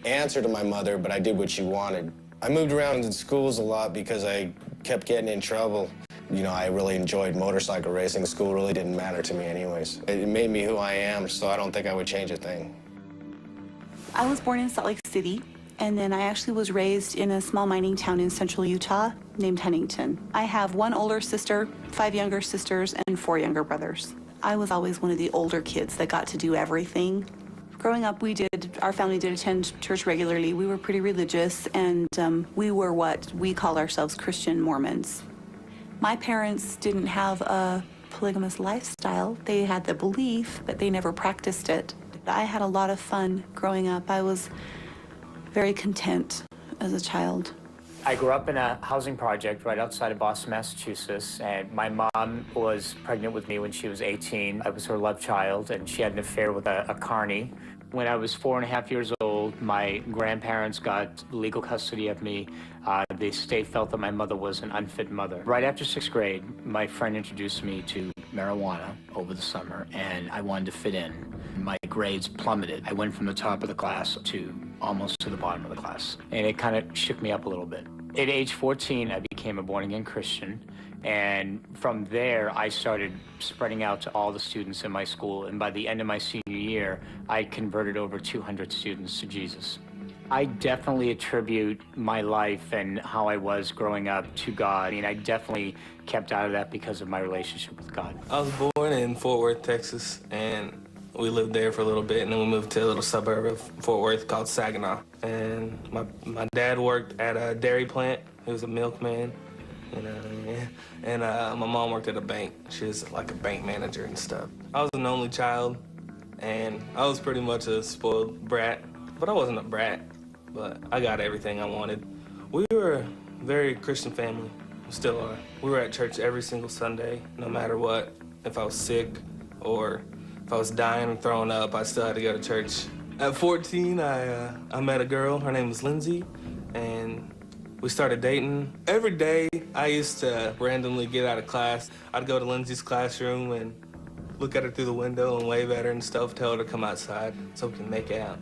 answer to my mother, but I did what she wanted. I moved around in schools a lot because I kept getting in trouble. I really enjoyed motorcycle racing. School really didn't matter to me anyways. It made me who I am, so I don't think I would change a thing. I was born in Salt Lake City, And then I actually was raised in a small mining town in central Utah named Huntington. I have one older sister, 5 younger sisters, and 4 younger brothers. I was always one of the older kids that got to do everything. Growing up, our family did attend church regularly. We were pretty religious, and we were what we call ourselves Christian Mormons. My parents didn't have a polygamous lifestyle. They had the belief, but they never practiced it. I had a lot of fun growing up. I was very content as a child. I grew up in a housing project right outside of Boston, Massachusetts, and my mom was pregnant with me when she was 18. I was her love child, and she had an affair with a carny. When I was 4.5 years old, my grandparents got legal custody of me. The state felt that my mother was an unfit mother. Right after 6th grade, my friend introduced me to marijuana over the summer, and I wanted to fit in. My grades plummeted. I went from the top of the class to almost to the bottom of the class, and it kind of shook me up a little bit. At age 14, I became a born-again Christian, and from there, I started spreading out to all the students in my school, and by the end of my senior year, I converted over 200 students to Jesus. I definitely attribute my life and how I was growing up to God. I mean, I definitely kept out of that because of my relationship with God. I was born in Fort Worth, Texas, and we lived there for a little bit, and then we moved to a little suburb of Fort Worth called Saginaw. And my dad worked at a dairy plant. He was a milkman. And my mom worked at a bank. She was like a bank manager and stuff. I was an only child, and I was pretty much a spoiled brat. But I wasn't a brat, but I got everything I wanted. We were a very Christian family, we still are. We were at church every single Sunday, no matter what. If I was sick or if I was dying and throwing up, I still had to go to church. At 14, I met a girl. Her name was Lindsay, and we started dating. Every day, I used to randomly get out of class. I'd go to Lindsay's classroom and look at her through the window and wave at her and stuff, tell her to come outside so we can make out.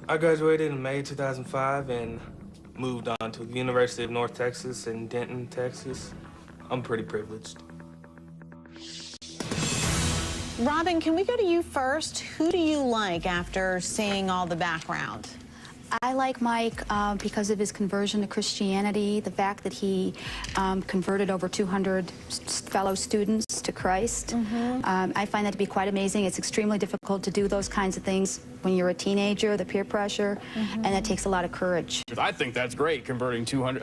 I graduated in May 2005 and moved on to the University of North Texas in Denton, Texas. I'm pretty privileged. Robin, can we go to you first? Who do you like after seeing all the background? I like Mike because of his conversion to Christianity, the fact that he converted over 200 fellow students to Christ. I find that to be quite amazing. It's extremely difficult to do those kinds of things when you're a teenager, the peer pressure, and it takes a lot of courage. I think that's great, converting 200.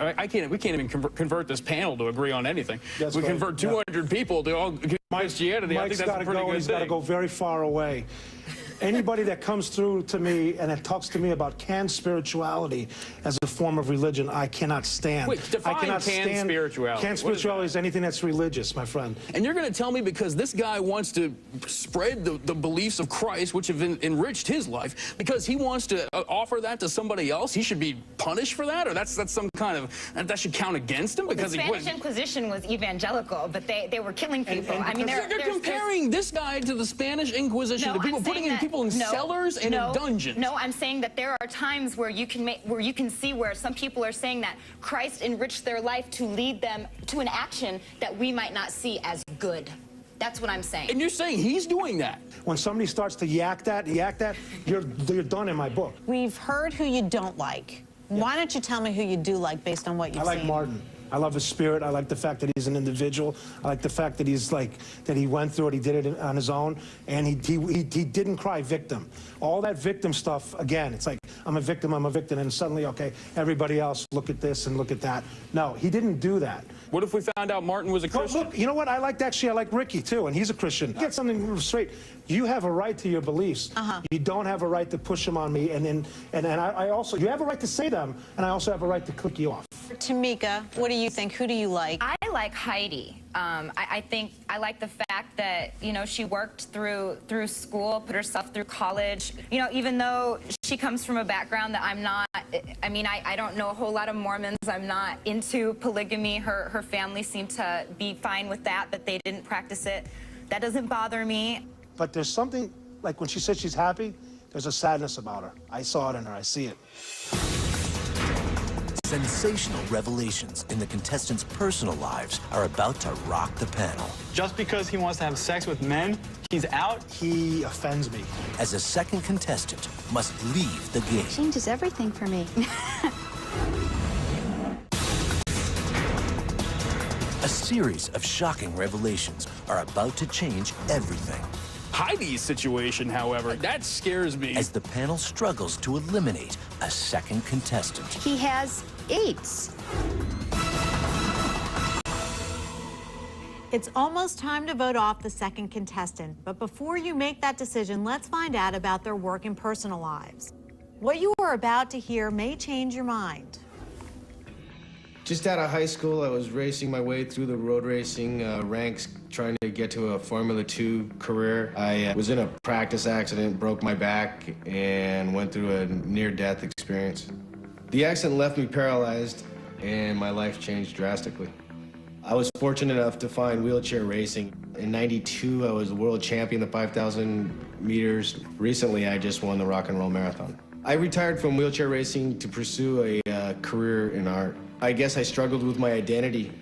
We can't even convert this panel to agree on anything. We convert 200 people to all Christianity. I think that's a pretty good thing. He's got to go very far away. Anybody that comes through to me and that talks to me about canned spirituality as a form of religion, I cannot stand. Wait, define I cannot canned spirituality. Canned spirituality is anything that's religious, my friend. And you're going to tell me because this guy wants to spread the beliefs of Christ, which have enriched his life, because he wants to offer that to somebody else, he should be punished for that? Or that's some kind of, that should count against him? Because the Spanish Inquisition was evangelical, but they were killing people. I mean, they're comparing this guy to the Spanish Inquisition, to people putting in people in cellars and in dungeons. No, I'm saying that there are times where you can see where some people are saying that Christ enriched their life to lead them to an action that we might not see as good. That's what I'm saying. And you're saying he's doing that? When somebody starts to yak that, you're done in my book. We've heard who you don't like. Yeah. Why don't you tell me who you do like based on what you've seen? I like Martin. I love his spirit. I like the fact that he's an individual. I like the fact that that he went through it, he did it on his own, and he didn't cry victim. All that victim stuff, again, it's like, I'm a victim, and suddenly, okay, everybody else, look at this and look at that. No, he didn't do that. What if we found out Martin was a Christian? Well, look, you know what? I like Ricky, too, and he's a Christian. Get something straight. You have a right to your beliefs. You don't have a right to push them on me, and I also, you have a right to say them, and I also have a right to click you off. Tamika, what do you think? Who do you like? I like Heidi. I think I like the fact that, you know, she worked through school, put herself through college. You know, even though she comes from a background that I'm not, I mean, I don't know a whole lot of Mormons. I'm not into polygamy. Her family seemed to be fine with that they didn't practice it. That doesn't bother me. But there's something, like when she said she's happy, there's a sadness about her. I saw it in her. I see it. Sensational revelations in the contestants' personal lives are about to rock the panel. Just because he wants to have sex with men, he's out? He offends me. As a second contestant must leave the game. Changes everything for me. A series of shocking revelations are about to change everything. Heidi's situation, however, that scares me. As the panel struggles to eliminate a second contestant. He has AIDS. It's almost time to vote off the second contestant, but before you make that decision, let's find out about their work and personal lives. What you are about to hear may change your mind. Just out of high school, I was racing my way through the road racing ranks, trying to get to a Formula 2 career. I was in a practice accident, broke my back, and went through a near-death experience. The accident left me paralyzed, and my life changed drastically. I was fortunate enough to find wheelchair racing. In '92, I was the world champion the 5,000 meters. Recently, I just won the Rock and Roll Marathon. I retired from wheelchair racing to pursue a career in art. I guess I struggled with my identity,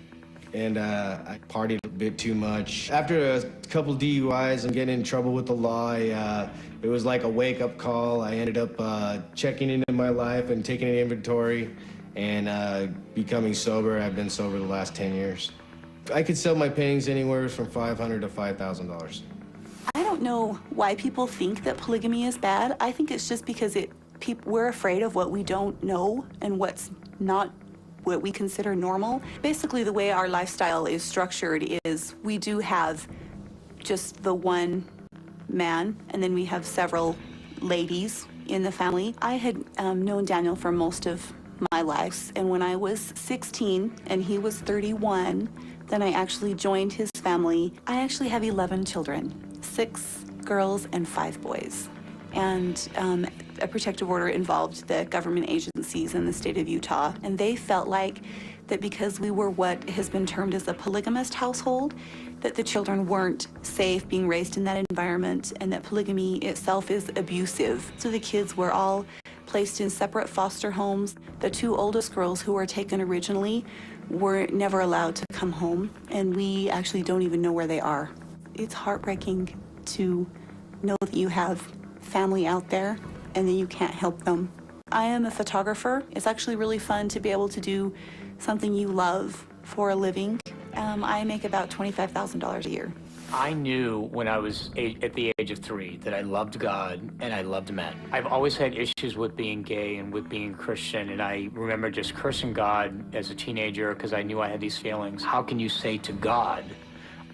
and I partied a bit too much. After a couple DUIs and getting in trouble with the law, it was like a wake-up call. I ended up checking into my life and taking an inventory and becoming sober. I've been sober the last 10 years. I could sell my paintings anywhere from $500 to $5,000. I don't know why people think that polygamy is bad. I think it's just because we're afraid of what we don't know and what's not what we consider normal. Basically, the way our lifestyle is structured is we do have just the one man, and then we have several ladies in the family. I had known Daniel for most of my life, and when I was 16 and he was 31, then I actually joined his family. I actually have 11 children, 6 girls and 5 boys. And a protective order involved the government agencies in the state of Utah, and they felt like that because we were what has been termed as a polygamist household, that the children weren't safe being raised in that environment, and that polygamy itself is abusive. So the kids were all placed in separate foster homes. The 2 oldest girls who were taken originally were never allowed to come home, and we actually don't even know where they are. It's heartbreaking to know that you have family out there and that you can't help them. I am a photographer. It's actually really fun to be able to do something you love for a living. I make about $25,000 a year. I knew when I was at the age of 3 that I loved God and I loved men. I've always had issues with being gay and with being Christian, and I remember just cursing God as a teenager because I knew I had these feelings. How can you say to God,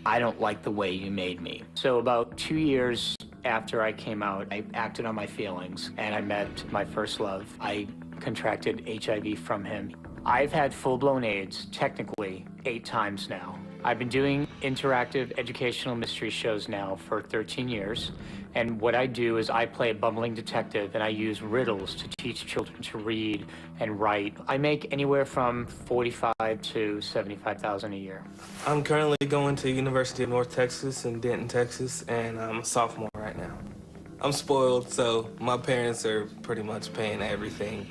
I don't like the way you made me? So about 2 years after I came out, I acted on my feelings and I met my first love. I contracted HIV from him. I've had full-blown AIDS, technically, 8 times now. I've been doing interactive educational mystery shows now for 13 years. And what I do is I play a bumbling detective and I use riddles to teach children to read and write. I make anywhere from $45,000 to $75,000 a year. I'm currently going to University of North Texas in Denton, Texas, and I'm a sophomore right now. I'm spoiled, so my parents are pretty much paying everything.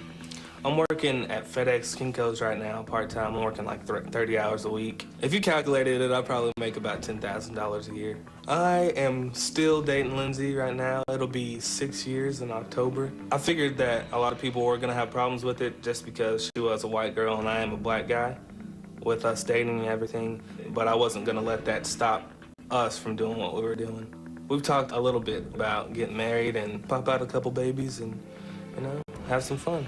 I'm working at FedEx Kinko's right now, part-time. I'm working like 30 hours a week. If you calculated it, I probably make about $10,000 a year. I am still dating Lindsay right now. It'll be 6 years in October. I figured that a lot of people were gonna have problems with it just because she was a white girl and I am a black guy, with us dating and everything. But I wasn't gonna let that stop us from doing what we were doing. We've talked a little bit about getting married and pop out a couple babies and, you know, have some fun.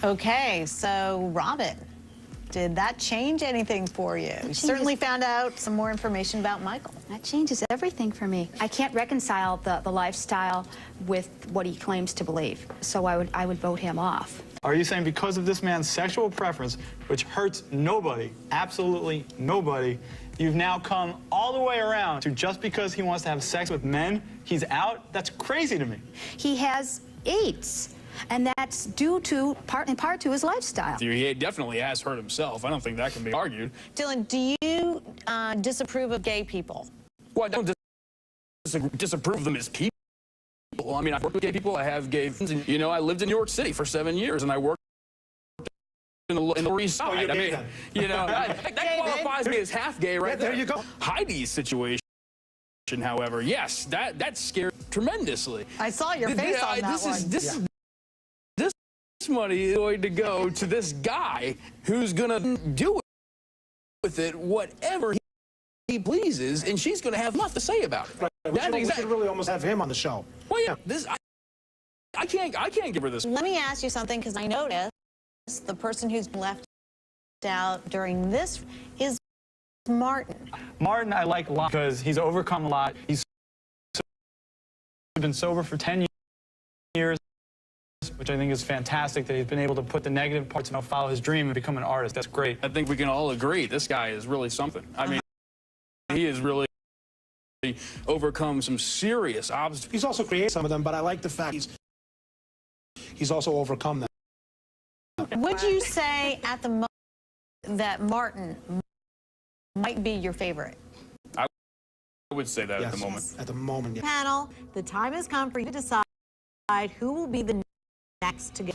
Okay, so Robin, did that change anything for you? You certainly found out some more information about Michael. That changes everything for me. I can't reconcile the lifestyle with what he claims to believe, so I would vote him off. Are you saying because of this man's sexual preference, which hurts nobody, absolutely nobody, you've now come all the way around to just because he wants to have sex with men, he's out? That's crazy to me. He has AIDS, and that's due to, in part to his lifestyle. He definitely has hurt himself. I don't think that can be argued. Dylan, do you disapprove of gay people? Well, I don't disapprove of them as people. people. I mean, I've worked with gay people. I have gay friends. And, you know, I lived in New York City for 7 years, and I worked in the Lower East Side. I mean, you know, that qualifies me as half gay right there. There you go. Heidi's situation, however, yes, that scared tremendously. I saw your face on that one. This money is going to go to this guy who's going to do with it whatever he pleases, and she's going to have nothing to say about it. Right. We should really almost have him on the show. Well, yeah, I can't give her this. Let me ask you something, because I noticed the person who's left out during this is Martin. Martin I like a lot because he's overcome a lot. He's been sober for 10 years, which I think is fantastic that he's been able to put the negative parts and follow his dream and become an artist. That's great. I think we can all agree this guy is really something. I mean, he has really overcome some serious obstacles. He's also created some of them, but I like the fact he's also overcome them. Would you say at the moment that Martin might be your favorite? I would say that at the moment. At the moment, yeah. Panel, the time has come for you to decide who will be the next to go.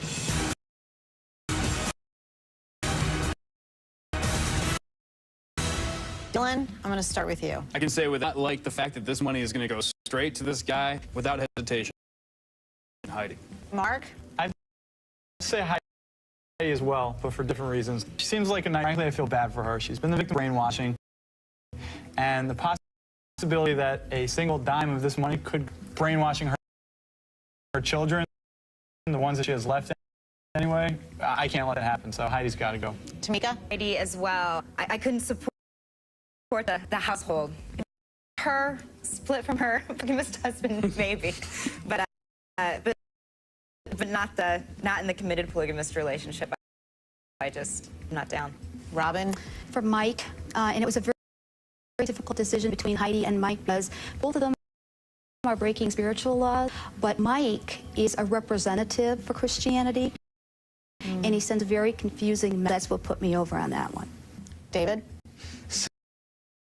Dylan, I'm going to start with you. I can say without like the fact that this money is going to go straight to this guy without hesitation. Heidi. Mark? I'd say Heidi as well, but for different reasons. She seems like a nice. Frankly, I feel bad for her. She's been the victim of brainwashing, and the possibility that a single dime of this money could brainwashing her children, the ones that she has left anyway, I can't let it happen. So Heidi's got to go. Tamika? Heidi as well. I couldn't support the household. Her split from her polygamist husband, maybe, but not in the committed polygamist relationship. I just am not down. Robin? For Mike, and it was a very, very difficult decision between Heidi and Mike because both of them are breaking spiritual laws, but Mike is a representative for Christianity, and he sends a very confusing message. That's what put me over on that one. David?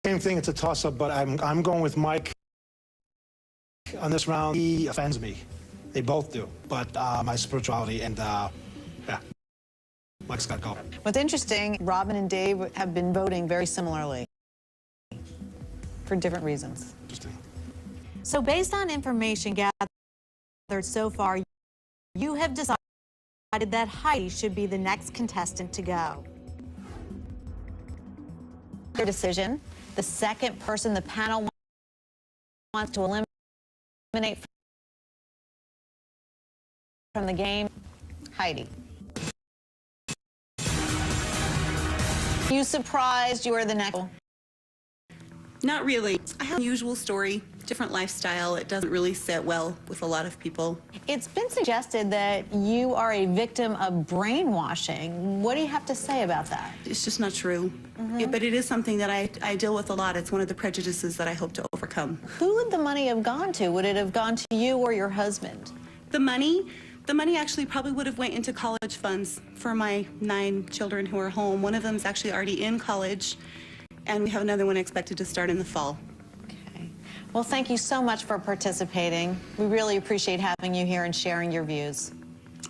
Same thing, it's a toss-up, but I'm going with Mike on this round. He offends me. They both do, but my spirituality and, yeah, Mike's got to go. What's interesting, Robin and Dave have been voting very similarly for different reasons. Interesting. So based on information gathered so far, you have decided that Heidi should be the next contestant to go. Your decision, the second person the panel wants to eliminate from the game, Heidi. You surprised you are the next? Not really. I have an unusual story, different lifestyle. It doesn't really sit well with a lot of people. It's been suggested that you are a victim of brainwashing. What do you have to say about that? It's just not true. But it is something that I deal with a lot. It's one of the prejudices that I hope to overcome. Who would the money have gone to? Would it have gone to you or your husband? The money actually probably would have went into college funds for my 9 children who are home. One of them is actually already in college, and we have another one expected to start in the fall. Okay. Well, thank you so much for participating. We really appreciate having you here and sharing your views.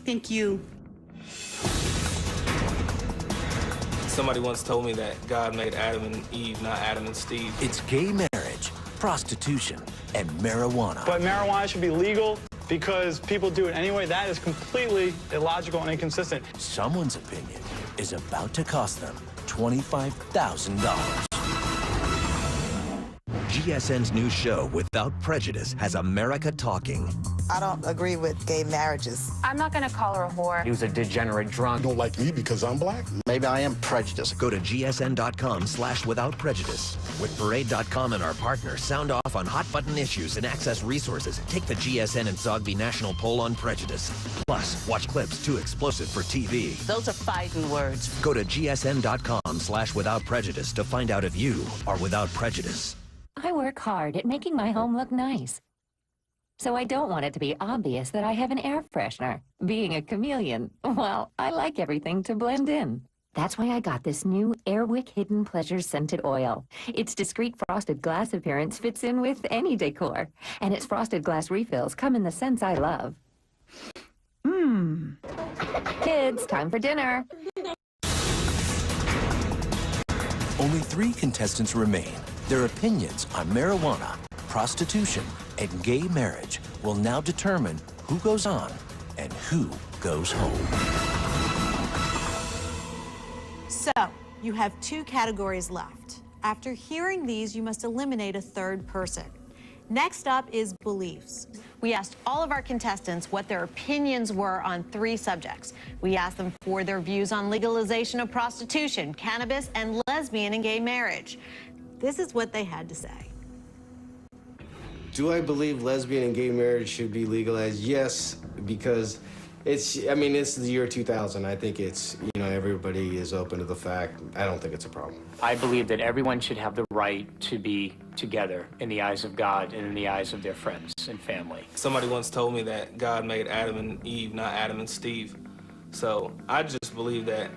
Thank you. Somebody once told me that God made Adam and Eve, not Adam and Steve. It's gay marriage, prostitution, and marijuana. But marijuana should be legal because people do it anyway. That is completely illogical and inconsistent. Someone's opinion is about to cost them $25,000. GSN's new show, Without Prejudice, has America talking. I don't agree with gay marriages. I'm not going to call her a whore. He was a degenerate drunk. You don't like me because I'm black? Maybe I am prejudiced. Go to gsn.com/withoutprejudice. With Parade.com and our partners, sound off on hot button issues and access resources. Take the GSN and Zogby National Poll on Prejudice. Plus, watch clips too explosive for TV. Those are fighting words. Go to gsn.com/withoutprejudice to find out if you are without prejudice. I work hard at making my home look nice. So I don't want it to be obvious that I have an air freshener. Being a chameleon, well, I like everything to blend in. That's why I got this new Airwick Hidden Pleasures scented oil. Its discreet frosted glass appearance fits in with any decor, and its frosted glass refills come in the scents I love. Mmm. Kids, time for dinner. Only 3 contestants remain. Their opinions on marijuana, prostitution, and gay marriage will now determine who goes on and who goes home. So, you have 2 categories left. After hearing these, you must eliminate a third person. Next up is beliefs. We asked all of our contestants what their opinions were on 3 subjects. We asked them for their views on legalization of prostitution, cannabis, and lesbian and gay marriage. This is what they had to say. Do I believe lesbian and gay marriage should be legalized? Yes, because it's the year 2000. I think it's, everybody is open to the fact. I don't think it's a problem. I believe that everyone should have the right to be together in the eyes of God and in the eyes of their friends and family. Somebody once told me that God made Adam and Eve, not Adam and Steve. So I just believe that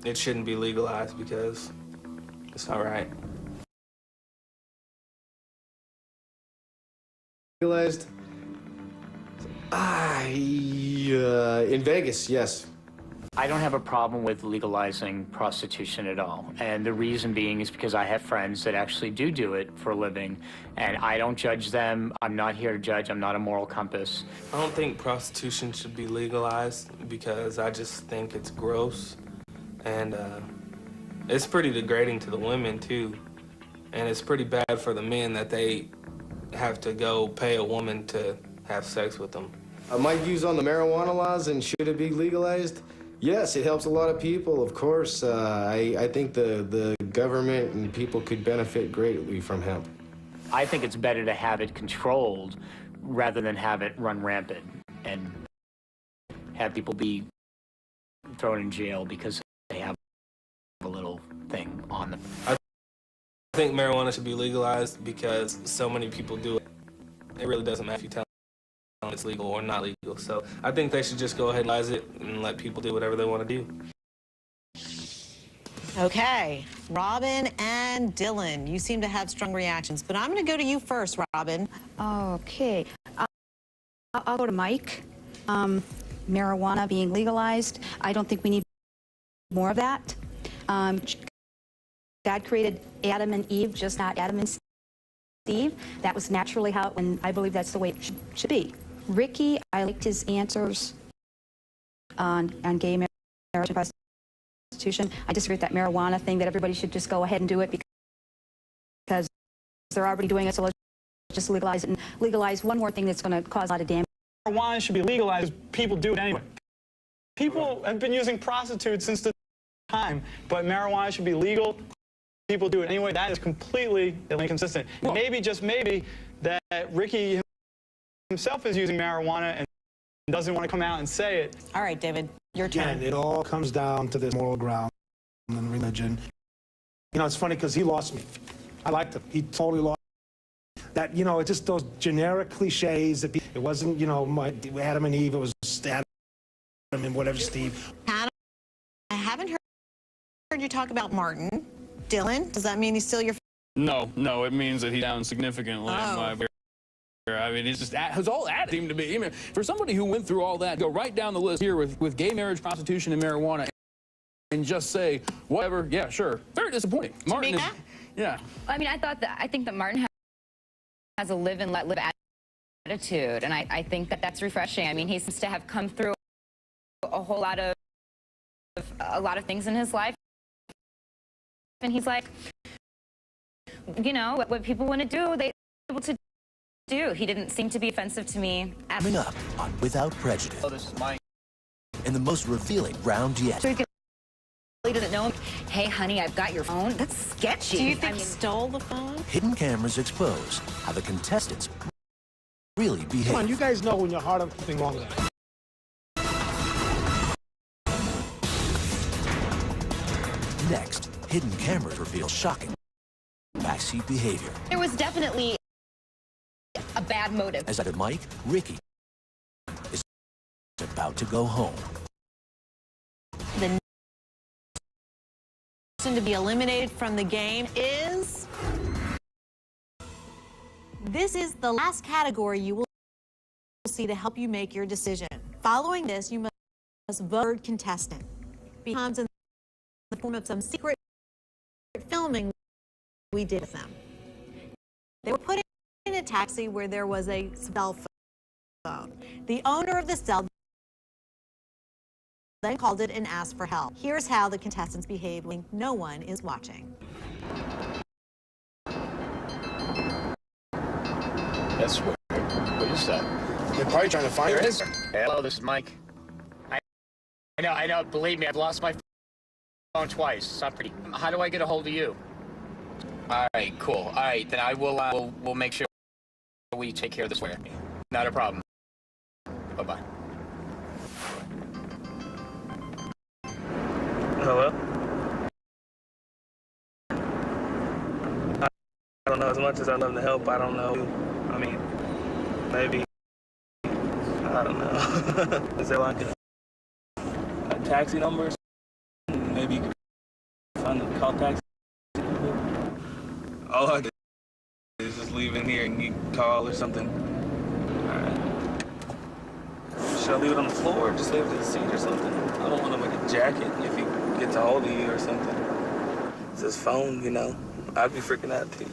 it shouldn't be legalized because it's not right. Legalized? In Vegas, yes. I don't have a problem with legalizing prostitution at all. And the reason being is because I have friends that actually do it for a living. And I don't judge them. I'm not here to judge. I'm not a moral compass. I don't think prostitution should be legalized because I just think it's gross. And it's pretty degrading to the women, too. And it's pretty bad for the men that they have to go pay a woman to have sex with them. My views on the marijuana laws and should it be legalized? Yes, it helps a lot of people, of course. I think the government and people could benefit greatly from hemp. I think it's better to have it controlled rather than have it run rampant and have people be thrown in jail because they have a little thing on them. I think marijuana should be legalized because so many people do it. It really doesn't matter if you tell them it's legal or not legal. So I think they should just go ahead and legalize it and let people do whatever they want to do. Okay, Robin and Dylan, you seem to have strong reactions, but I'm going to go to you first, Robin. Okay. I'll go to Mike. Marijuana being legalized, I don't think we need more of that. God created Adam and Eve, just not Adam and Steve. That was naturally how, and I believe that's the way it should be. Ricky, I liked his answers on gay marriage and prostitution. I disagree with that marijuana thing, that everybody should just go ahead and do it because they're already doing it, so let's just legalize it and legalize one more thing that's going to cause a lot of damage. Marijuana should be legalized because people do it anyway. People have been using prostitutes since the time, but marijuana should be legal. People do it anyway. That is completely inconsistent. Maybe, just maybe, that Ricky himself is using marijuana and doesn't want to come out and say it. All right, David, your turn. Again, it all comes down to this moral ground and religion. It's funny because he lost me. I liked him. He totally lost me. That, it's just those generic cliches that it wasn't, Adam and Eve, it was Adam and whatever, Steve. Adam, I haven't heard you talk about Martin. Dylan, does that mean he's still your... No, it means that he's down significantly in my... I mean, it's just, it's all that seemed to be. For somebody who went through all that, go right down the list here with gay marriage, prostitution, and marijuana, and just say, whatever, yeah, sure. Very disappointing. Martin is, yeah. I mean, I think that Martin has a live and let live attitude, and I think that that's refreshing. I mean, he seems to have come through a whole lot of things in his life, and he's like, what people want to do, they're able to do. He didn't seem to be offensive to me. Coming up on Without Prejudice. Oh, this is mine. In the most revealing round yet. So he doesn't know him. Hey, honey, I've got your phone. That's sketchy. Do you think he stole the phone? Hidden cameras expose how the contestants really behave. Come on, you guys know when you're hard on something wrong with that. Next, hidden cameras reveal shocking backseat behavior. There was definitely a bad motive. As either Mike, Ricky is about to go home. The to be eliminated from the game is... This is the last category you will see to help you make your decision. Following this, you must vote contestant. Becomes in the form of some secret filming we did with them. They were put in a taxi where there was a cell phone. The owner of the cell then called it and asked for help. Here's how the contestants behaved when no one is watching. That's weird. What is that? They're probably trying to find us. Hello, this is Mike. I know. Believe me, I've lost my phone twice. It's not pretty. How do I get a hold of you? All right, cool. All right, then I will. We'll make sure we take care of this way. Not a problem. Bye-bye. Hello? I don't know. As much as I love to help, I don't know. I mean, maybe. I don't know. Is there like a taxi number? Maybe you can find the call taxi. All I did is just leave in here and you can call or something. All right. Should I leave it on the floor or just leave it in the seat or something? I don't want to make a jacket if he gets a hold of you or something. It's his phone, you know. I'd be freaking out too.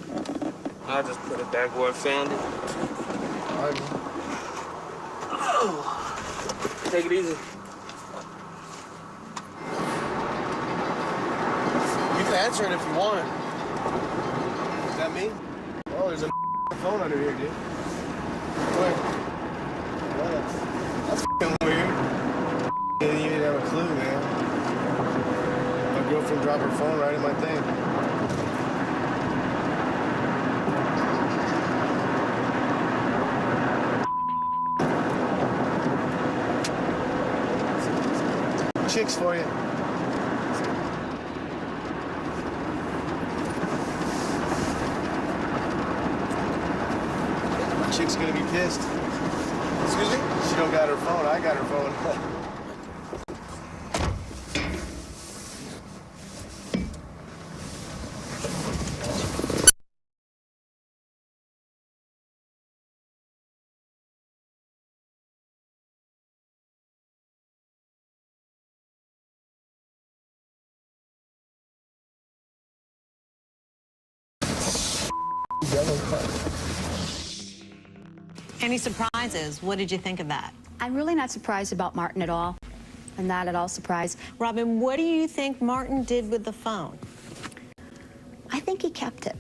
I'll just put it back where I found it. Oh. Take it easy. You can answer it if you want. Is that me? Oh, there's a phone under here, dude. Wait. Well, that's f***ing weird. You didn't have a clue, man. My girlfriend dropped her phone right in my thing. Chicks for you. Chick's gonna be pissed. Excuse me? She don't got her phone. I got her phone. Any surprises? What did you think of that? I'm really not surprised about Martin at all. I'm not at all surprised. Robin, what do you think Martin did with the phone? I think he kept it.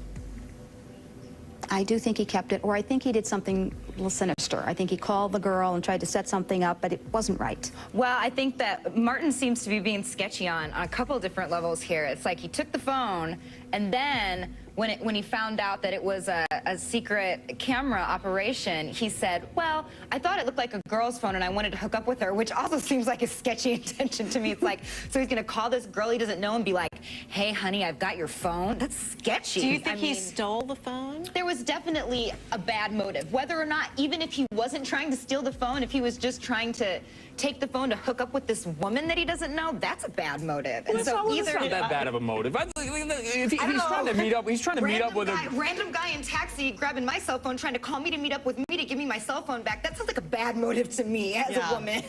I do think he kept it, or I think he did something a little sinister. I think he called the girl and tried to set something up, but it wasn't right. Well, I think that Martin seems to be being sketchy on a couple of different levels here. It's like he took the phone, and then when he found out that it was a secret camera operation, he said, well, I thought it looked like a girl's phone and I wanted to hook up with her, which also seems like a sketchy intention to me. It's like, so he's gonna call this girl he doesn't know and be like, hey, honey, I've got your phone? That's sketchy. Do you think he stole the phone? There was definitely a bad motive. Whether or not, even if he wasn't trying to steal the phone, if he was just trying to take the phone to hook up with this woman that he doesn't know, that's a bad motive. Well, and so it's not that bad of a motive. If he's trying to meet up, he's trying to meet up with a random guy in taxi grabbing my cell phone, trying to call me to meet up with me to give me my cell phone back. That sounds like a bad motive to me as a woman.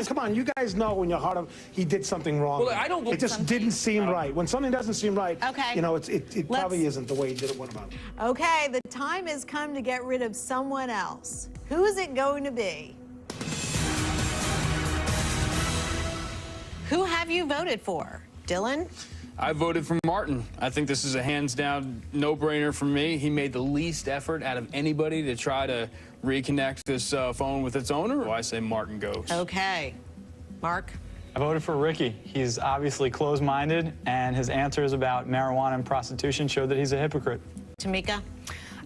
Come on, you guys know when your heart of he did something wrong. Well, I don't. It just didn't seem right. When something doesn't seem right, okay, you know, it probably isn't the way he did it. What about it? Okay, the time has come to get rid of someone else. Who is it going to be? Who have you voted for? Dylan? I voted for Martin. I think this is a hands-down no-brainer for me. He made the least effort out of anybody to try to reconnect this phone with its owner. Well, I say Martin goes. Okay. Mark? I voted for Ricky. He's obviously closed-minded, and his answers about marijuana and prostitution showed that he's a hypocrite. Tamika?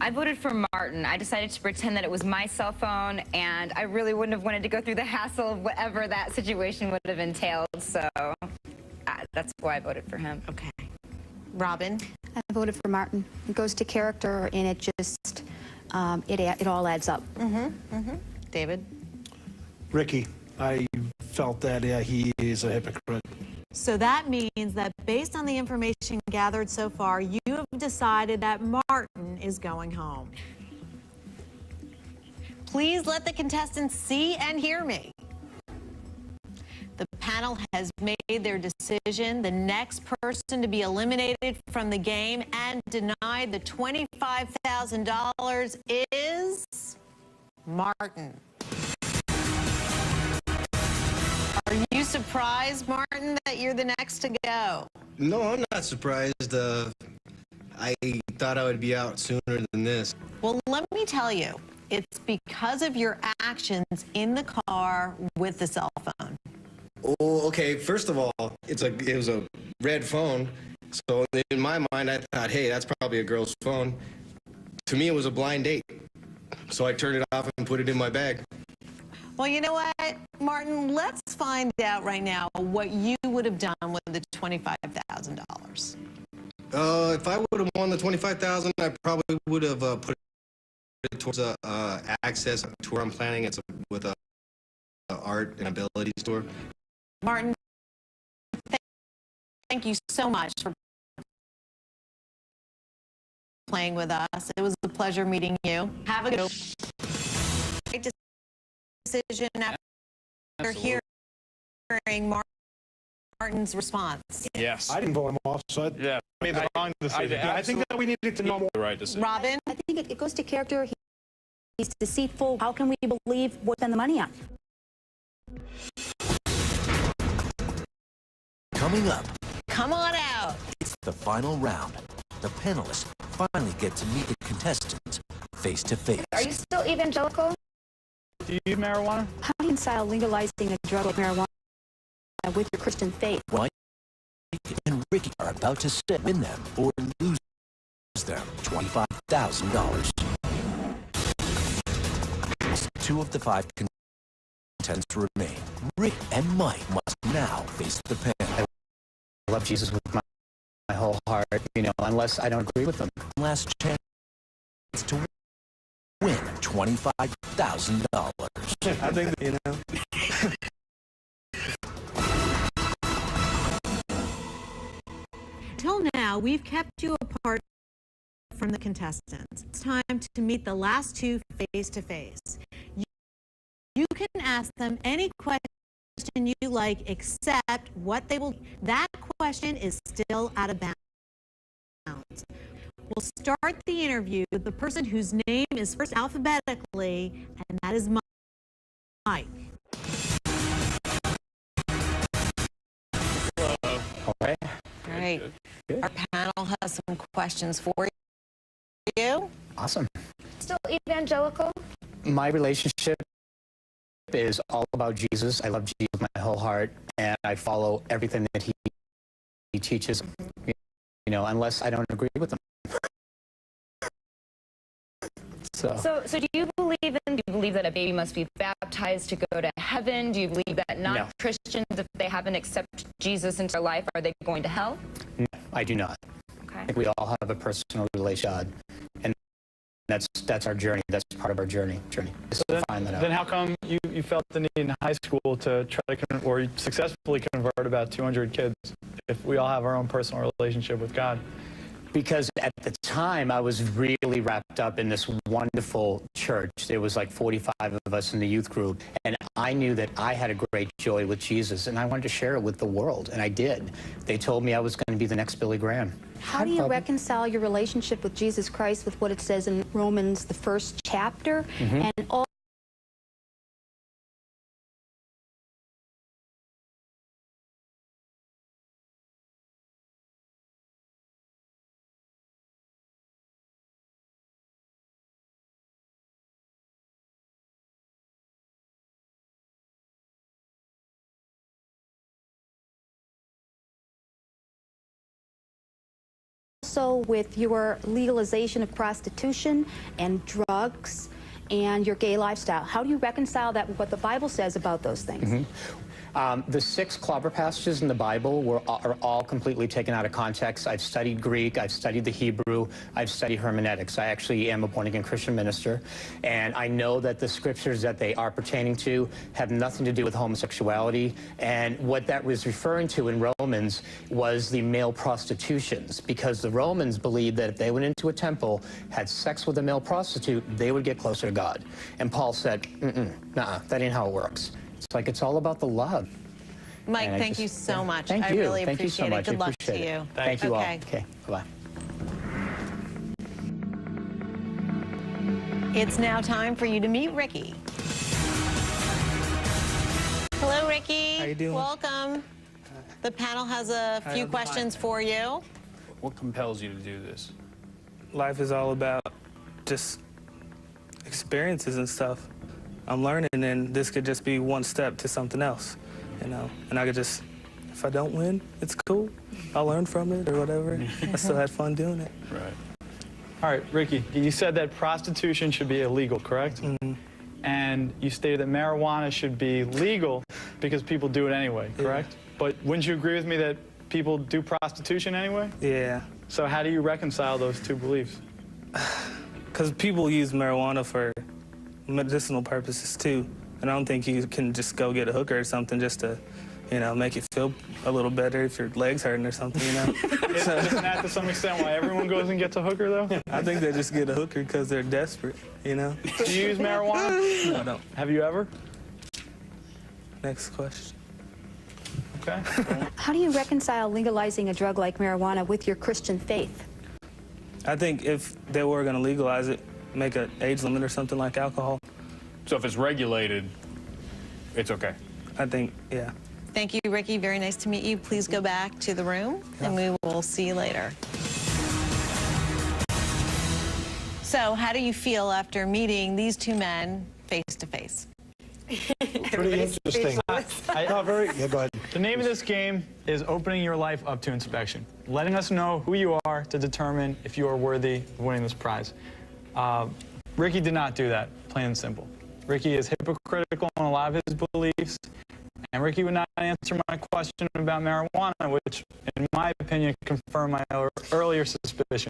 I voted for Martin. I decided to pretend that it was my cell phone, and I really wouldn't have wanted to go through the hassle of whatever that situation would have entailed, so that's why I voted for him. Okay. Robin? I voted for Martin. It goes to character, and it just, it all adds up. David? Ricky, I felt that he is a hypocrite. So that means that based on the information gathered so far, you have decided that Martin is going home. Please let the contestants see and hear me. The panel has made their decision. The next person to be eliminated from the game and denied the $25,000 is Martin. Are you surprised, Martin, that you're the next to go? No, I'm not surprised. I thought I would be out sooner than this. Well, let me tell you, it's because of your actions in the car with the cell phone. Oh, okay. First of all, it was a red phone. So in my mind, I thought, hey, that's probably a girl's phone. To me, it was a blind date. So I turned it off and put it in my bag. Well, you know what, Martin, let's find out right now what you would have done with the $25,000. If I would have won the $25,000, I probably would have put it towards access tour I'm planning. It's with a art and ability store. Martin, thank you so much for playing with us. It was a pleasure meeting you. Have a good decision after hearing Martin's response. Yes. I didn't vote him off, so I made the wrong decision. I think that we needed to know more. The right decision. Robin? I think it goes to character. He's deceitful. How can we believe what spend the money on? Coming up, Come on out. it's the final round. The panelists finally get to meet the contestants face to face. Are you still evangelical? Do you use marijuana? How do you reconcile legalizing a drug like marijuana with your Christian faith? Mike and Ricky are about to win them or lose them $25,000. Two of the five contestants remain. Rick and Mike must now face the panel. I love Jesus with my whole heart, unless I don't agree with them. Last chance to win $25,000. I think, Till now, we've kept you apart from the contestants. It's time to meet the last two face to face. You can ask them any question you like except what they will. That question is still out of bounds. We'll start the interview with the person whose name is first alphabetically, and that is Mike. Okay. All right. Our panel has some questions for you. Awesome. Still evangelical? My relationship is all about Jesus. I love Jesus with my whole heart, and I follow everything that he teaches, unless I don't agree with him. So do you believe that a baby must be baptized to go to heaven? Do you believe that non-Christians, if they haven't accepted Jesus into their life, are they going to hell? No, I do not. Okay. I think we all have a personal relationship, and that's our journey. That's part of our journey. So then how come you felt the need in high school to try to or successfully convert about 200 kids if we all have our own personal relationship with God? Because at the time, I was really wrapped up in this wonderful church. There was like 45 of us in the youth group, and I knew that I had a great joy with Jesus, and I wanted to share it with the world, and I did. They told me I was going to be the next Billy Graham. How do you reconcile your relationship with Jesus Christ with what it says in Romans, the 1st chapter, and all also with your legalization of prostitution and drugs and your gay lifestyle? How do you reconcile that with what the Bible says about those things? The 6 clobber passages in the Bible are all completely taken out of context. I've studied Greek, I've studied the Hebrew, I've studied hermeneutics. I actually am a born-again Christian minister, and I know that the scriptures that they are pertaining to have nothing to do with homosexuality, and what that was referring to in Romans was the male prostitutions, because the Romans believed that if they went into a temple, had sex with a male prostitute, they would get closer to God. And Paul said, nuh-uh, that ain't how it works. It's like it's all about the love. Mike, thank you so much. Thank you. I really Thank you appreciate so much. it. Good I luck appreciate to it. you. Thank you all. Okay. Okay, bye-bye. It's now time for you to meet Ricky. Hello, Ricky. How you doing? Welcome. The panel has a few questions for you. What compels you to do this? Life is all about just experiences and stuff. I'm learning, and this could just be one step to something else, you know? And I could just, if I don't win, it's cool. I'll learn from it or whatever. I still had fun doing it. Right. All right, Ricky, you said that prostitution should be illegal, correct? Mm-hmm. And you stated that marijuana should be legal because people do it anyway, correct? Yeah. But wouldn't you agree with me that people do prostitution anyway? Yeah. So how do you reconcile those two beliefs? Because people use marijuana for medicinal purposes too, and I don't think you can just go get a hooker or something just to, you know, make you feel a little better if your leg's hurting or something, you know. Isn't that to some extent why everyone goes and gets a hooker, though? I think they just get a hooker because they're desperate, you know. Do you use marijuana? No, I don't. Have you ever? Next question. Okay. How do you reconcile legalizing a drug like marijuana with your Christian faith? I think if they were going to legalize it, make an age limit or something like alcohol. So if it's regulated, it's okay. I think, yeah. Thank you, Ricky. Very nice to meet you. Please go back to the room, and we will see you later. So, how do you feel after meeting these two men face to face? Pretty interesting. Yeah, go ahead. The name of this game is opening your life up to inspection, letting us know who you are to determine if you are worthy of winning this prize. Ricky did not do that, plain and simple. Ricky is hypocritical in a lot of his beliefs, and Ricky would not answer my question about marijuana, which, in my opinion, confirmed my earlier suspicion.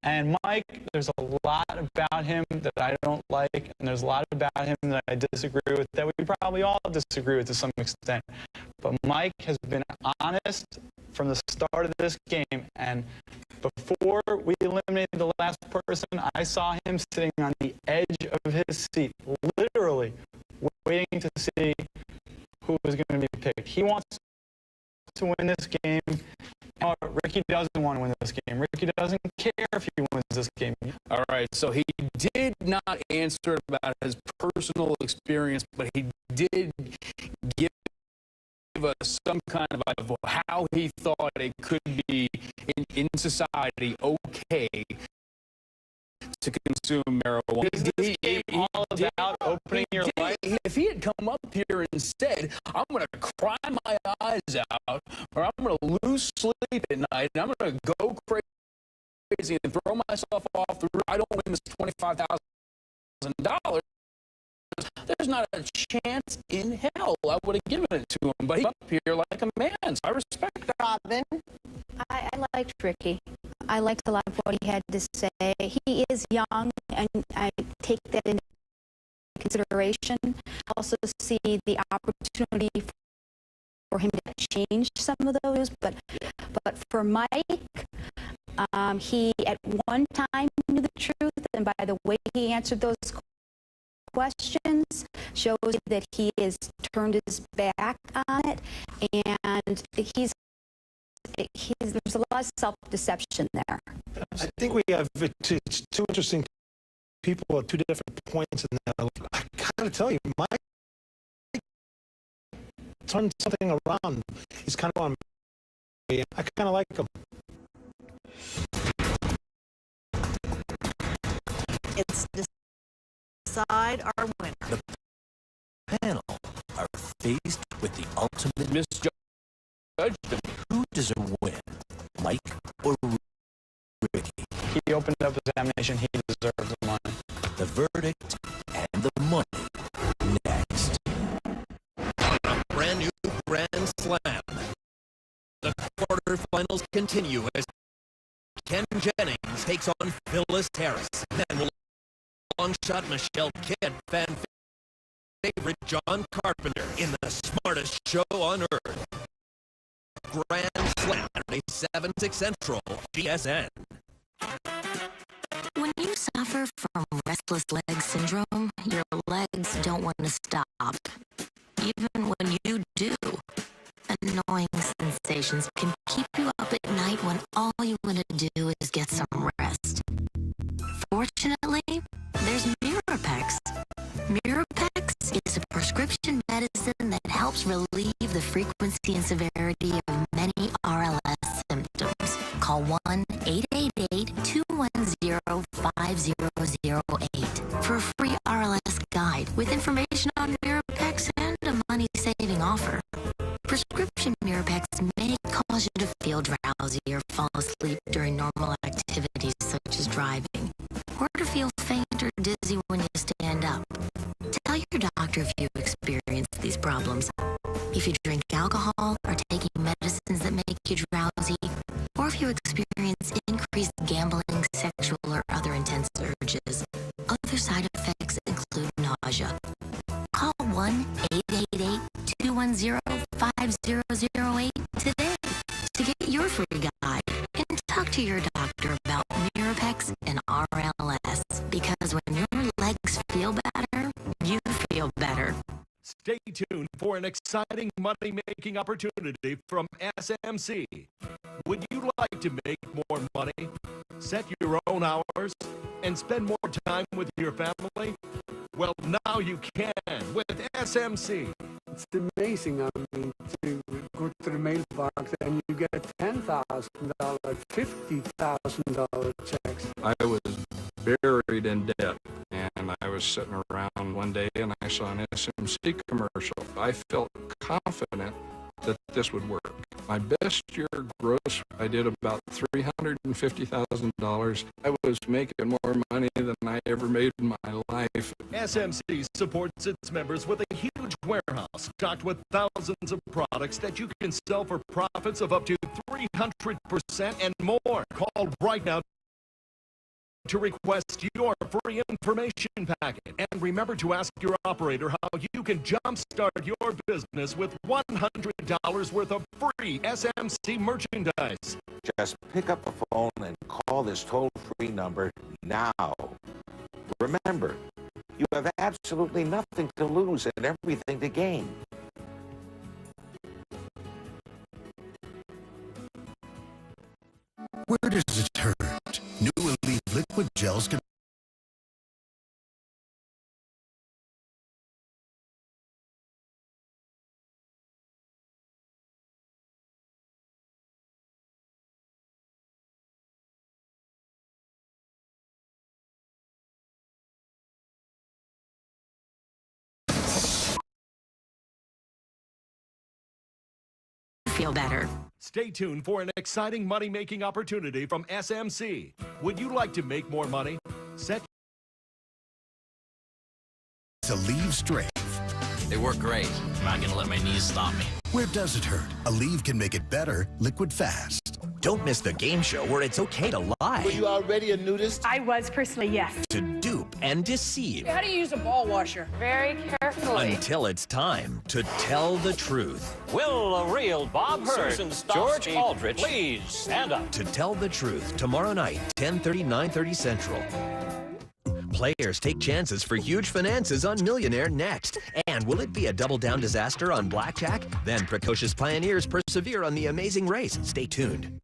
And Mike, there's a lot about him that I don't like, and there's a lot about him that I disagree with, that we probably all disagree with to some extent. But Mike has been honest from the start of this game, and before we eliminated the last person, I saw him sitting on the edge of his seat, literally waiting to see who was going to be picked. He wants to win this game. Ricky doesn't want to win this game. Ricky doesn't care if he wins this game. All right, so he did not answer about his personal experience, but he did give us some kind of idea of how he thought it could be in society okay to consume marijuana. Is this game all about opening your life? If he had come up here and said, I'm going to cry my eyes out, or I'm going to lose sleep at night, and I'm going to go crazy and throw myself off the roof, I don't win this $25,000, there's not a chance in hell I would have given it to him. But he's up here like a man, so I respect that. Robin? I liked Ricky. I liked a lot of what he had to say. He is young, and I take that into consideration. I also see the opportunity for him to change some of those. But for Mike, he at one time knew the truth, and by the way he answered those questions shows that he has turned his back on it, and there's a lot of self-deception there. I think we have it's two interesting people at two different points in that. I gotta tell you, Mike turned something around. He's kind of on. I kind of like him. It's decide our winner. The panel are faced with the ultimate misjudgment. Who deserves a win, Mike or Ricky? He opened up his examination. He deserves the money. The verdict and the money next. On a brand new Grand Slam. The quarterfinals continue as Ken Jennings takes on Phyllis Harris. Then will long shot Michelle Kidd, fan favorite John Carpenter in the smartest show on earth. Grand Slam, 7/6 Central, GSN. When you suffer from restless leg syndrome, your legs don't want to stop. Even when you do, annoying sensations can keep you up at night when all you want to do is get some rest. Fortunately, there's Mirapex. Mirapex is a prescription medicine that helps relieve the frequency and severity of many RLS symptoms. Call 1-888-210-5008 for a free RLS guide with information on Mirapex and a money-saving offer. Prescription Mirapex may cause you to feel drowsy or fall asleep during normal activities such as driving, or to feel faint or dizzy when you stand up. Tell your doctor if you experience these problems. If you drink alcohol or are taking medicines that make you drowsy, or if you experience increased gambling, sexual, or other intense urges. Other side effects include nausea. Call 1-888-210-5008 today to get your free guide and talk to your doctor about Mirapex and RLS, because when your legs feel better, you feel better. Stay tuned for an exciting money-making opportunity from SMC. Would you like to make more money, set your own hours, and spend more time with your family? Well, now you can with SMC. It's amazing, I mean, to go to the mailbox and you get $10,000, $50,000 checks. I was buried in debt, and I was sitting around one day and I saw an SMC commercial. I felt confident that this would work. My best year gross, I did about $350,000. I was making more money than I ever made in my life. SMC supports its members with a huge warehouse stocked with thousands of products that you can sell for profits of up to 300% and more. Call right now to request your free information packet. And remember to ask your operator how you can jumpstart your business with $100 worth of free SMC merchandise. Just pick up the phone and call this toll-free number now. Remember, you have absolutely nothing to lose and everything to gain. Where does it hurt? New Elite liquid gels can feel better. Stay tuned for an exciting money-making opportunity from SMC. Would you like to make more money? Set to leave strength. They work great. I'm not gonna let my knees stop me. Where does it hurt? Aleve can make it better, liquid fast. Don't miss the game show where it's okay to lie. Were you already a nudist? I was personally, yes. To dupe and deceive. How do you use a ball washer? Very carefully. Until it's time to tell the truth. Will a real Bob Hurd, Susan George Stofsky, Aldrich, please stand up. To tell the truth, tomorrow night, 10:30, 9:30 Central. Players take chances for huge finances on Millionaire next. And will it be a double-down disaster on Blackjack? Then precocious pioneers persevere on the amazing race. Stay tuned.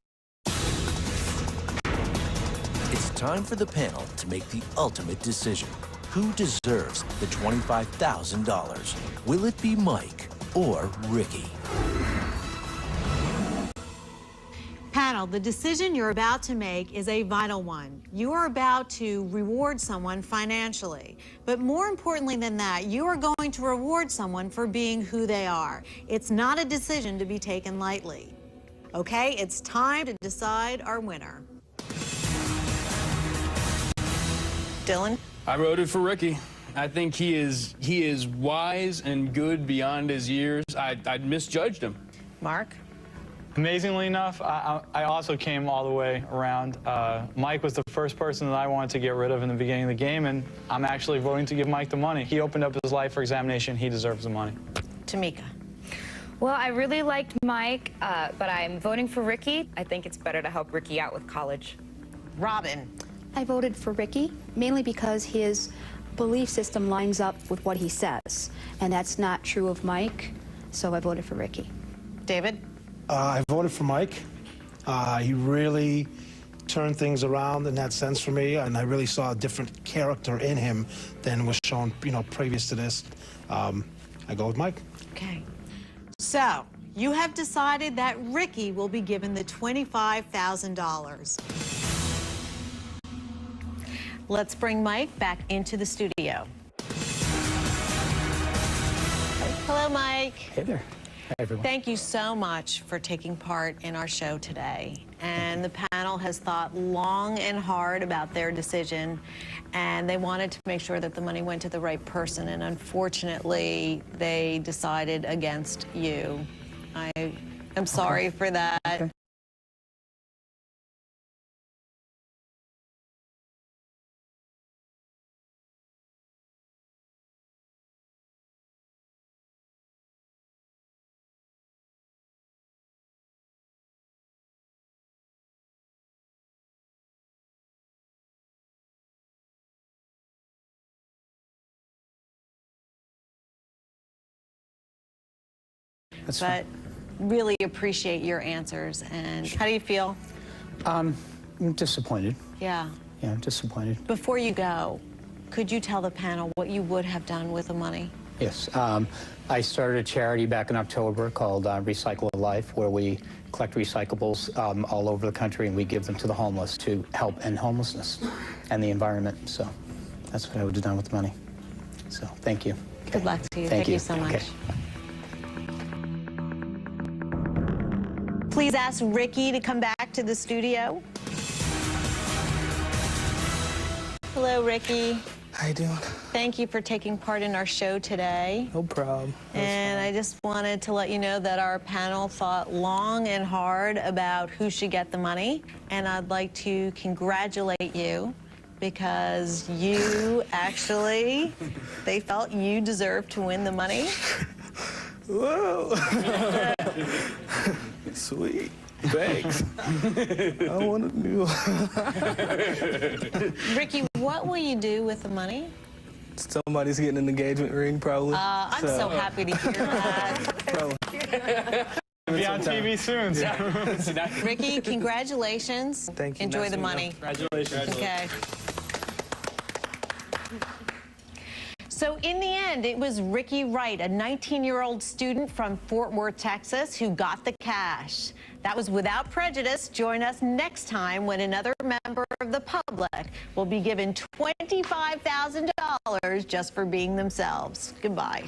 It's time for the panel to make the ultimate decision. Who deserves the $25,000? Will it be Mike or Ricky? Panel, the decision you're about to make is a vital one. You are about to reward someone financially. But more importantly than that, you are going to reward someone for being who they are. It's not a decision to be taken lightly. Okay, it's time to decide our winner. Dylan? I voted for Ricky. I think he is wise and good beyond his years. I misjudged him. Mark? Amazingly enough, I also came all the way around. Mike was the first person that I wanted to get rid of in the beginning of the game, and I'm actually voting to give Mike the money. He opened up his life for examination. He deserves the money. Tamika? Well, I really liked Mike, but I'm voting for Ricky. I think it's better to help Ricky out with college. Robin? I voted for Ricky, mainly because his belief system lines up with what he says, and that's not true of Mike, so I voted for Ricky. David? I voted for Mike. He really turned things around in that sense for me, and I really saw a different character in him than was shown, previous to this. I go with Mike. Okay. So, you have decided that Ricky will be given the $25,000. Let's bring Mike back into the studio. Hello, Mike. Hey there. Hi, everyone. Thank you so much for taking part in our show today. And the panel has thought long and hard about their decision, and they wanted to make sure that the money went to the right person, and unfortunately, they decided against you. I am sorry for that. Okay. But really appreciate your answers. And how do you feel? I'm disappointed. Yeah. Yeah, I'm disappointed. Before you go, could you tell the panel what you would have done with the money? Yes. I started a charity back in October called Recycle a Life, where we collect recyclables all over the country, and we give them to the homeless to help end homelessness and the environment. So that's what I would have done with the money. So thank you. Good luck to you. Thank you so much. Okay. Please ask Ricky to come back to the studio. Hello, Ricky. How you doing? Thank you for taking part in our show today. No problem. And I just wanted to let you know that our panel thought long and hard about who should get the money. And I'd like to congratulate you because you actually, they felt you deserved to win the money. Whoa. Sweet. Thanks. I want to do. Ricky, what will you do with the money? Somebody's getting an engagement ring, probably. I'm so happy to hear that. Be on TV soon. Ricky, congratulations. Thank you. Enjoy Nice the to meet money. Congratulations. Okay. So in the end, it was Ricky Wright, a 19-year-old student from Fort Worth, Texas, who got the cash. That was Without Prejudice. Join us next time when another member of the public will be given $25,000 just for being themselves. Goodbye.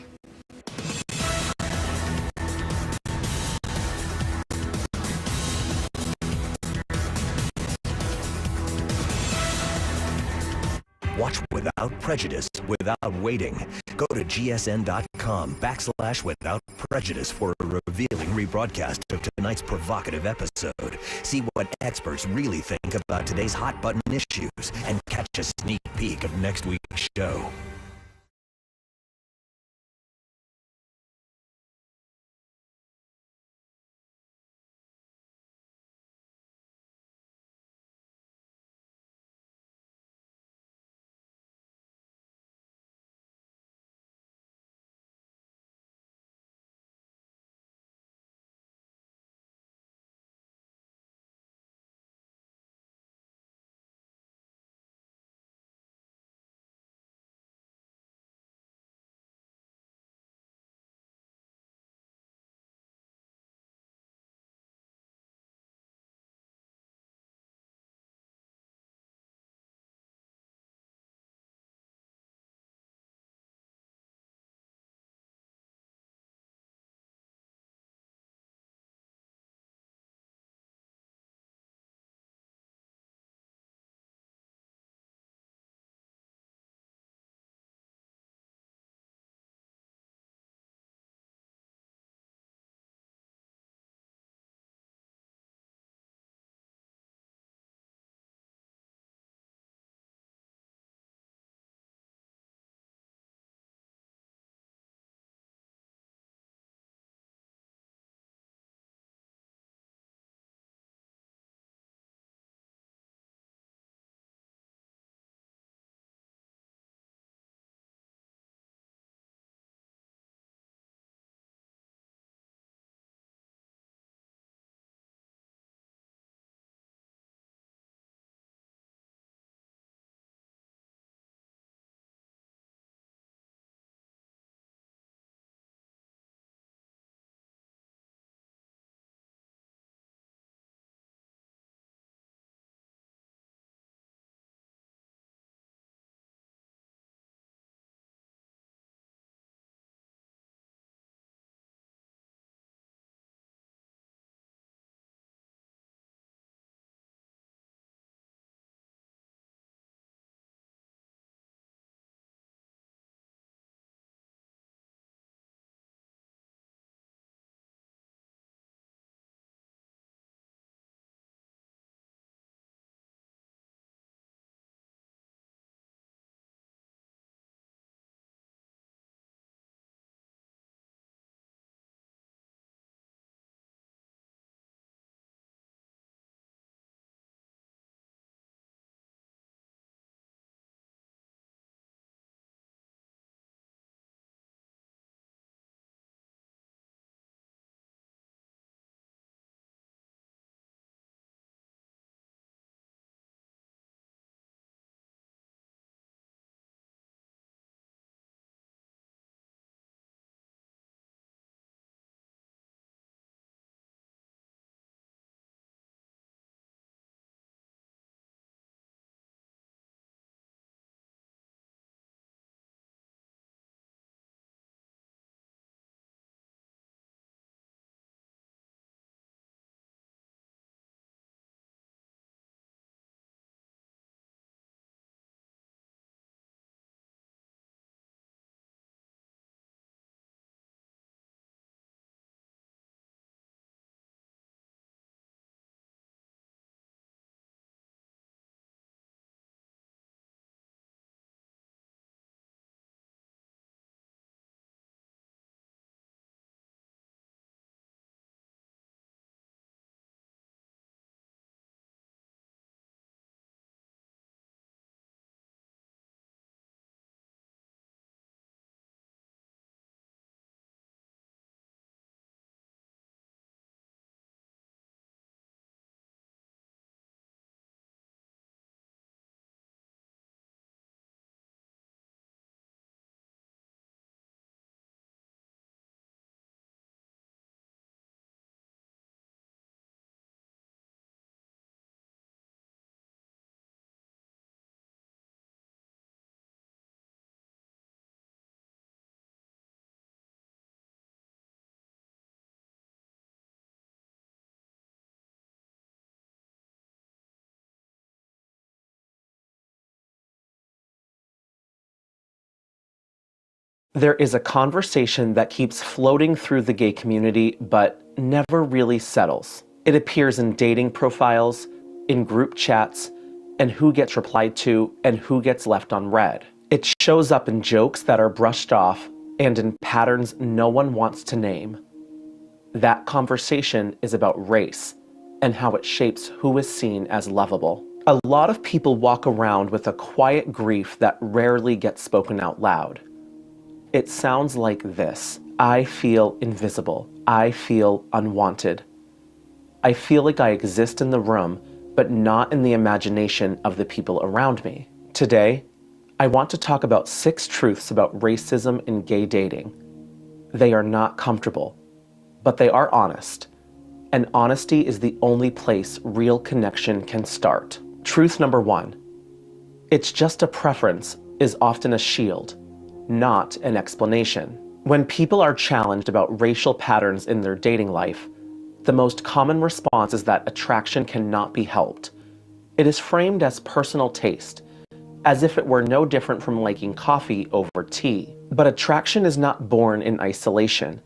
Watch Without Prejudice without waiting. Go to gsn.com/Without Prejudice for a revealing rebroadcast of tonight's provocative episode. See what experts really think about today's hot button issues and catch a sneak peek of next week's show. There is a conversation that keeps floating through the gay community, but never really settles. It appears in dating profiles, in group chats, and who gets replied to and who gets left unread. It shows up in jokes that are brushed off and in patterns no one wants to name. That conversation is about race and how it shapes who is seen as lovable. A lot of people walk around with a quiet grief that rarely gets spoken out loud. It sounds like this: I feel invisible. I feel unwanted. I feel like I exist in the room, but not in the imagination of the people around me. Today, I want to talk about 6 truths about racism in gay dating. They are not comfortable, but they are honest. And honesty is the only place real connection can start. Truth number 1. It's just a preference is often a shield, not an explanation. When people are challenged about racial patterns in their dating life, the most common response is that attraction cannot be helped. It is framed as personal taste, as if it were no different from liking coffee over tea. But attraction is not born in isolation.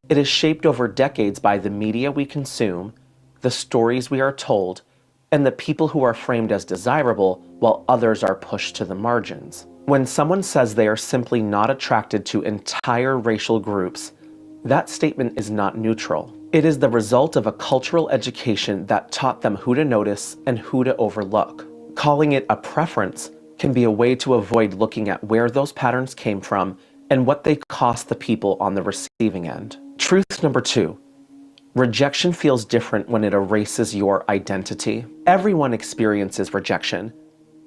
It is shaped over decades by the media we consume, the stories we are told, and the people who are framed as desirable while others are pushed to the margins. When someone says they are simply not attracted to entire racial groups, that statement is not neutral. It is the result of a cultural education that taught them who to notice and who to overlook. Calling it a preference can be a way to avoid looking at where those patterns came from and what they cost the people on the receiving end. Truth number 2. Rejection feels different when it erases your identity. Everyone experiences rejection,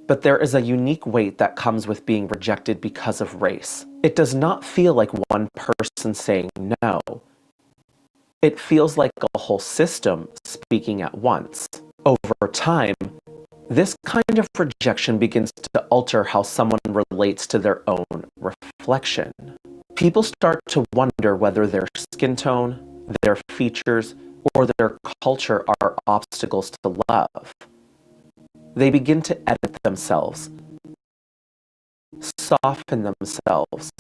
but there is a unique weight that comes with being rejected because of race. It does not feel like one person saying no. It feels like a whole system speaking at once. Over time, this kind of rejection begins to alter how someone relates to their own reflection. People start to wonder whether their skin tone, their features, or their culture are obstacles to love. They begin to edit themselves, soften themselves,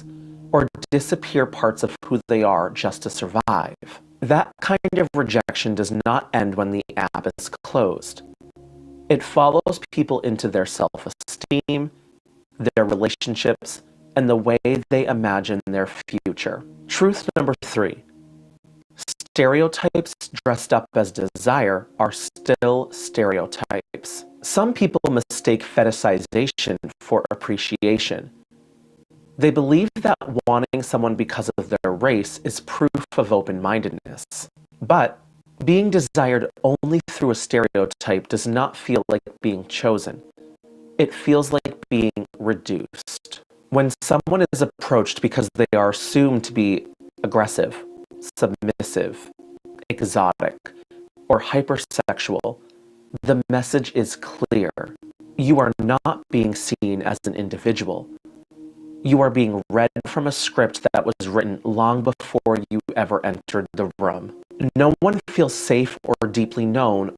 or disappear parts of who they are just to survive. That kind of rejection does not end when the app is closed. It follows people into their self-esteem, their relationships, and the way they imagine their future. Truth number 3. Stereotypes dressed up as desire are still stereotypes. Some people mistake fetishization for appreciation. They believe that wanting someone because of their race is proof of open-mindedness. But being desired only through a stereotype does not feel like being chosen. It feels like being reduced. When someone is approached because they are assumed to be aggressive, submissive, exotic, or hypersexual, the message is clear. You are not being seen as an individual. You are being read from a script that was written long before you ever entered the room. No one feels safe or deeply known